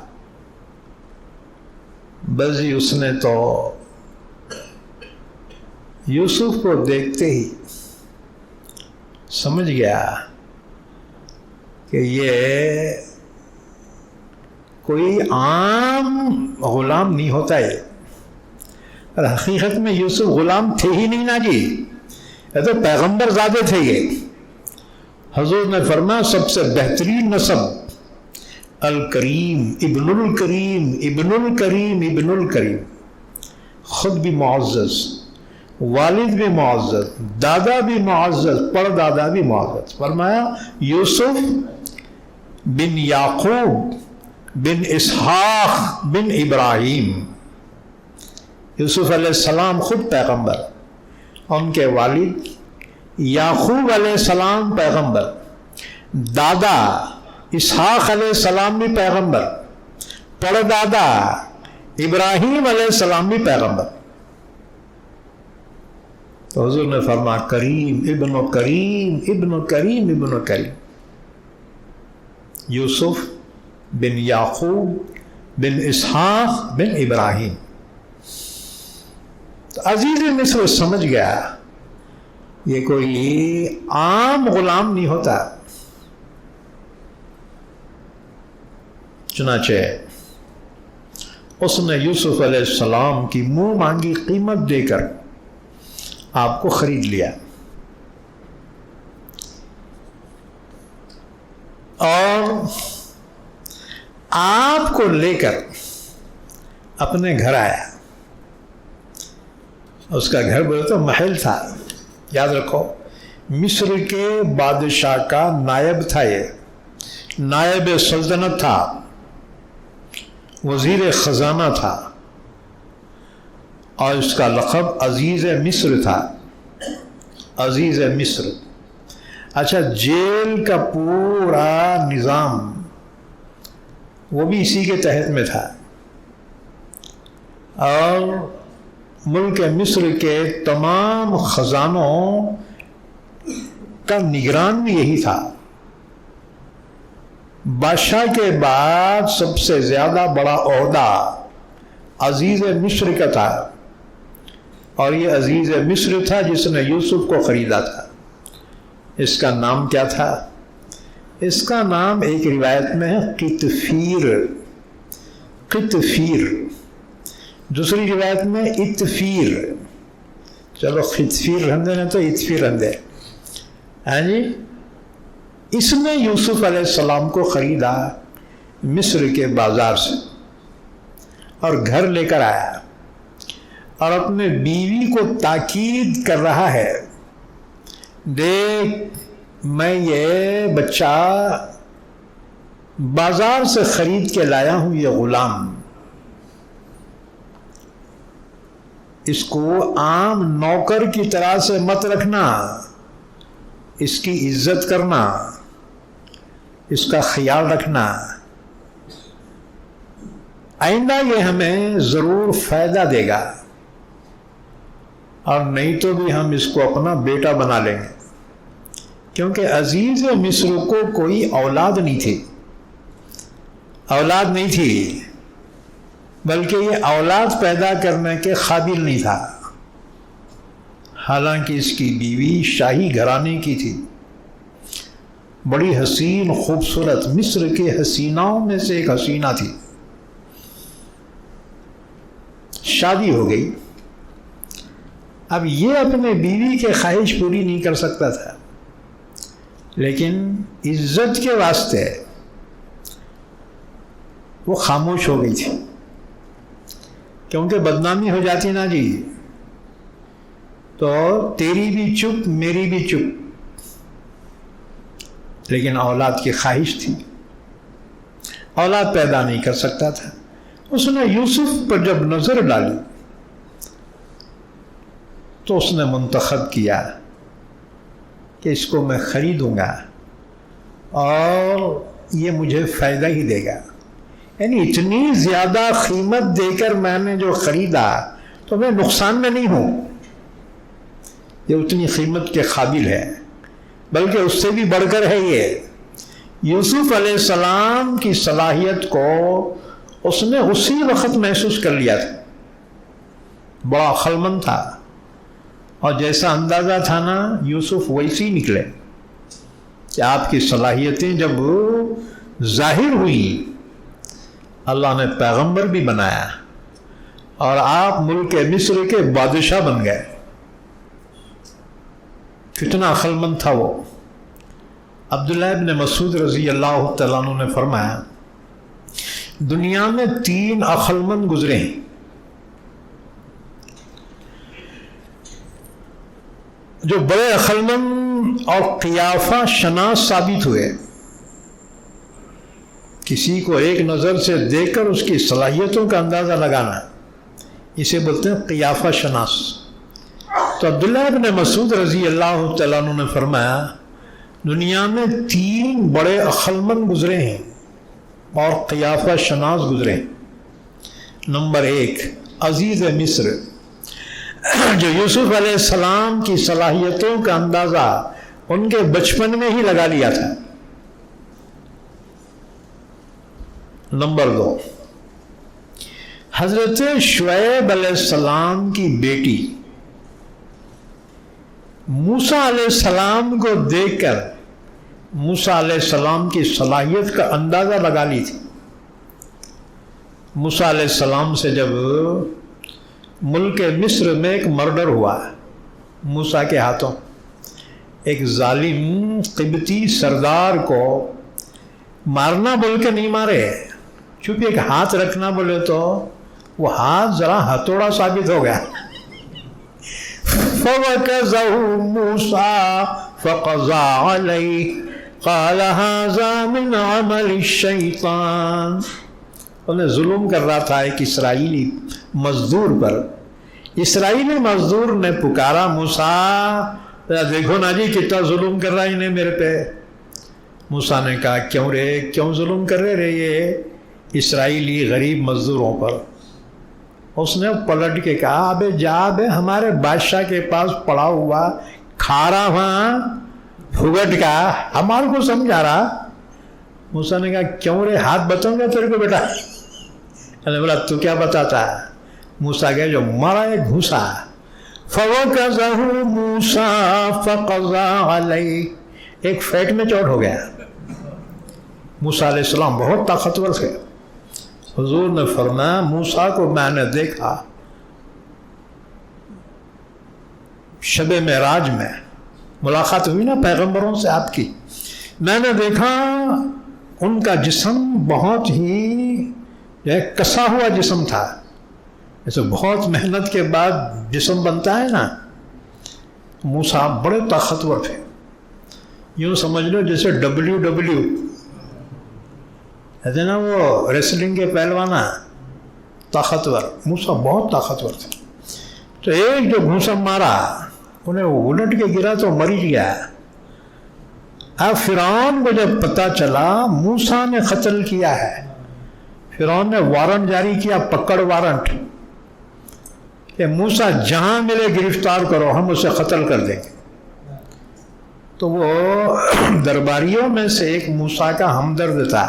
بس اس نے تو یوسف کو دیکھتے ہی سمجھ گیا کہ یہ کوئی عام غلام نہیں ہوتا ہے۔ اور حقیقت میں یوسف غلام تھے ہی نہیں نا جی، یہ تو پیغمبر زادے تھے یہ۔ حضور نے فرمایا سب سے بہترین نسب الکریم ابن الکریم ابن الکریم ابن الکریم، خود بھی معزز، والد بھی معزز، دادا بھی معزز، پردادا بھی معزز۔ فرمایا یوسف بن یعقوب بن اسحاق بن ابراہیم، یوسف علیہ السلام خود پیغمبر، ان کے والد یعقوب علیہ السلام پیغمبر، دادا اسحاق علیہ السلام بھی پیغمبر، پردادا ابراہیم علیہ السلام بھی پیغمبر۔ تو حضور نے فرمایا کریم ابن کریم ابن کریم ابن کریم، یوسف بن یعقوب بن اسحاق بن ابراہیم۔ تو عزیز مصر سمجھ گیا یہ کوئی عام غلام نہیں ہوتا۔ چنانچہ اس نے یوسف علیہ السلام کی منہ مانگی قیمت دے کر آپ کو خرید لیا، اور آپ کو لے کر اپنے گھر آیا۔ اس کا گھر بولے تو محل تھا، یاد رکھو مصر کے بادشاہ کا نائب تھا، یہ نائب سلطنت تھا۔ وزیر خزانہ تھا اور اس کا لقب عزیز مصر تھا، عزیز مصر۔ اچھا، جیل کا پورا نظام وہ بھی اسی کے تحت میں تھا، اور ملک مصر کے تمام خزانوں کا نگران بھی یہی تھا۔ بادشاہ کے بعد سب سے زیادہ بڑا عہدہ عزیز مصر کا تھا، اور یہ عزیز مصر تھا جس نے یوسف کو خریدا تھا۔ اس کا نام کیا تھا؟ اس کا نام ایک روایت میں ہے قطفیر، قطفیر، دوسری روایت میں اتفیر، چلو خطفیر رہندے نے تو اتفیر رہندے، ہاں جی۔ اس نے یوسف علیہ السلام کو خریدا مصر کے بازار سے اور گھر لے کر آیا، اور اپنے بیوی کو تاکید کر رہا ہے، دیکھ میں یہ بچہ بازار سے خرید کے لایا ہوں، یہ غلام، اس کو عام نوکر کی طرح سے مت رکھنا، اس کی عزت کرنا، اس کا خیال رکھنا، آئندہ یہ ہمیں ضرور فائدہ دے گا، اور نہیں تو بھی ہم اس کو اپنا بیٹا بنا لیں گے، کیونکہ عزیز مصر کو کوئی اولاد نہیں تھی، اولاد نہیں تھی، بلکہ یہ اولاد پیدا کرنے کے قابل نہیں تھا، حالانکہ اس کی بیوی شاہی گھرانے کی تھی، بڑی حسین خوبصورت، مصر کے حسیناؤں میں سے ایک حسینہ تھی۔ شادی ہو گئی، اب یہ اپنے بیوی کے خواہش پوری نہیں کر سکتا تھا، لیکن عزت کے واسطے وہ خاموش ہو گئی تھی، کیونکہ بدنامی ہو جاتی نا جی، تو تیری بھی چپ میری بھی چپ، لیکن اولاد کی خواہش تھی، اولاد پیدا نہیں کر سکتا تھا۔ اس نے یوسف پر جب نظر ڈالی تو اس نے منتخب کیا کہ اس کو میں خریدوں گا اور یہ مجھے فائدہ ہی دے گا، یعنی اتنی زیادہ قیمت دے کر میں نے جو خریدا تو میں نقصان میں نہیں ہوں، یہ اتنی قیمت کے قابل ہے، بلکہ اس سے بھی بڑھ کر ہے۔ یہ یوسف علیہ السلام کی صلاحیت کو اس نے اسی وقت محسوس کر لیا تھا، بڑا عقلمند تھا، اور جیسا اندازہ تھا نا یوسف ویسے ہی نکلے کہ آپ کی صلاحیتیں جب ظاہر ہوئی، اللہ نے پیغمبر بھی بنایا اور آپ ملک مصر کے بادشاہ بن گئے۔ کتنا عقلمند تھا وہ۔ عبداللہ ابن مسعود رضی اللہ تعالیٰ عنہ نے فرمایا، دنیا میں 3 عقلمند گزرے ہیں، جو بڑے عقلمند اور قیافہ شناس ثابت ہوئے، کسی کو ایک نظر سے دیکھ کر اس کی صلاحیتوں کا اندازہ لگانا، اسے بولتے ہیں قیافہ شناس۔ تو عبداللہ ابن مسعود رضی اللہ تعالیٰ عنہ نے فرمایا، دنیا میں 3 بڑے عقلمند گزرے ہیں اور قیافہ شناس گزرے ہیں۔ نمبر 1 عزیز مصر، جو یوسف علیہ السلام کی صلاحیتوں کا اندازہ ان کے بچپن میں ہی لگا لیا تھا۔ نمبر 2 حضرت شعیب علیہ السلام کی بیٹی، موسیٰ علیہ السلام کو دیکھ کر موسیٰ علیہ السلام کی صلاحیت کا اندازہ لگا لی تھی۔ موسیٰ علیہ السلام سے جب ملک مصر میں ایک مرڈر ہوا موسیٰ کے ہاتھوں، ایک ظالم قبطی سردار کو مارنا بول کے نہیں مارے، چونکہ ایک ہاتھ رکھنا بولے تو وہ ہاتھ ذرا ہتھوڑا ثابت ہو گیا۔ فَوَكَزَهُ مُوسَىٰ فَقَضَىٰ عَلَيْهِ قَالَ هَذَا مِنْ عَمَلِ الشَّيْطَانِ۔ انہیں ظلم کر رہا تھا ایک اسرائیلی مزدور پر. اسرائیلی مزدور نے پکارا موسیٰ دیکھو نا جی کتنا ظلم کر رہا ہے انہیں میرے پہ. موسیٰ نے کہا کیوں رے, کیوں ظلم کر رہے یہ اسرائیلی غریب مزدوروں پر؟ اس نے پلٹ کے کہا ابے جا بے ہمارے بادشاہ کے پاس پڑا ہوا کھارا وہاں پھگٹ کا ہمارے کو سمجھا رہا. موسیٰ نے کہا کیوں رے ہاتھ بتاؤں گا تیرے کو بیٹا؟ نے بولا تو کیا بتاتا؟ موسیٰ کہا جو مارا ہے گھوسا. فَوَكَزَهُ مُوسَىٰ فَقَضَىٰ عَلَيْهِ, ایک فیٹ میں چوٹ ہو گیا. موسیٰ علیہ السلام بہت طاقتور تھے. حضور نے فرمایا موسیٰ کو میں نے دیکھا شب معراج میں, ملاقات ہوئی نا پیغمبروں سے آپ کی, میں نے دیکھا ان کا جسم بہت ہی کسا ہوا جسم تھا. ایسے بہت محنت کے بعد جسم بنتا ہے نا. موسیٰ بڑے طاقتور تھے, یوں سمجھ لو جیسے WW ہے نا وہ ریسلنگ کے پہلوانا, طاقتور. موسیٰ بہت طاقتور تھے. تو ایک جو گھوسا مارا انہیں الٹ کے گرا تو مر ہی گیا. اب فرعون کو جب پتہ چلا موسیٰ نے قتل کیا ہے, فرعون نے وارنٹ جاری کیا, پکڑ وارنٹ, کہ موسیٰ جہاں ملے گرفتار کرو, ہم اسے قتل کر دیں گے. تو وہ درباریوں میں سے ایک موسیٰ کا ہمدرد تھا.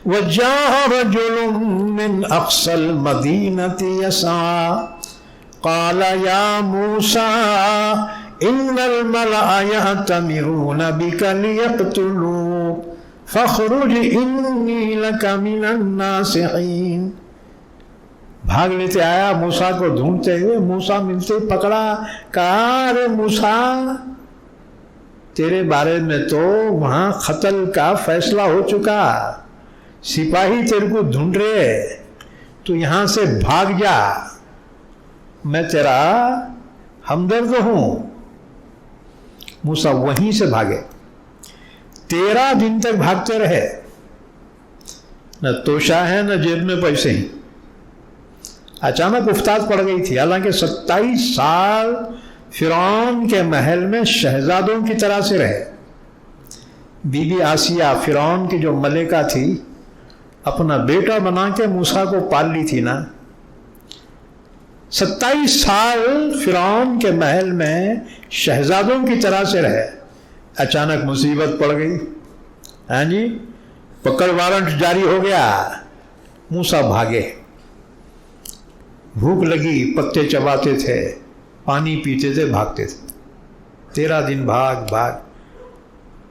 وَجَاءَ رَجُلٌ مِّنْ أَقْصَى الْمَدِينَةِ يَسْعَىٰ قَالَ يَا مُوسَىٰ إِنَّ الْمَلَأَ يَأْتَمِرُونَ بِكَ لِيَقْتُلُوكَ فَاخْرُجْ إِنِّي لَكَ مِنَ النَّاصِحِينَ. بھاگ لیتے آیا موسیٰ کو ڈھونڈتے ہوئے. موسیٰ ملتے پکڑا, کہا ارے موسیٰ تیرے بارے میں تو وہاں قتل کا فیصلہ ہو چکا, سپاہی تیرے کو ڈھونڈ رہے, تو یہاں سے بھاگ جا, میں تیرا ہمدرد ہوں. موسیٰ وہیں سے بھاگے, 13 دن تک بھاگتے رہے. نہ توشہ ہے نہ جیب میں پیسے ہیں. اچانک افتاد پڑ گئی تھی. حالانکہ 27 سال فرعون کے محل میں شہزادوں کی طرح سے رہے. بی بی آسیہ فرعون کی جو ملکہ تھی, اپنا بیٹا بنا کے موسیٰ کو پال لی تھی نا. 27 سال فرعون کے محل میں شہزادوں کی طرح سے رہے. اچانک مصیبت پڑ گئی, ہاں جی, پکڑ وارنٹ جاری ہو گیا. موسیٰ بھاگے, بھوک لگی, پتے چباتے تھے, پانی پیتے تھے, بھاگتے تھے. 13 دن بھاگ بھاگ,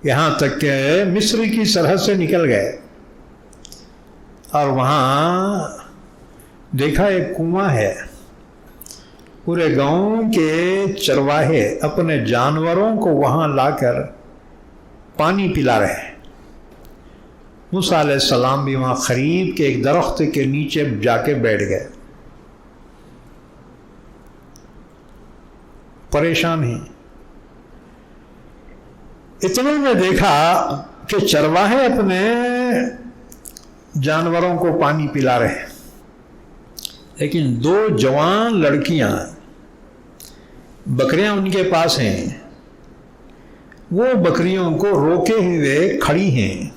یہاں تک کہ مصر کی سرحد سے نکل گئے. اور وہاں دیکھا ایک کنواں ہے. پورے گاؤں کے چرواہے اپنے جانوروں کو وہاں لا کر پانی پلا رہے. موسیٰ علیہ السلام بھی وہاں قریب کے ایک درخت کے نیچے جا کے بیٹھ گئے, پریشان ہیں. اتنے میں دیکھا کہ چرواہے اپنے جانوروں کو پانی پلا رہے ہیں, لیکن 2 جوان لڑکیاں, بکریاں ان کے پاس ہیں, وہ بکریوں کو روکے ہوئے کھڑی ہیں,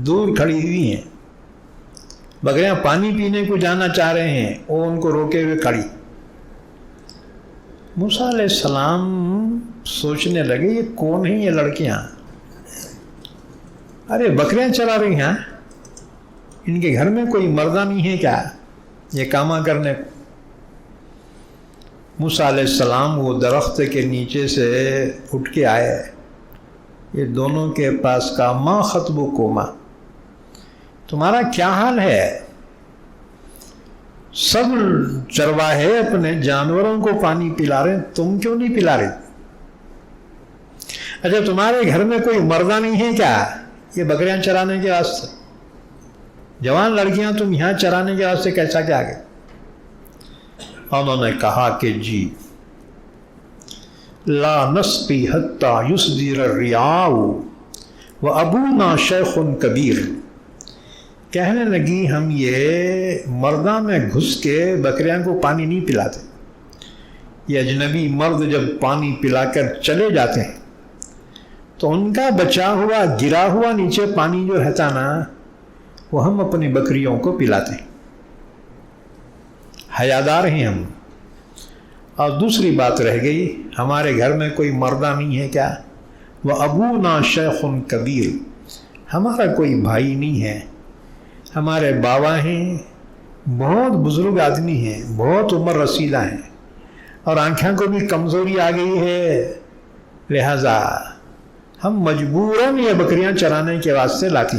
دور کھڑی ہوئی ہیں. بکریاں پانی پینے کو جانا چاہ رہے ہیں, وہ ان کو روکے ہوئے کھڑی. موسیٰ علیہ السلام سوچنے لگے یہ کون ہیں یہ لڑکیاں؟ ارے بکریاں چلا رہی ہیں, ان کے گھر میں کوئی مردہ نہیں ہے کیا یہ کاما کرنے کو؟ موسیٰ علیہ السلام وہ درخت کے نیچے سے اٹھ کے آئے. یہ دونوں کے پاس کہا ما خطبکما, تمہارا کیا حال ہے؟ سب چرواہے اپنے جانوروں کو پانی پلا رہے, تم کیوں نہیں پلا رہے؟ اچھا تمہارے گھر میں کوئی مردہ نہیں ہے کیا یہ بکریاں چرانے کے واسطے؟ جوان لڑکیاں تم یہاں چرانے کے واسطے کیسا کیا گئے؟ انہوں نے کہا کہ جی لا نسقی حتی یصدر الرعاء وابونا شیخ کبیر, کہنے لگی ہم یہ مردہ میں گھس کے بکریاں کو پانی نہیں پلاتے. یہ اجنبی مرد جب پانی پلا کر چلے جاتے ہیں تو ان کا بچا ہوا گرا ہوا نیچے پانی جو رہتا نا وہ ہم اپنی بکریوں کو پلاتے ہیں. حیادار ہیں ہم. اور دوسری بات رہ گئی، ہمارے گھر میں کوئی مردہ نہیں ہے کیا؟ وہ ابونا شیخ کبیر، ہمارا کوئی بھائی نہیں ہے، ہمارے بابا ہیں، بہت بزرگ آدمی ہیں، بہت عمر رسیدہ ہیں، اور آنکھوں کو بھی کمزوری آ گئی ہے، لہذا ہم مجبوراً یہ بکریاں چرانے کے واسطے لاتی.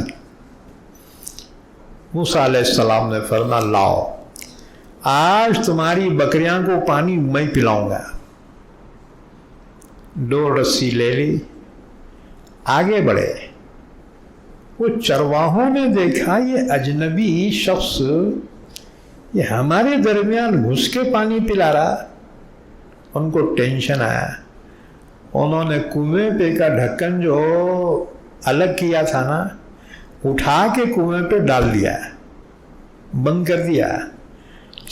موسیٰ علیہ السلام نے فرمایا لاؤ، آج تمہاری بکریاں کو پانی میں پلاؤں گا. ڈور رسی لے لی، آگے بڑھے. وہ چرواہوں نے دیکھا یہ اجنبی شخص یہ ہمارے درمیان گھس کے پانی پلا رہا. ان کو ٹینشن آیا. انہوں نے کنویں پہ کا ڈھکن جو الگ کیا تھا نا اٹھا کے کنویں پہ ڈال دیا، بند کر دیا.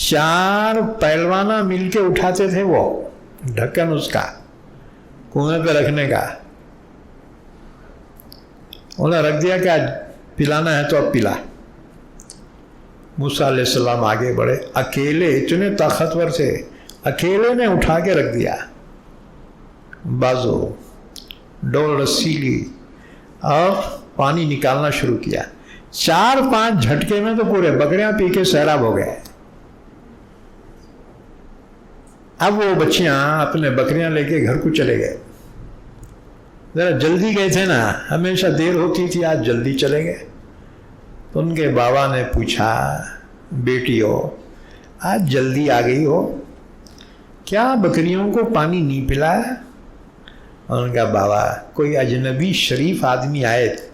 4 پہلوانا مل کے اٹھاتے تھے وہ ڈھکن اس کا کنویں پہ رکھنے کا. انہیں رکھ دیا کہ پلانا ہے تو اب پلا. موسیٰ علیہ السلام آگے بڑھے، اکیلے اتنے طاقتور تھے، اکیلے نے اٹھا کے رکھ دیا. بازو ڈول رسی لی اور پانی نکالنا شروع کیا. 4-5 جھٹکے میں تو پورے بکریاں پی کے سیراب ہو گئے. اب وہ بچیاں اپنے بکریاں لے کے گھر کو چلے گئے. ذرا جلدی گئے تھے نا، ہمیشہ دیر ہوتی تھی، آج جلدی چلے گئے. تو ان کے بابا نے پوچھا بیٹی ہو آج جلدی آ گئی ہو، کیا بکریوں کو پانی نہیں پلایا؟ ان کا بابا کوئی اجنبی شریف آدمی آئے تھے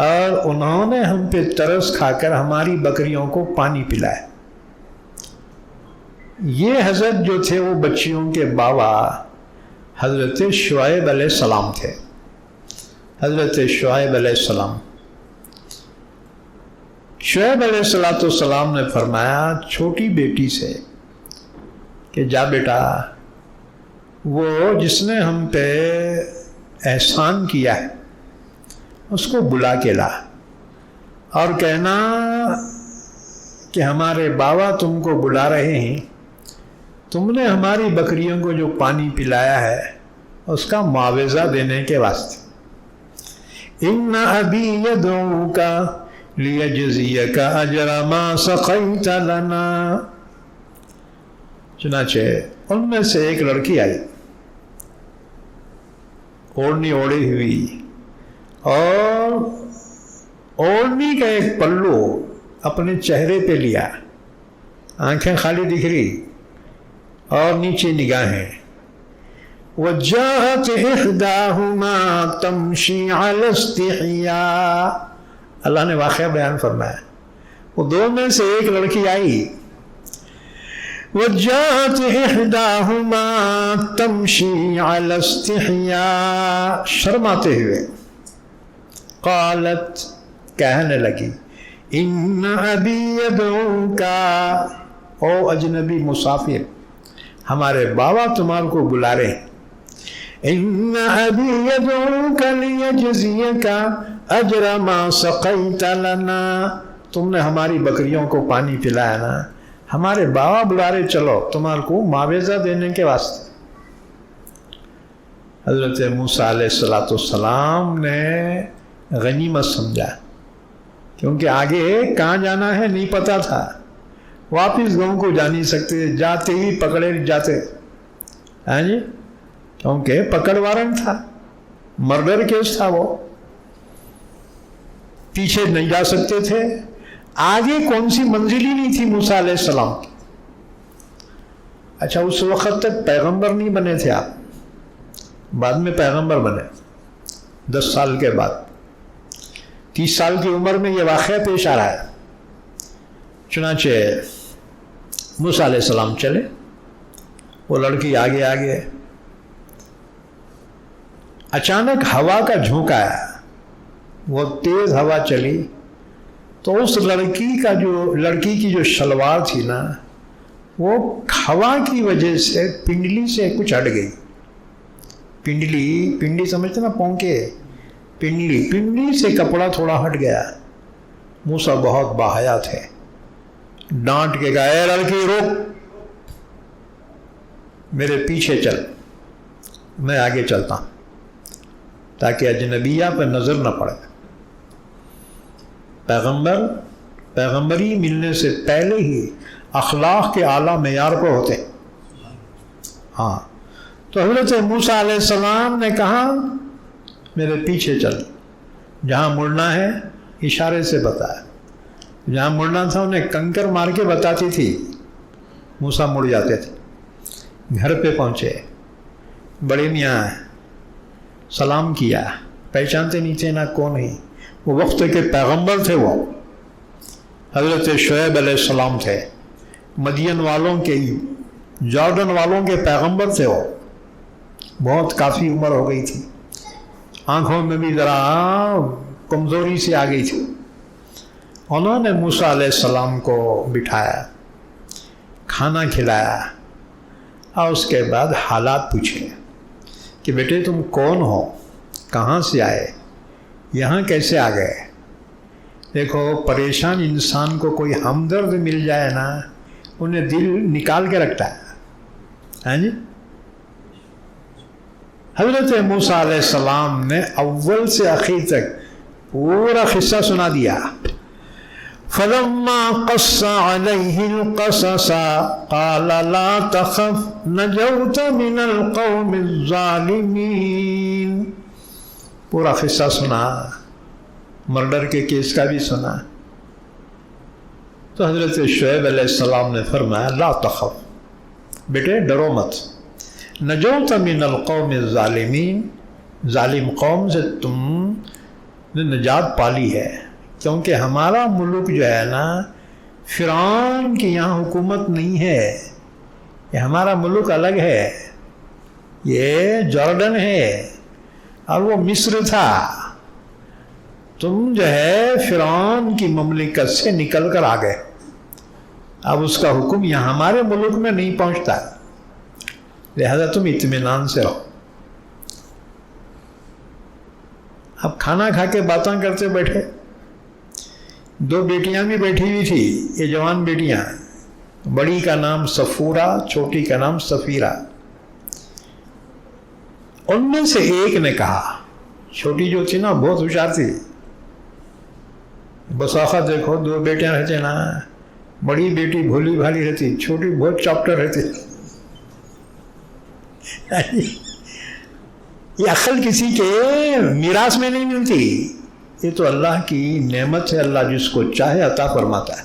اور انہوں نے ہم پہ ترس کھا کر ہماری بکریوں کو پانی پلایا. یہ حضرت جو تھے وہ بچیوں کے بابا حضرت شعیب علیہ السلام تھے. حضرت شعیب علیہ السلام، شعیب علیہ السلام نے فرمایا چھوٹی بیٹی سے کہ جا بیٹا، وہ جس نے ہم پہ احسان کیا ہے اس کو بلا کے لا اور کہنا کہ ہمارے بابا تم کو بلا رہے ہیں، تم نے ہماری بکریوں کو جو پانی پلایا ہے اس کا معاوضہ دینے کے واسطے. ان ابی یدعوک لیجزیک اجر ما سقیت لنا. چنانچہ ان میں سے ایک لڑکی آئی، اوڑھنی اوڑھی ہوئی، اور اوڑھنی کا ایک پلو اپنے چہرے پہ لیا، آنکھیں خالی دکھ رہی اور نیچے نگاہیں. وَجَاءَتْ إِحْدَاهُمَا تَمْشِي عَلَى اسْتِحْيَاءٍ. اللہ نے واقعہ بیان فرمایا، وہ دو میں سے ایک لڑکی آئی. وَجَاءَتْ إِحْدَاهُمَا تَمْشِي عَلَى اسْتِحْيَاءٍ، شرماتے ہوئے. قالت، کہنے لگی، ان ابی یدعوک، او اجنبی مسافر، ہمارے بابا تمہارے کو بلا رہے ہیں. ان ابی یدعوک لیجزیک اجر ما سقیت لنا. تم نے ہماری بکریوں کو پانی پلایا نا، ہمارے بابا بلا رہے، چلو تمہارے کو معاوضہ دینے کے واسطے. حضرت موسیٰ علیہ السلام نے غنیمت سمجھا، کیونکہ آگے کہاں جانا ہے نہیں پتا تھا، واپس گاؤں کو جا نہیں سکتے، جاتے ہی پکڑے جاتے. ہاں جی، کیونکہ پکڑ وارنٹ تھا، مرڈر کیس تھا، وہ پیچھے نہیں جا سکتے تھے. آگے کون سی منزل ہی نہیں تھی موسیٰ علیہ السلام کی. اچھا، اس وقت تک پیغمبر نہیں بنے تھے آپ، بعد میں پیغمبر بنے 10 سال کے بعد. 30 سال کی عمر میں یہ واقعہ پیش آ رہا ہے. چنانچہ موسیٰ علیہ السلام چلے، وہ لڑکی آگے آگے. اچانک ہوا کا جھونکا آیا، وہ تیز ہوا چلی، تو اس لڑکی کی جو شلوار تھی نا وہ ہوا کی وجہ سے پنڈلی سے کچھ ہٹ گئی. پنڈلی سمجھتے نا پونکے, پنڈلی سے کپڑا تھوڑا ہٹ گیا. موسیٰ بہت باحیا تھے, ڈانٹ کے کہا اے لڑکی روک, میرے پیچھے چل, میں آگے چلتا ہوں تاکہ اجنبیہ پہ نظر نہ پڑے. پیغمبری ملنے سے پہلے ہی اخلاق کے اعلیٰ معیار پہ ہوتے. ہاں, تو حضرت موسیٰ علیہ السلام نے کہا میرے پیچھے چل, جہاں مڑنا ہے اشارے سے بتایا. جہاں مڑنا تھا انہیں کنکر مار کے بتاتی تھی, موسیٰ مڑ جاتے تھے. گھر پہ پہنچے, بڑے میاں سلام کیا, پہچانتے نہیں تھے نہ کون ہی, وہ وقت کے پیغمبر تھے. وہ حضرت شعیب علیہ السلام تھے, مدین والوں کے, جارڈن والوں کے پیغمبر تھے. وہ بہت کافی عمر ہو گئی تھی, آنکھوں میں بھی ذرا کمزوری سی آ گئی تھی. انہوں نے موسیٰ علیہ السلام کو بٹھایا, کھانا کھلایا اور اس کے بعد حالات پوچھے کہ بیٹے تم کون ہو, کہاں سے آئے, یہاں کیسے آ گئے. دیکھو پریشان انسان کو کوئی ہمدرد مل جائے نا, انہیں دل نکال کے رکھتا ہے. ہاں جی, حضرت موسیٰ علیہ السلام نے اول سے آخر تک پورا قصہ سنا دیا. فَلَمَّا قَصَّ عَلَيْهِ الْقَصَصَ قَالَ لَا تَخَفْ نَجَوْتَ مِنَ الْقَوْمِ الظَّالِمِينَ. پورا قصہ سنا, مرڈر کے کیس کا بھی سنا. تو حضرت شعیب علیہ السلام نے فرمایا لا تخف, بیٹے ڈرو مت, نجوت من القوم الظالمین, ظالم قوم سے تم نے نجات پالی ہے. کیونکہ ہمارا ملک جو ہے نا, فرعون کی یہاں حکومت نہیں ہے, یہ ہمارا ملک الگ ہے. یہ جارڈن ہے اور وہ مصر تھا. تم جو ہے فرعون کی مملکت سے نکل کر آ گئے, اب اس کا حکم یہاں ہمارے ملک میں نہیں پہنچتا, لہذا تم اطمینان سے رہو. اب کھانا کھا کے باتاں کرتے بیٹھے. دو بیٹیاں بھی بیٹھی ہوئی تھی, یہ جوان بیٹیاں, بڑی کا نام صفورہ, چھوٹی کا نام صفیرہ. ان میں سے ایک نے کہا, چھوٹی جو تھی نا بہت ہوشیار تھی, بساخت دیکھو دو بیٹیاں رہتے نا, بڑی بیٹی بھولی بھالی رہتی, چھوٹی بہت چاپٹر رہتی. یہ عقل کسی کے میراث میں نہیں ملتی, یہ تو اللہ کی نعمت ہے, اللہ جس کو چاہے عطا فرماتا ہے.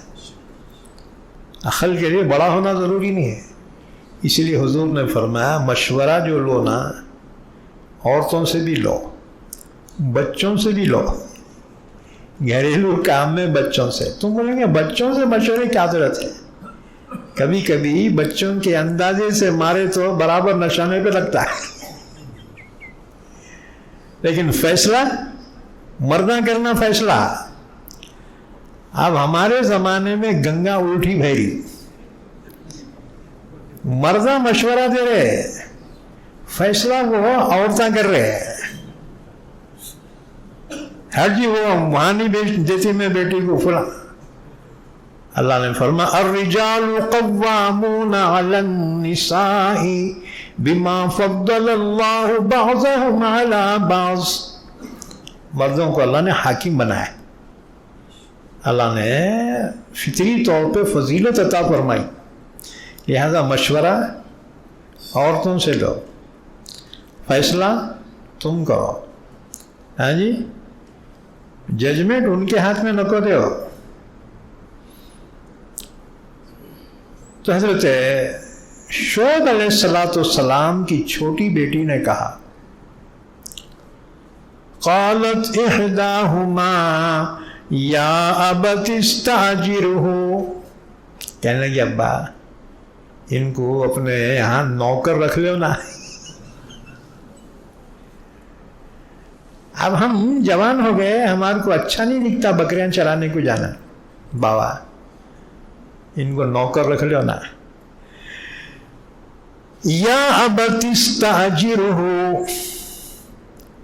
عقل کے لیے بڑا ہونا ضروری نہیں ہے. اسی لیے حضور نے فرمایا مشورہ جو لو نا, عورتوں سے بھی لو, بچوں سے بھی لو, گھریلو کام میں بچوں سے. تم بولیں گے بچوں سے مشورے کیا ضرورت ہے, کبھی کبھی بچوں کے اندازے سے مارے تو برابر نشانے پہ لگتا ہے, لیکن فیصلہ مرنا کرنا فیصلہ. اب ہمارے زمانے میں گنگا الٹی بھیری, مردہ مشورہ دے رہے, فیصلہ وہ عورتیں کر رہے. ہر جی وہ وہاں نہیں دیتی میں بیٹی کو فلاں. اللہ نے فرمایا الرجال قوامون علی النساء بما فضل اللہ بعضهم علی بعض. مردوں کو اللہ نے حاکم بنایا, اللہ نے فطری طور پہ فضیلت عطا فرمائی, لہذا مشورہ عورتوں سے لو, فیصلہ تم کرو. ہاں جی, ججمنٹ ان کے ہاتھ میں نہ کو دو. تو حضرت شعیب علیہ السلام کی چھوٹی بیٹی نے کہا قالت احداہما یا ابت استاجرہ, کہنے لگی ابا ان کو اپنے یہاں نوکر رکھ لو نا. اب ہم جوان ہو گئے, ہمارے کو اچھا نہیں دکھتا بکریاں چرانے کو جانا. بابا ان کو نوکر رکھ لو نا. یا ابت استاجرہ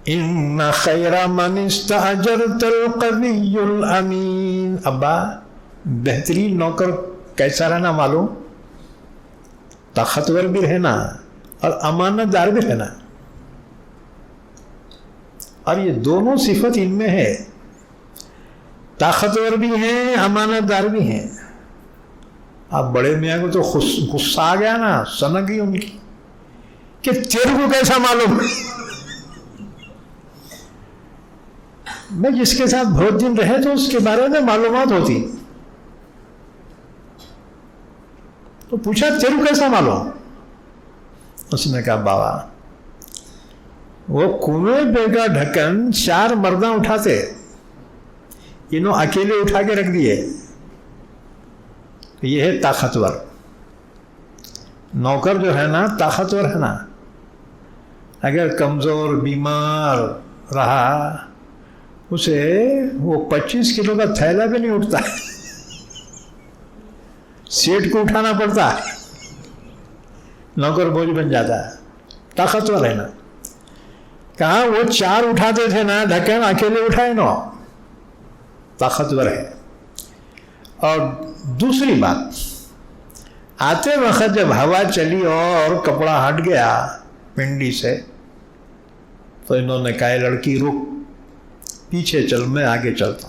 ان خیر من استاجرت القوی الامین. ابا بہترین نوکر کیسا رہنا معلوم؟ طاقتور بھی رہنا اور امانت دار بھی رہنا. اور یہ دونوں صفت ان میں ہے. طاقتور بھی ہیں, امانت دار بھی ہیں. اب بڑے میاں کو تو غصہ آ گیا نا, سنک گئی ان کی کہ تیرے کو کیسا معلوم؟ میں جس کے ساتھ بہت دن رہے تو اس کے بارے میں معلومات ہوتی. تو پوچھا تیرے کو کیسا معلوم؟ اس نے کہا بابا وہ کنویں پہ کا ڈھکن 4 مرداں اٹھاتے, انہوں اکیلے اٹھا کے رکھ دیے. یہ ہے طاقتور. نوکر جو ہے نا طاقتور ہے نا, اگر کمزور بیمار رہا اسے وہ 25 کلو کا تھیلا بھی نہیں اٹھتا, سیٹ کو اٹھانا پڑتا ہے, نوکر بوجھ بن جاتا ہے. طاقتور ہے نا. کہاں وہ 4 اٹھاتے تھے نا ڈھکن, اکیلے اٹھائے نا, طاقتور ہے. اور دوسری بات, آتے وقت جب ہوا چلی اور کپڑا ہٹ گیا پنڈی سے تو انہوں نے کہا لڑکی رک, پیچھے چل, میں آگے چلتا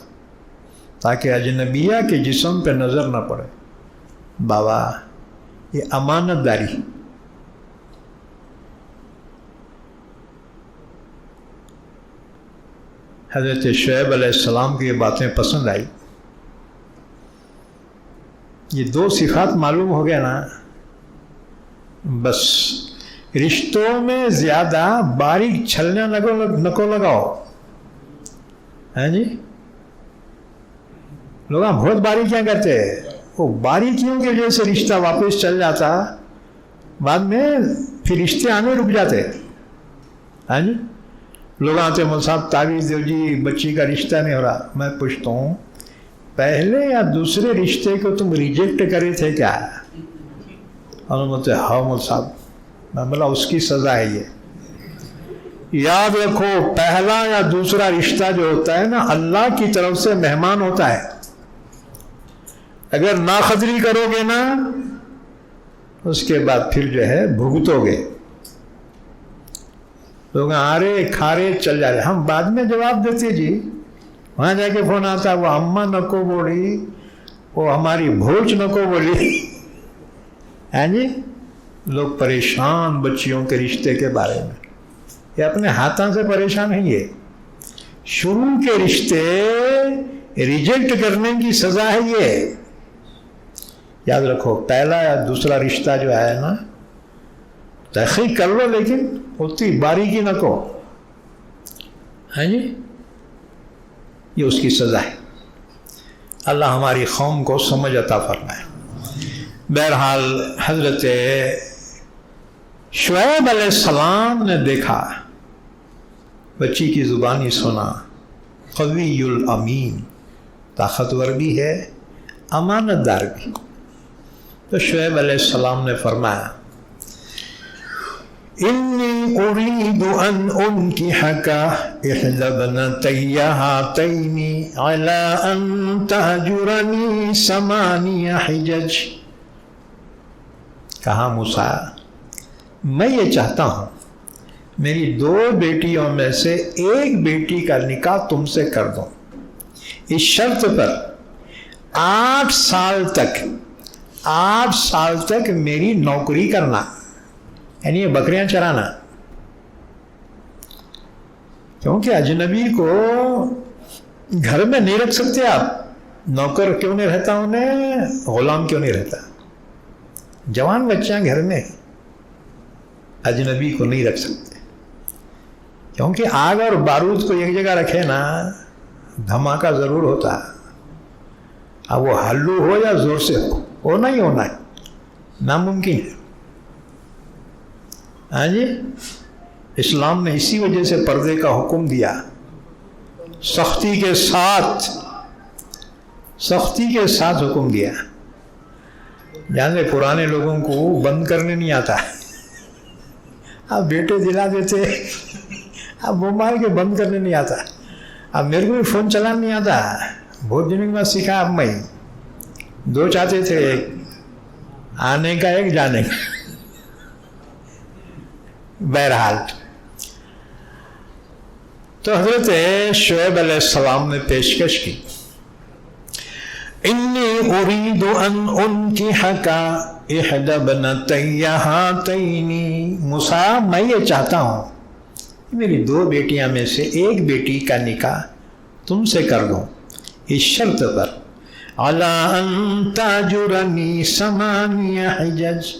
تاکہ اجنبیہ کے جسم پہ نظر نہ پڑے. بابا یہ امانت داری. حضرت شعیب علیہ السلام کی یہ باتیں پسند آئی. یہ 2 صفات معلوم ہو گیا نا, بس رشتوں میں زیادہ باریک چھلنا نکو لگاؤ. ہیں جی, لوگ بہت باریکیاں کرتے ہیں, وہ باریکیوں کی وجہ سے رشتہ واپس چل جاتا, بعد میں پھر رشتے آنے رک جاتے. ہیں جی, لوگ آتے مول صاحب تعویذ دیو جی بچی کا رشتہ نہیں ہو رہا. میں پوچھتا ہوں پہلے یا دوسرے رشتے کو تم ریجیکٹ کرے تھے کیا؟ اور بولتے ہاں مول صاحب. میں بولا اس کی سزا ہے یہ. یاد رکھو پہلا یا دوسرا رشتہ جو ہوتا ہے نا اللہ کی طرف سے مہمان ہوتا ہے. اگر ناقدری کرو گے نا اس کے بعد پھر جو ہے بھگتو گے. لوگ آرے کھارے چل جا رہے, ہم بعد میں جواب دیتے جی. وہاں جا کے فون آتا وہ اماں نکو بولی, وہ ہماری بھوج نکو بولی. ہیں جی, لوگ پریشان بچیوں کے رشتے کے بارے میں. یہ اپنے ہاتھوں سے پریشان ہیں. یہ شروع کے رشتے ریجیکٹ کرنے کی سزا ہے. یہ یاد رکھو پہلا یا دوسرا رشتہ جو ہے نا تحقیق کر لو, لیکن اتنی باریکی نہ کو. ہیں جی, یہ اس کی سزا ہے. اللہ ہماری قوم کو سمجھ عطا فرمائے. بہرحال حضرت شعیب علیہ السلام نے دیکھا, بچی کی زبانی سنا, قوی الامین, طاقتور بھی ہے, امانت دار بھی. تو شعیب علیہ السلام نے فرمایا انی ارید ان انکحک احدی ابنتی ہاتین علی ان تہجرنی 8 حجج. کہا موسیٰ میں یہ چاہتا ہوں میری 2 بیٹیوں میں سے ایک بیٹی کا نکاح تم سے کر دو, اس شرط پر 8 سال تک میری نوکری کرنا, یعنی یہ بکریاں چرانا. کیونکہ اجنبی کو گھر میں نہیں رکھ سکتے آپ. نوکر کیوں نہیں رہتا انہیں, غلام کیوں نہیں رہتا. جوان بچیاں گھر میں اجنبی کو نہیں رکھ سکتے, کیونکہ آگ اور بارود کو ایک جگہ رکھے نا دھماکہ ضرور ہوتا ہے. اب وہ ہلو ہو یا زور سے ہو, ہونا ہی ہونا ہے, ناممکن ہے. ہاں جی, اسلام نے اسی وجہ سے پردے کا حکم دیا, سختی کے ساتھ. سختی کے ساتھ حکم دیا. جانے پرانے لوگوں کو بند کرنے نہیں آتا، اب بیٹے دلا دیتے، اب موبائل کے بند کرنے نہیں آتا. اب میرے کو بھی فون چلانا نہیں آتا، بہت دنوں کے بعد سیکھا. اب میں 2 چاہتے تھے، ایک آنے کا ایک جانے کا. بہرحال تو حضرت شعیب علیہ السلام نے پیشکش کی، انی ارید ان انکحک احدی ابنتی ہاتین. موسیٰ میں یہ چاہتا ہوں میری 2 بیٹیاں میں سے ایک بیٹی کا نکاح تم سے کر دوں، اس شرط پر علی ان تاجرنی 8 حجج،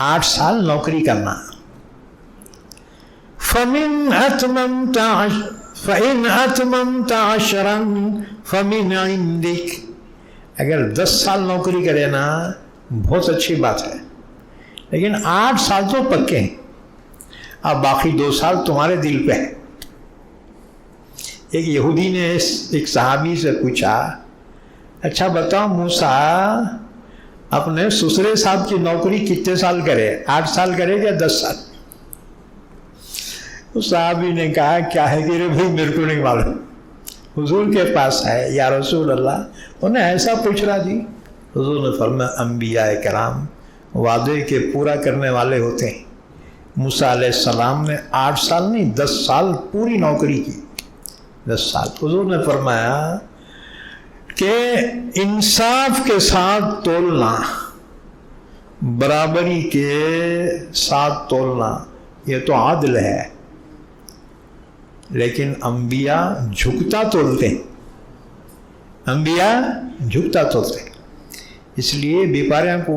8 سال نوکری کرنا. فَإِنْ أَتْمَمْتَ 10 فَمِنْ عِنْدِكَ. اگر 10 سال نوکری کرے نا بہت اچھی بات ہے، لیکن 8 سال تو پکے ہیں، اب باقی 2 سال تمہارے دل پہ ہے. ایک یہودی نے ایک صحابی سے پوچھا، اچھا بتاؤ موسیٰ اپنے سسرے صاحب کی نوکری کتنے سال کرے، 8 سال کرے یا 10 سال؟ اس صحابی نے کہا کیا ہے کہ بھائی میرے کو نہیں معلوم، حضور کے پاس ہے یا رسول اللہ. انہیں ایسا پوچھ رہا جی. حضور نے فرمایا انبیاء کرام وعدے کے پورا کرنے والے ہوتے ہیں. موسیٰ علیہ السلام نے 8 سال نہیں 10 سال پوری نوکری کی. 10 سال. حضور نے فرمایا کہ انصاف کے ساتھ تولنا، برابری کے ساتھ تولنا، یہ تو عدل ہے. لیکن انبیاء جھکتا تولتے ہیں، انبیاء جھکتا تولتے ہیں. اس لیے بیپاریاں کو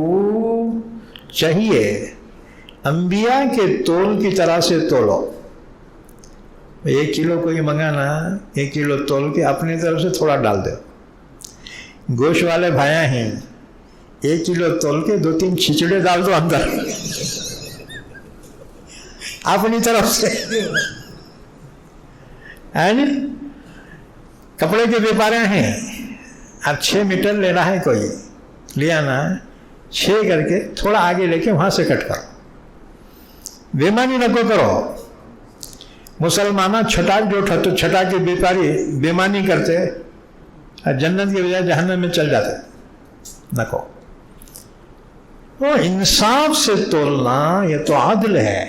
چاہیے انبیاء کے تول کی طرح سے تولو. 1 کلو کوئی منگانا، 1 کلو تول کے اپنی طرف سے تھوڑا ڈال دو. گوشت والے بھائیاں ہیں، 1 کلو تول کے 2-3 چھچڑے ڈال دو اندر اپنی طرف سے. کپڑے کے بیپاریاں ہیں، اب 6 میٹر لے رہا ہے کوئی، لیا نا 6 کر کے تھوڑا آگے لے کے وہاں سے کٹ کرو. بےمانی نہ کو کرو. مسلمانہ چھٹا کے بیپاری بےمانی کرتے، جنت کے بجائے جہنم میں چل جاتے. نہ کو. وہ انصاف سے تولنا یہ تو عدل ہے،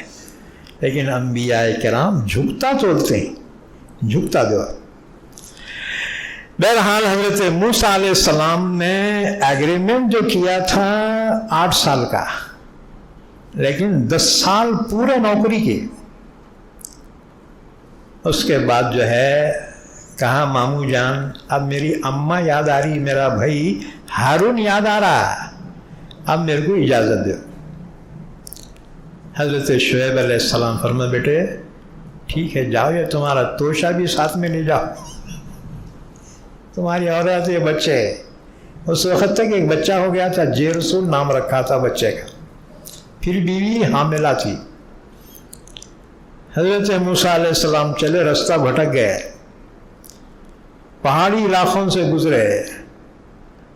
لیکن انبیاء کرام جھکتا تولتے ہیں، جھکتا دو. بہرحال حضرت موسیٰ علیہ السلام نے ایگریمنٹ جو کیا تھا 8 سال کا، لیکن 10 سال پورے نوکری کی. اس کے بعد جو ہے کہا ماموں جان اب میری اماں یاد آ رہی، میرا بھائی ہارون یاد آ رہا، اب میرے کو اجازت دو. حضرت شعیب علیہ السلام فرمایا بیٹے ٹھیک ہے جاؤ، یہ تمہارا توشہ بھی ساتھ میں لے جاؤ، تمہاری عورت یہ بچے. اس وقت تک ایک بچہ ہو گیا تھا، جیرسول نام رکھا تھا بچے کا، پھر بیوی حاملہ تھی. حضرت موسیٰ علیہ السلام چلے، رستہ بھٹک گئے، پہاڑی علاقوں سے گزرے،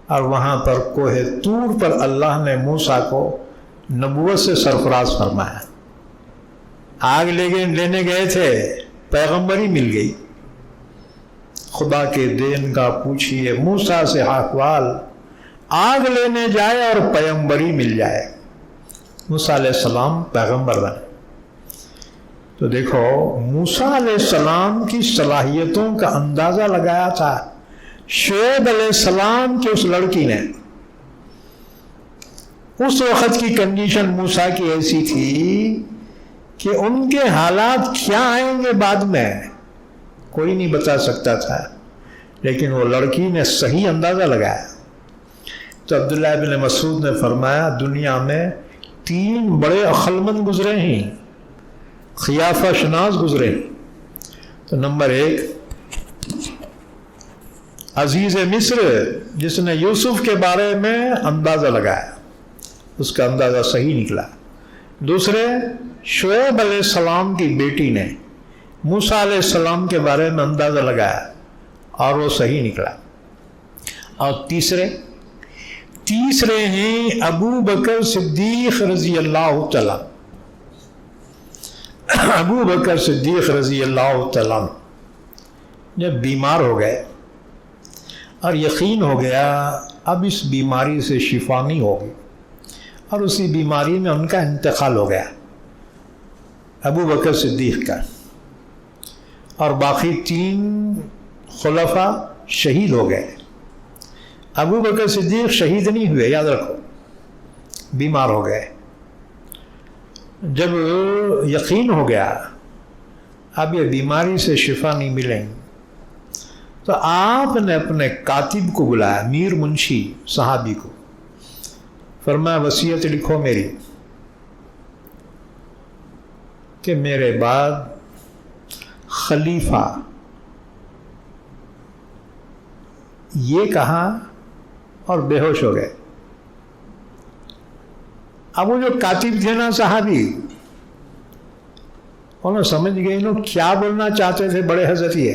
اور وہاں پر کوہ طور پر اللہ نے موسیٰ کو نبوت سے سرفراز فرمایا. آگ لینے گئے تھے، پیغمبری مل گئی. خدا کے دین کا پوچھئے موسیٰ سے احوال، آگ لینے جائے اور پیغمبری مل جائے. موسیٰ علیہ السلام پیغمبر بنے. تو دیکھو موسیٰ علیہ السلام کی صلاحیتوں کا اندازہ لگایا تھا شعیب علیہ السلام کی اس لڑکی نے. اس وقت کی کنڈیشن موسیٰ کی ایسی تھی کہ ان کے حالات کیا آئیں گے بعد میں کوئی نہیں بتا سکتا تھا، لیکن وہ لڑکی نے صحیح اندازہ لگایا. تو عبداللہ ابن مسعود نے فرمایا دنیا میں 3 بڑے عقلمند گزرے ہیں، خیافہ شناس گزرے ہیں. تو نمبر 1 عزیز مصر، جس نے یوسف کے بارے میں اندازہ لگایا، اس کا اندازہ صحیح نکلا. دوسرے شعیب علیہ السلام کی بیٹی نے موسیٰ علیہ السلام کے بارے میں اندازہ لگایا اور وہ صحیح نکلا. اور تیسرے ہیں ابو بکر صدیق رضی اللہ تعالیٰ. ابو بکر صدیق رضی اللہ تعالیٰ جب بیمار ہو گئے اور یقین ہو گیا اب اس بیماری سے شفا نہیں ہوگی، اور اسی بیماری میں ان کا انتقال ہو گیا ابو بکر صدیق کا، اور باقی 3 خلفاء شہید ہو گئے. ابو بکر صدیق شہید نہیں ہوئے، یاد رکھو، بیمار ہو گئے. جب یقین ہو گیا اب یہ بیماری سے شفا نہیں ملیں گی، تو آپ نے اپنے کاتب کو بلایا، میر منشی صحابی کو، فرمایا وصیت لکھو میری کہ میرے بعد خلیفہ. یہ کہا اور بے ہوش ہو گئے. اب وہ جو کاتب تھے نا صحابی، انہوں سمجھ گئے انہوں کیا بولنا چاہتے تھے، بڑے حضرت یہ.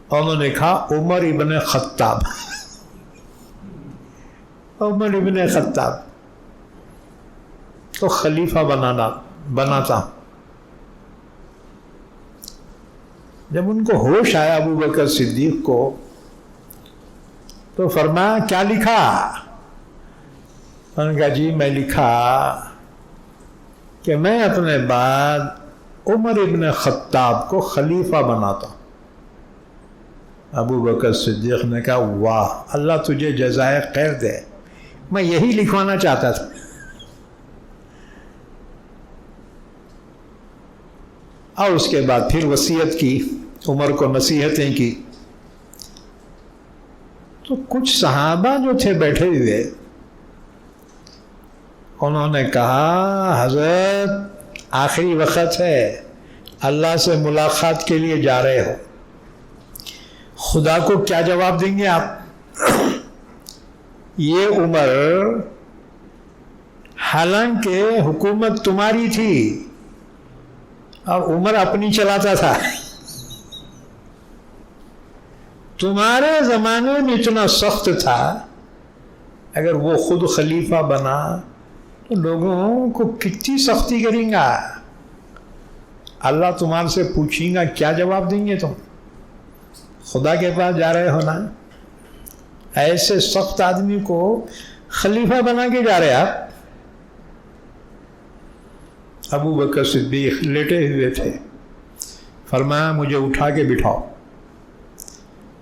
انہوں نے کہا عمر ابن خطاب. عمر ابن خطاب تو خلیفہ بناتا. جب ان کو ہوش آیا ابو بکر صدیق کو تو فرمایا کیا لکھا؟ انہوں نے کہا جی میں لکھا کہ میں اپنے بعد عمر ابن خطاب کو خلیفہ بناتا. ابو بکر صدیق نے کہا واہ، اللہ تجھے جزائے خیر دے، میں یہی لکھوانا چاہتا تھا. اور اس کے بعد پھر وصیت کی، عمر کو نصیحتیں کی. تو کچھ صحابہ جو تھے بیٹھے ہوئے، انہوں نے کہا حضرت آخری وقت ہے، اللہ سے ملاقات کے لیے جا رہے ہو، خدا کو کیا جواب دیں گے آپ؟ یہ عمر حالانکہ حکومت تمہاری تھی اور عمر اپنی چلاتا تھا، تمہارے زمانے میں اتنا سخت تھا، اگر وہ خود خلیفہ بنا تو لوگوں کو کتنی سختی کریں گا. اللہ تمہارے سے پوچھیں گا کیا جواب دیں گے تم؟ خدا کے پاس جا رہے ہو نا، ایسے سخت آدمی کو خلیفہ بنا کے جا رہے آپ. ابو بکر صدیق لیٹے ہوئے تھے، فرمایا مجھے اٹھا کے بٹھاؤ.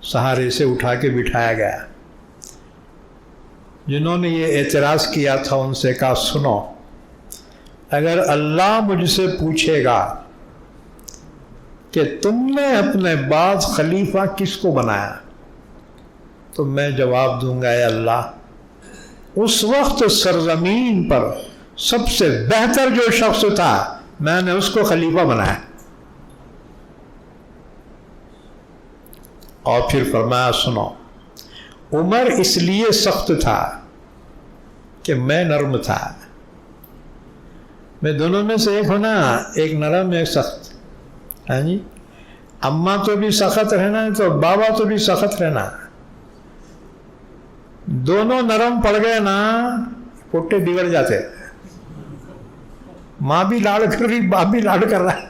سہارے سے اٹھا کے بٹھایا گیا. جنہوں نے یہ اعتراض کیا تھا ان سے کہا سنو، اگر اللہ مجھ سے پوچھے گا کہ تم نے اپنے بعد خلیفہ کس کو بنایا تو میں جواب دوں گا اے اللہ، اس وقت سرزمین پر سب سے بہتر جو شخص تھا میں نے اس کو خلیفہ بنایا. اور پھر فرمایا سنو، عمر اس لیے سخت تھا کہ میں نرم تھا. میں دونوں میں سے ایک ہونا، ایک نرم ایک سخت. ہاں جی، اماں تو بھی سخت رہنا ہے تو بابا تو بھی سخت رہنا. دونوں نرم پڑ گئے نا، پٹے بگڑ جاتے. ماں بھی لاڑ کر رہی، باپ بھی لاڑ کر رہا ہے،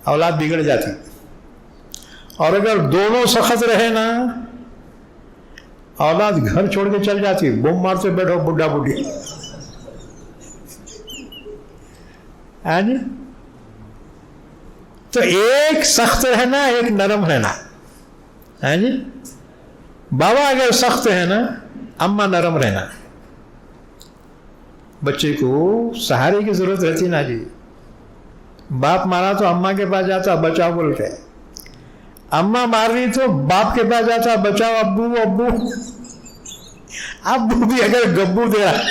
اولاد بگڑ جاتی. اور اگر دونوں سخت رہے نا، اولاد گھر چھوڑ کے چل جاتی، بم مارتے بیٹھو بڈھا بڈھی. ہاں جی، تو ایک سخت رہنا ایک نرم رہنا. ہاں جی، بابا اگر سخت ہے نا، اماں نرم رہنا. بچے کو سہارے کی ضرورت رہتی نا جی. باپ مارا تو اماں کے پاس جاتا بچاؤ بول کے، اماں مار رہی تو باپ کے پاس جاتا بچاؤ ابو. ابو ابو بھی اگر گبو دے رہا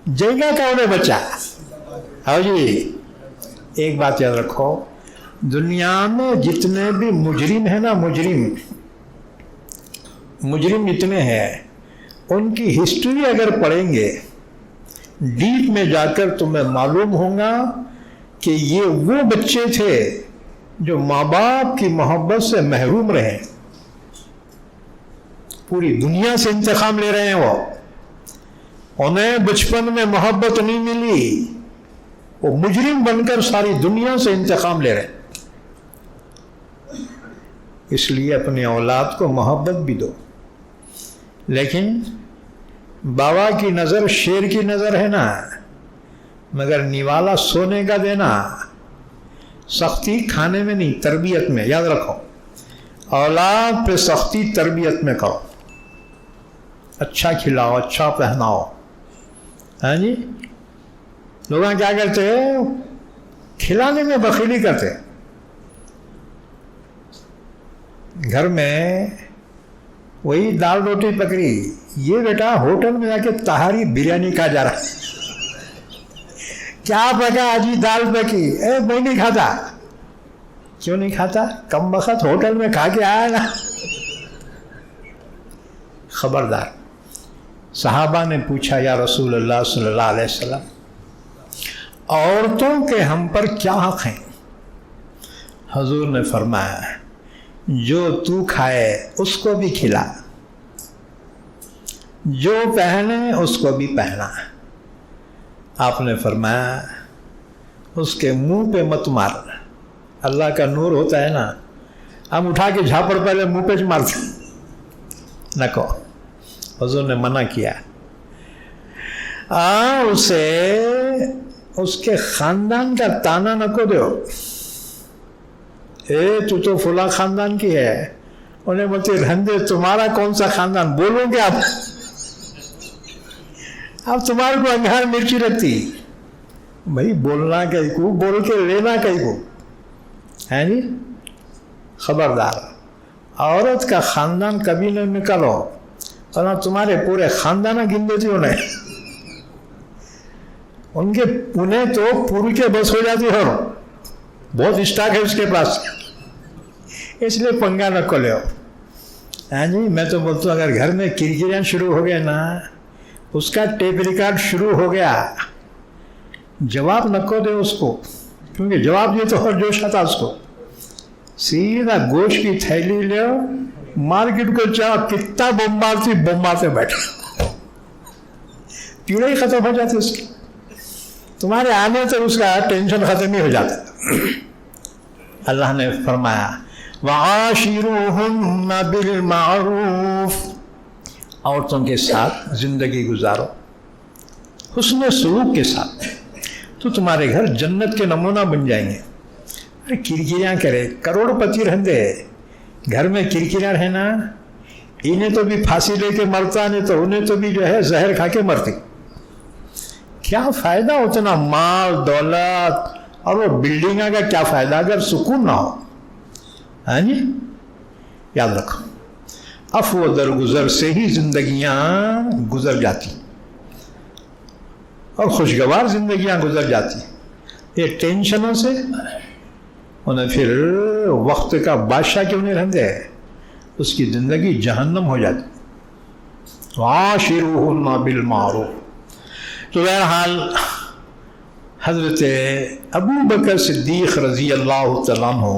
جائے کا انہیں بچہ. ہاں جی، ایک بات یاد رکھو، دنیا میں جتنے بھی مجرم ہیں نا، مجرم اتنے ہیں، ان کی ہسٹری اگر پڑھیں گے ڈیپ میں جا کر تمہیں معلوم ہوگا کہ یہ وہ بچے تھے جو ماں باپ کی محبت سے محروم رہے، پوری دنیا سے انتقام لے رہے ہیں، انہیں بچپن میں محبت نہیں ملی، وہ مجرم بن کر ساری دنیا سے انتقام لے رہے ہیں۔ اس لیے اپنی اولاد کو محبت بھی دو، لیکن بابا کی نظر شیر کی نظر ہے نا، مگر نوالا سونے کا دینا، سختی کھانے میں نہیں، تربیت میں۔ یاد رکھو، اولاد پہ سختی تربیت میں کرو، اچھا کھلاؤ، اچھا پہناؤ۔ ہاں جی، لوگ کیا کرتے ہیں؟ کھلانے میں بخیلی کرتے ہیں۔ گھر میں وہی دال روٹی پکڑی، یہ بیٹا ہوٹل میں جا کے تہاری بریانی کھا جا رہا ہے۔ کیا پکا؟ آجی دال پکی۔ میں نہیں کھاتا۔ کیوں نہیں کھاتا؟ کم وقت ہوٹل میں کھا کے آیا نا۔ خبردار۔ صحابہ نے پوچھا، یا رسول اللہ صلی اللہ علیہ وسلم، عورتوں کے ہم پر کیا حق ہیں؟ حضور نے فرمایا، جو تو کھائے اس کو بھی کھلا، جو پہنے اس کو بھی پہنا۔ آپ نے فرمایا، اس کے منہ پہ مت مار۔ اللہ کا نور ہوتا ہے نا، ہم اٹھا کے جھاپڑ پہلے منہ پہ مارتے، نہ کو۔ حضور نے منع کیا۔ اسے اس کے خاندان کا تانا نہ کو دو، تو فلاں خاندان کی ہے، انہیں بولتے رہندے تمہارا کون سا خاندان، بولو گے آپ؟ اب تمہارے کو انگار مرچی رکھتی، بھائی بولنا کہیں کو، بول کے لینا کہیں کو، ہے جی۔ خبردار، عورت کا خاندان کبھی نہ نکالو، ورنہ تمہارے پورے خاندانہ گن دیتی انہیں، ان کے انہیں تو پوری کے بس ہو جاتی ہو، بہت اسٹاک ہے اس کے پاس، اس لیے پنگا نہ کو لے ہو۔ ہاں جی، میں تو بولتا ہوں اگر گھر میں کرکریاں شروع ہو گئے نا، اس کا ٹیپ ریکارڈ شروع ہو گیا، جواب نہ کو دے اس کو، کیونکہ جواب یہ تو ہر جوش آتا اس کو۔ سیدھا گوشت کی تھیلی لے، مارکیٹ کو چاہ کتنا بمبارتے بیٹھا، پیڑے ہی ختم ہو جاتے اس کی، تمہارے آنے تک اس کا ٹینشن ختم ہی ہو جاتا۔ اللہ نے فرمایا، وَعَاشِرُوهُنَّ بِالْمَعْرُوفِ، عورتوں کے ساتھ زندگی گزارو حسن سلوک کے ساتھ، تو تمہارے گھر جنت کے نمونہ بن جائیں گے۔ ارے کرکریاں کرے، کروڑ پتی رہندے گھر میں کرکریاں رہنا، انہیں تو بھی پھانسی لے کے مرتا، نہیں تو انہیں تو بھی جو ہے زہر کھا کے مرتی۔ کیا فائدہ اتنا مال دولت اور وہ بلڈنگوں کا کیا فائدہ اگر سکون نہ ہو؟ ہاں جی، یاد رکھو، عفو درگزر سے ہی زندگیاں گزر جاتی اور خوشگوار زندگیاں گزر جاتی۔ یہ ٹینشنوں سے انہیں پھر وقت کا بادشاہ کیوں نہیں رہتے، اس کی زندگی جہنم ہو جاتی۔ وَعَاشِرُوهُنَّ بِالْمَعْرُوفِ۔ تو بہرحال حضرت ابو بکر صدیق رضی اللہ تعالیٰ عنہ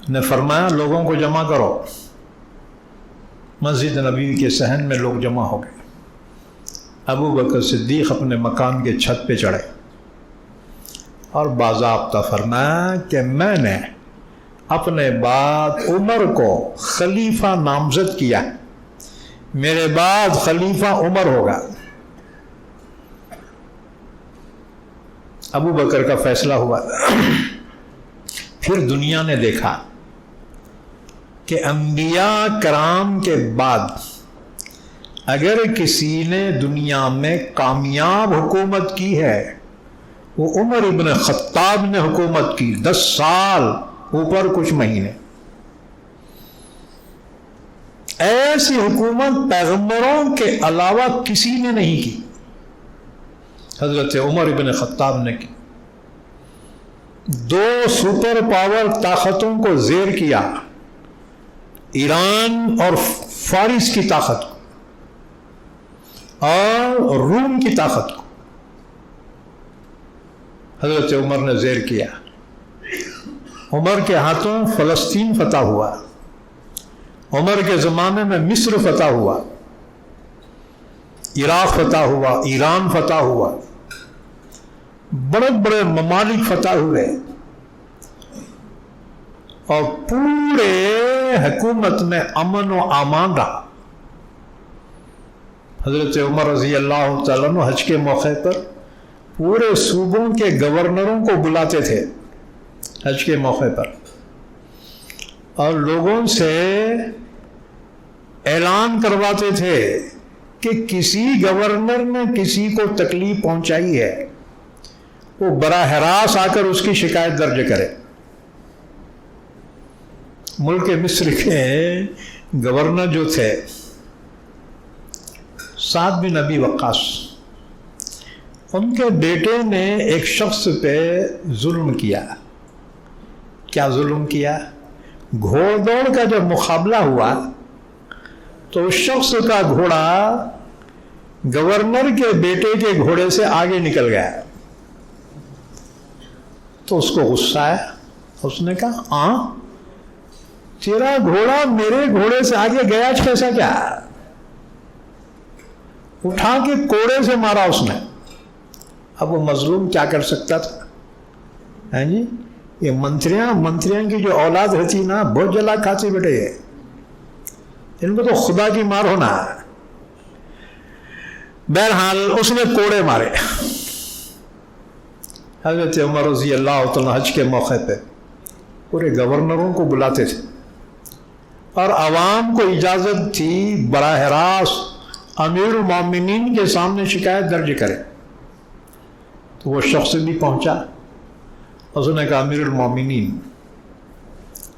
نے فرمایا، لوگوں کو جمع کرو۔ مسجد نبوی کے صحن میں لوگ جمع ہو گئے۔ ابو بکر صدیق اپنے مکان کے چھت پہ چڑھے اور باضابطہ فرمایا کہ میں نے اپنے بعد عمر کو خلیفہ نامزد کیا، میرے بعد خلیفہ عمر ہوگا۔ ابو بکر کا فیصلہ ہوا۔ پھر دنیا نے دیکھا کہ انبیاء کرام کے بعد اگر کسی نے دنیا میں کامیاب حکومت کی ہے، وہ عمر ابن خطاب نے حکومت کی، 10 سال اوپر کچھ مہینے۔ ایسی حکومت پیغمبروں کے علاوہ کسی نے نہیں کی، حضرت عمر ابن خطاب نے کی۔ 2 سپر پاور طاقتوں کو زیر کیا، ایران اور فارس کی طاقت کو اور روم کی طاقت کو حضرت عمر نے زیر کیا۔ عمر کے ہاتھوں فلسطین فتح ہوا، عمر کے زمانے میں مصر فتح ہوا، عراق فتح ہوا، ایران فتح ہوا، بڑے بڑے ممالک فتح ہوئے، اور پورے حکومت میں امن و امان رہا۔ حضرت عمر رضی اللہ تعالیٰ عنہ حج کے موقع پر پورے صوبوں کے گورنروں کو بلاتے تھے حج کے موقع پر، اور لوگوں سے اعلان کرواتے تھے کہ کسی گورنر نے کسی کو تکلیف پہنچائی ہے وہ براہ راست آ کر اس کی شکایت درج کرے۔ ملک مصر کے گورنر جو تھے سعد بن ابی وقاص، ان کے بیٹے نے ایک شخص پہ ظلم کیا۔ کیا ظلم کیا؟ گھوڑ دوڑ کا جب مقابلہ ہوا تو اس شخص کا گھوڑا گورنر کے بیٹے کے گھوڑے سے آگے نکل گیا، تو اس کو غصہ آیا۔ اس نے کہا تیرا گھوڑا میرے گھوڑے سے آگے گیا کیسا؟ کیا اٹھا کے کوڑے سے مارا اس نے۔ اب وہ مظلوم کیا کر سکتا تھا؟ ہیں جی، یہ منتریاں کی جو اولاد رہتی نا، بہت جلا کھاتے بیٹے یہ، ان کو تو خدا کی مار ہونا ہے۔ بہرحال اس نے کوڑے مارے۔ حضرت عمر رضی اللہ تعالیٰ حج کے موقع پہ پورے گورنروں کو بلاتے تھے، اور عوام کو اجازت تھی براہ راست امیر المومنین کے سامنے شکایت درج کرے۔ تو وہ شخص بھی پہنچا، اس نے کہا امیر المومنین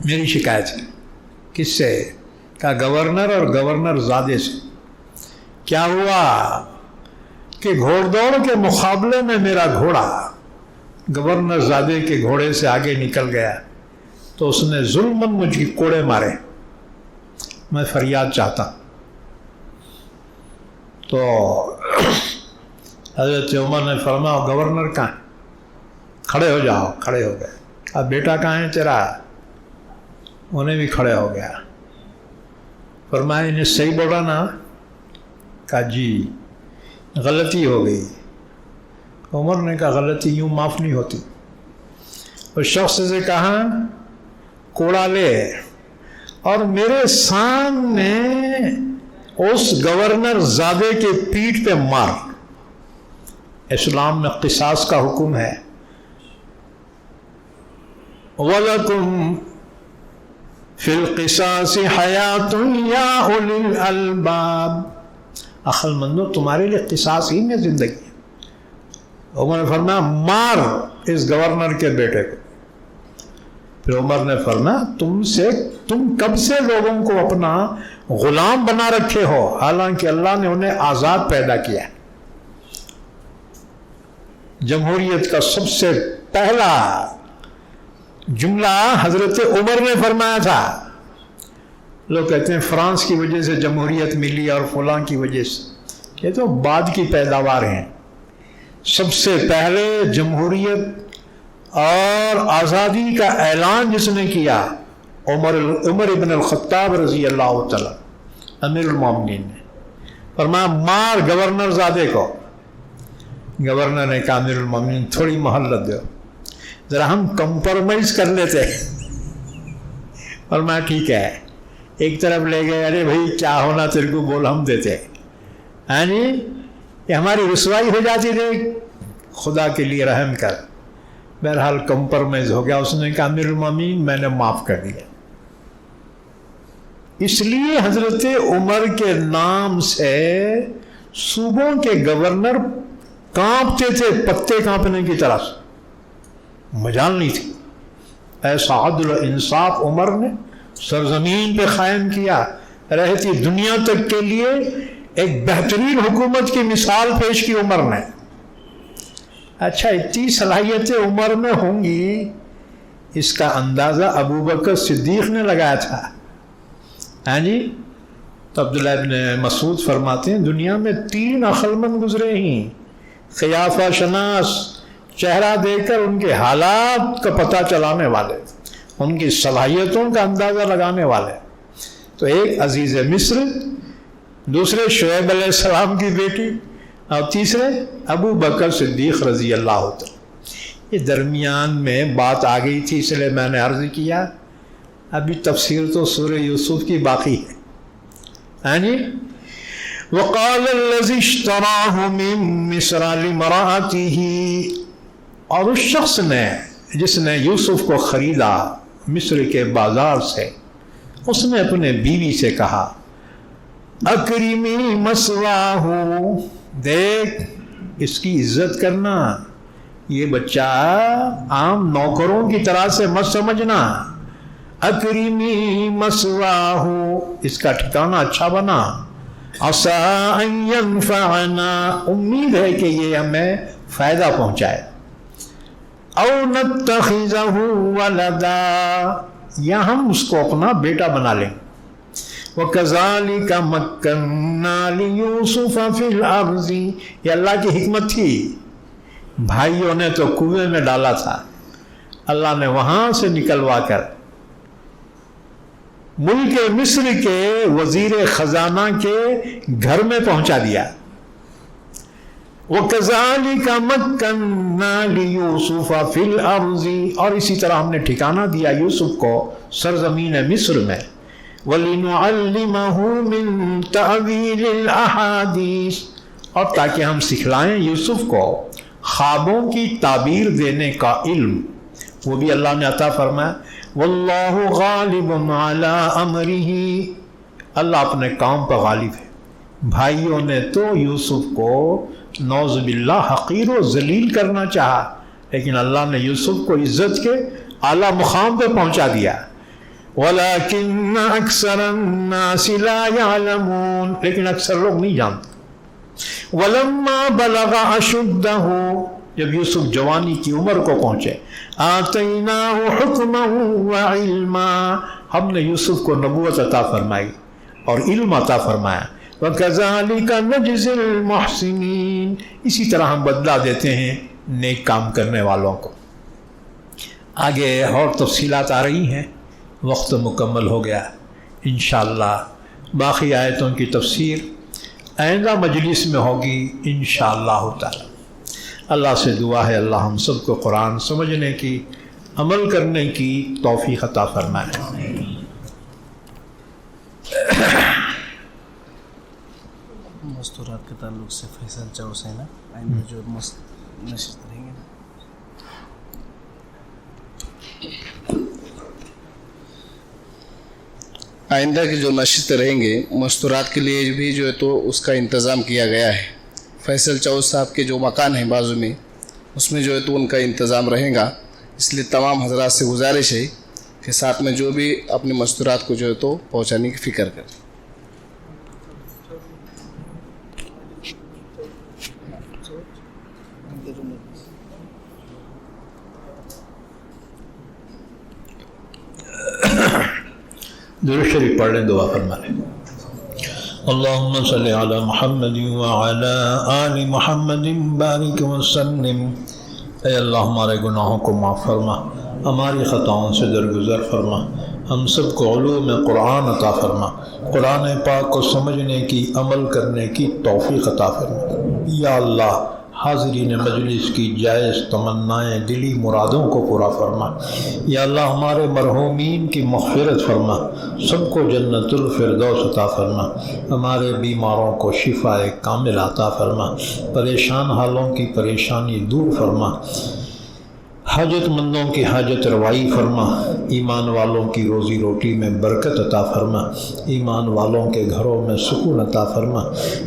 میری شکایت ہے۔ کس سے؟ کہا گورنر اور گورنر زادے سے۔ کیا ہوا؟ کہ گھوڑ دوڑ کے مقابلے میں میرا گھوڑا گورنر زادے کے گھوڑے سے آگے نکل گیا، تو اس نے ظلماً مجھ کی کوڑے مارے، میں فریاد چاہتا۔ تو حضرت عمر نے فرمایا گورنر کہاں ہے؟ کھڑے ہو جاؤ۔ کھڑے ہو گئے۔ اب بیٹا کہاں ہے تیرا؟ انہیں بھی کھڑے ہو گیا۔ فرمایا انہیں صحیح بولا نا؟ کہا جی غلطی ہو گئی۔ عمر نے کہا غلطی یوں معاف نہیں ہوتی۔ اس شخص سے کہا کوڑا لے اور میرے سامنے اس گورنر زادے کے پیٹھ پہ مار۔ اسلام میں قصاص کا حکم ہے۔ وَلَكُمْ فِي الْقِصَاصِ حَيَاةٌ يَا أُولِي الْأَلْبَابِ، عقل مندو تمہارے لیے قصاص ہی میں زندگی ہے۔ عمر نے فرمایا مار اس گورنر کے بیٹے کو۔ پھر عمر نے فرمایا تم کب سے لوگوں کو اپنا غلام بنا رکھے ہو، حالانکہ اللہ نے انہیں آزاد پیدا کیا ہے۔ جمہوریت کا سب سے پہلا جملہ حضرت عمر نے فرمایا تھا۔ لوگ کہتے ہیں فرانس کی وجہ سے جمہوریت ملی اور فلاں کی وجہ سے، یہ تو بعد کی پیداوار ہیں۔ سب سے پہلے جمہوریت اور آزادی کا اعلان جس نے کیا عمر ابن الخطاب رضی اللہ تعالی امیر المومنین نے۔ فرمایا مار گورنر زادے کو۔ گورنر نے کہا امیر المومنین تھوڑی مہلت دو، ذرا ہم کمپرومائز کر لیتے۔ فرمایا ٹھیک ہے۔ ایک طرف لے گئے، ارے بھائی کیا ہونا تیرے کو بول ہم دیتے، ہاں جی یہ ہماری رسوائی ہو جاتی تھی، خدا کے لیے رحم کر۔ بہرحال کمپرومائز ہو گیا۔ اس نے کہا امیر المومنین میں نے معاف کر دیا۔ اس لیے حضرت عمر کے نام سے صوبوں کے گورنر کانپتے تھے، پتے کانپنے کی طرح سے، مجال نہیں تھی۔ ایسا عدل و انصاف عمر نے سرزمین پہ قائم کیا، رہتی دنیا تک کے لیے ایک بہترین حکومت کی مثال پیش کی عمر نے۔ اچھا اتنی صلاحیتیں عمر میں ہوں گی، اس کا اندازہ ابو بکر صدیق نے لگایا تھا، ہاں جی۔ تو عبداللہ ابن مسعود فرماتے ہیں دنیا میں 3 عقل مند گزرے ہیں، قیافہ شناس، چہرہ دیکھ کر ان کے حالات کا پتہ چلانے والے، ان کی صلاحیتوں کا اندازہ لگانے والے. تو ایک عزیز مصر، دوسرے شعیب علیہ السلام کی بیٹی، اور تیسرے ابو بکر صدیق رضی اللہ عنہ. یہ درمیان میں بات آ گئی تھی، اس لیے میں نے عرض کیا ابھی تفسیر تو سورہ یوسف کی باقی ہے. یعنی وقال الذی اشتراه من مصر لامرأته، اور اس شخص نے جس نے یوسف کو خریدا مصر کے بازار سے، اس نے اپنے بیوی سے کہا اکرمی مثواہ، دیکھ اس کی عزت کرنا، یہ بچہ عام نوکروں کی طرح سے مت سمجھنا. اکرمی مثواہ، اس کا ٹھکانہ اچھا بنا. عسیٰ ان ینفعنا، امید ہے کہ یہ ہمیں فائدہ پہنچائے. او نتخذہ ولدا، یا ہم اس کو اپنا بیٹا بنا لیں. وَكَذَلِكَ مَكَّنَّا لِيُوسُفَ فِي الْأَرْضِ، یہ اللہ کی حکمت تھی. بھائیوں نے تو کنویں میں ڈالا تھا، اللہ نے وہاں سے نکلوا کر ملک مصر کے وزیر خزانہ کے گھر میں پہنچا دیا. وَكَذَلِكَ مَكَّنَّا لِيُوسُفَ فِي الْأَرْضِ، اور اسی طرح ہم نے ٹھکانہ دیا یوسف کو سرزمین مصر میں. وَلِنُعَلِّمَهُ مِن تَأْوِيلِ الْأَحَادِيثِ، اور تاکہ ہم سکھلائیں یوسف کو خوابوں کی تعبیر دینے کا علم، وہ بھی اللہ نے عطا فرمایا. وَاللَّهُ غَالِبٌ عَلَىٰ أَمْرِهِ، اللہ اپنے کام پر غالب ہے. بھائیوں نے تو یوسف کو نعوذ باللہ حقیر و ذلیل کرنا چاہا، لیکن اللہ نے یوسف کو عزت کے اعلیٰ مقام پہ پہنچا دیا. وَلَكِنَّ أَكْثَرَ النَّاسِ لَا يَعْلَمُونَ، لیکن اکثر لوگ نہیں جانتے. وَلَمَّا بَلَغَ أَشُدَّهُ، جب یوسف جوانی کی عمر کو پہنچے، آتَيْنَاهُ حُكْمًا وَعِلْمًا، ہم نے یوسف کو نبوت عطا فرمائی اور علم عطا فرمایا. وَكَذَلِكَ نَجْزِي الْمُحْسِنِينَ، اسی طرح ہم بدلہ دیتے ہیں نیک کام کرنے والوں کو. آگے اور تفصیلات آ رہی ہیں، وقت مکمل ہو گیا. انشاءاللہ باقی آیتوں کی تفسیر آئندہ مجلس میں ہوگی انشاءاللہ تعالی. اللہ سے دعا ہے اللہ ہم سب کو قرآن سمجھنے کی، عمل کرنے کی توفیق عطا فرمائے. مستورات کے تعلق سے فیصل چوس ہے نا، آئندہ جو نشست رہیں گے نا، آئندہ کی جو نشستیں رہیں گے مستورات کے لیے بھی جو ہے تو اس کا انتظام کیا گیا ہے. فیصل چوس صاحب کے جو مکان ہیں بازو میں، اس میں جو ہے تو ان کا انتظام رہے گا. اس لیے تمام حضرات سے گزارش ہے کہ ساتھ میں جو بھی اپنے مستورات کو جو ہے تو پہنچانے کی فکر کریں. درود شریف پڑھ لیں، دعا فرما لیں. اللہم صلی علی محمد وعلی آل محمد بارک وسلم. اے اللہ ہمارے گناہوں کو معاف فرما، ہماری خطاؤں سے درگزر فرما، ہم سب کو علوم قرآن عطا فرما، قرآن پاک کو سمجھنے کی، عمل کرنے کی توفیق عطا فرما. یا اللہ حاضرین مجلس کی جائز تمنائیں، دلی مرادوں کو پورا فرما. یا اللہ ہمارے مرحومین کی مغفرت فرما، سب کو جنت الفردوس عطا فرما. ہمارے بیماروں کو شفاء کامل عطا فرما، پریشان حالوں کی پریشانی دور فرما، حاجت مندوں کی حاجت روائی فرما، ایمان والوں کی روزی روٹی میں برکت عطا فرما، ایمان والوں کے گھروں میں سکون عطا فرما.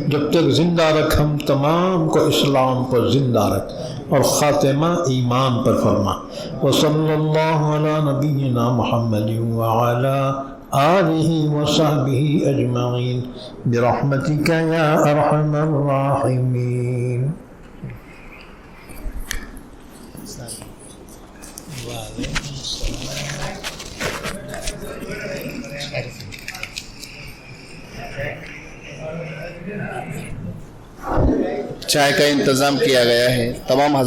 جب تک زندہ رکھ ہم تمام کو اسلام پر زندہ رکھ اور خاتمہ ایمان پر فرما. وصلی اللہ علی نبینا محمد وعلی آلہ وصحبہ اجمعین برحمتک یا ارحم الراحمین. چائے کا انتظام کیا گیا ہے. تمام حضرات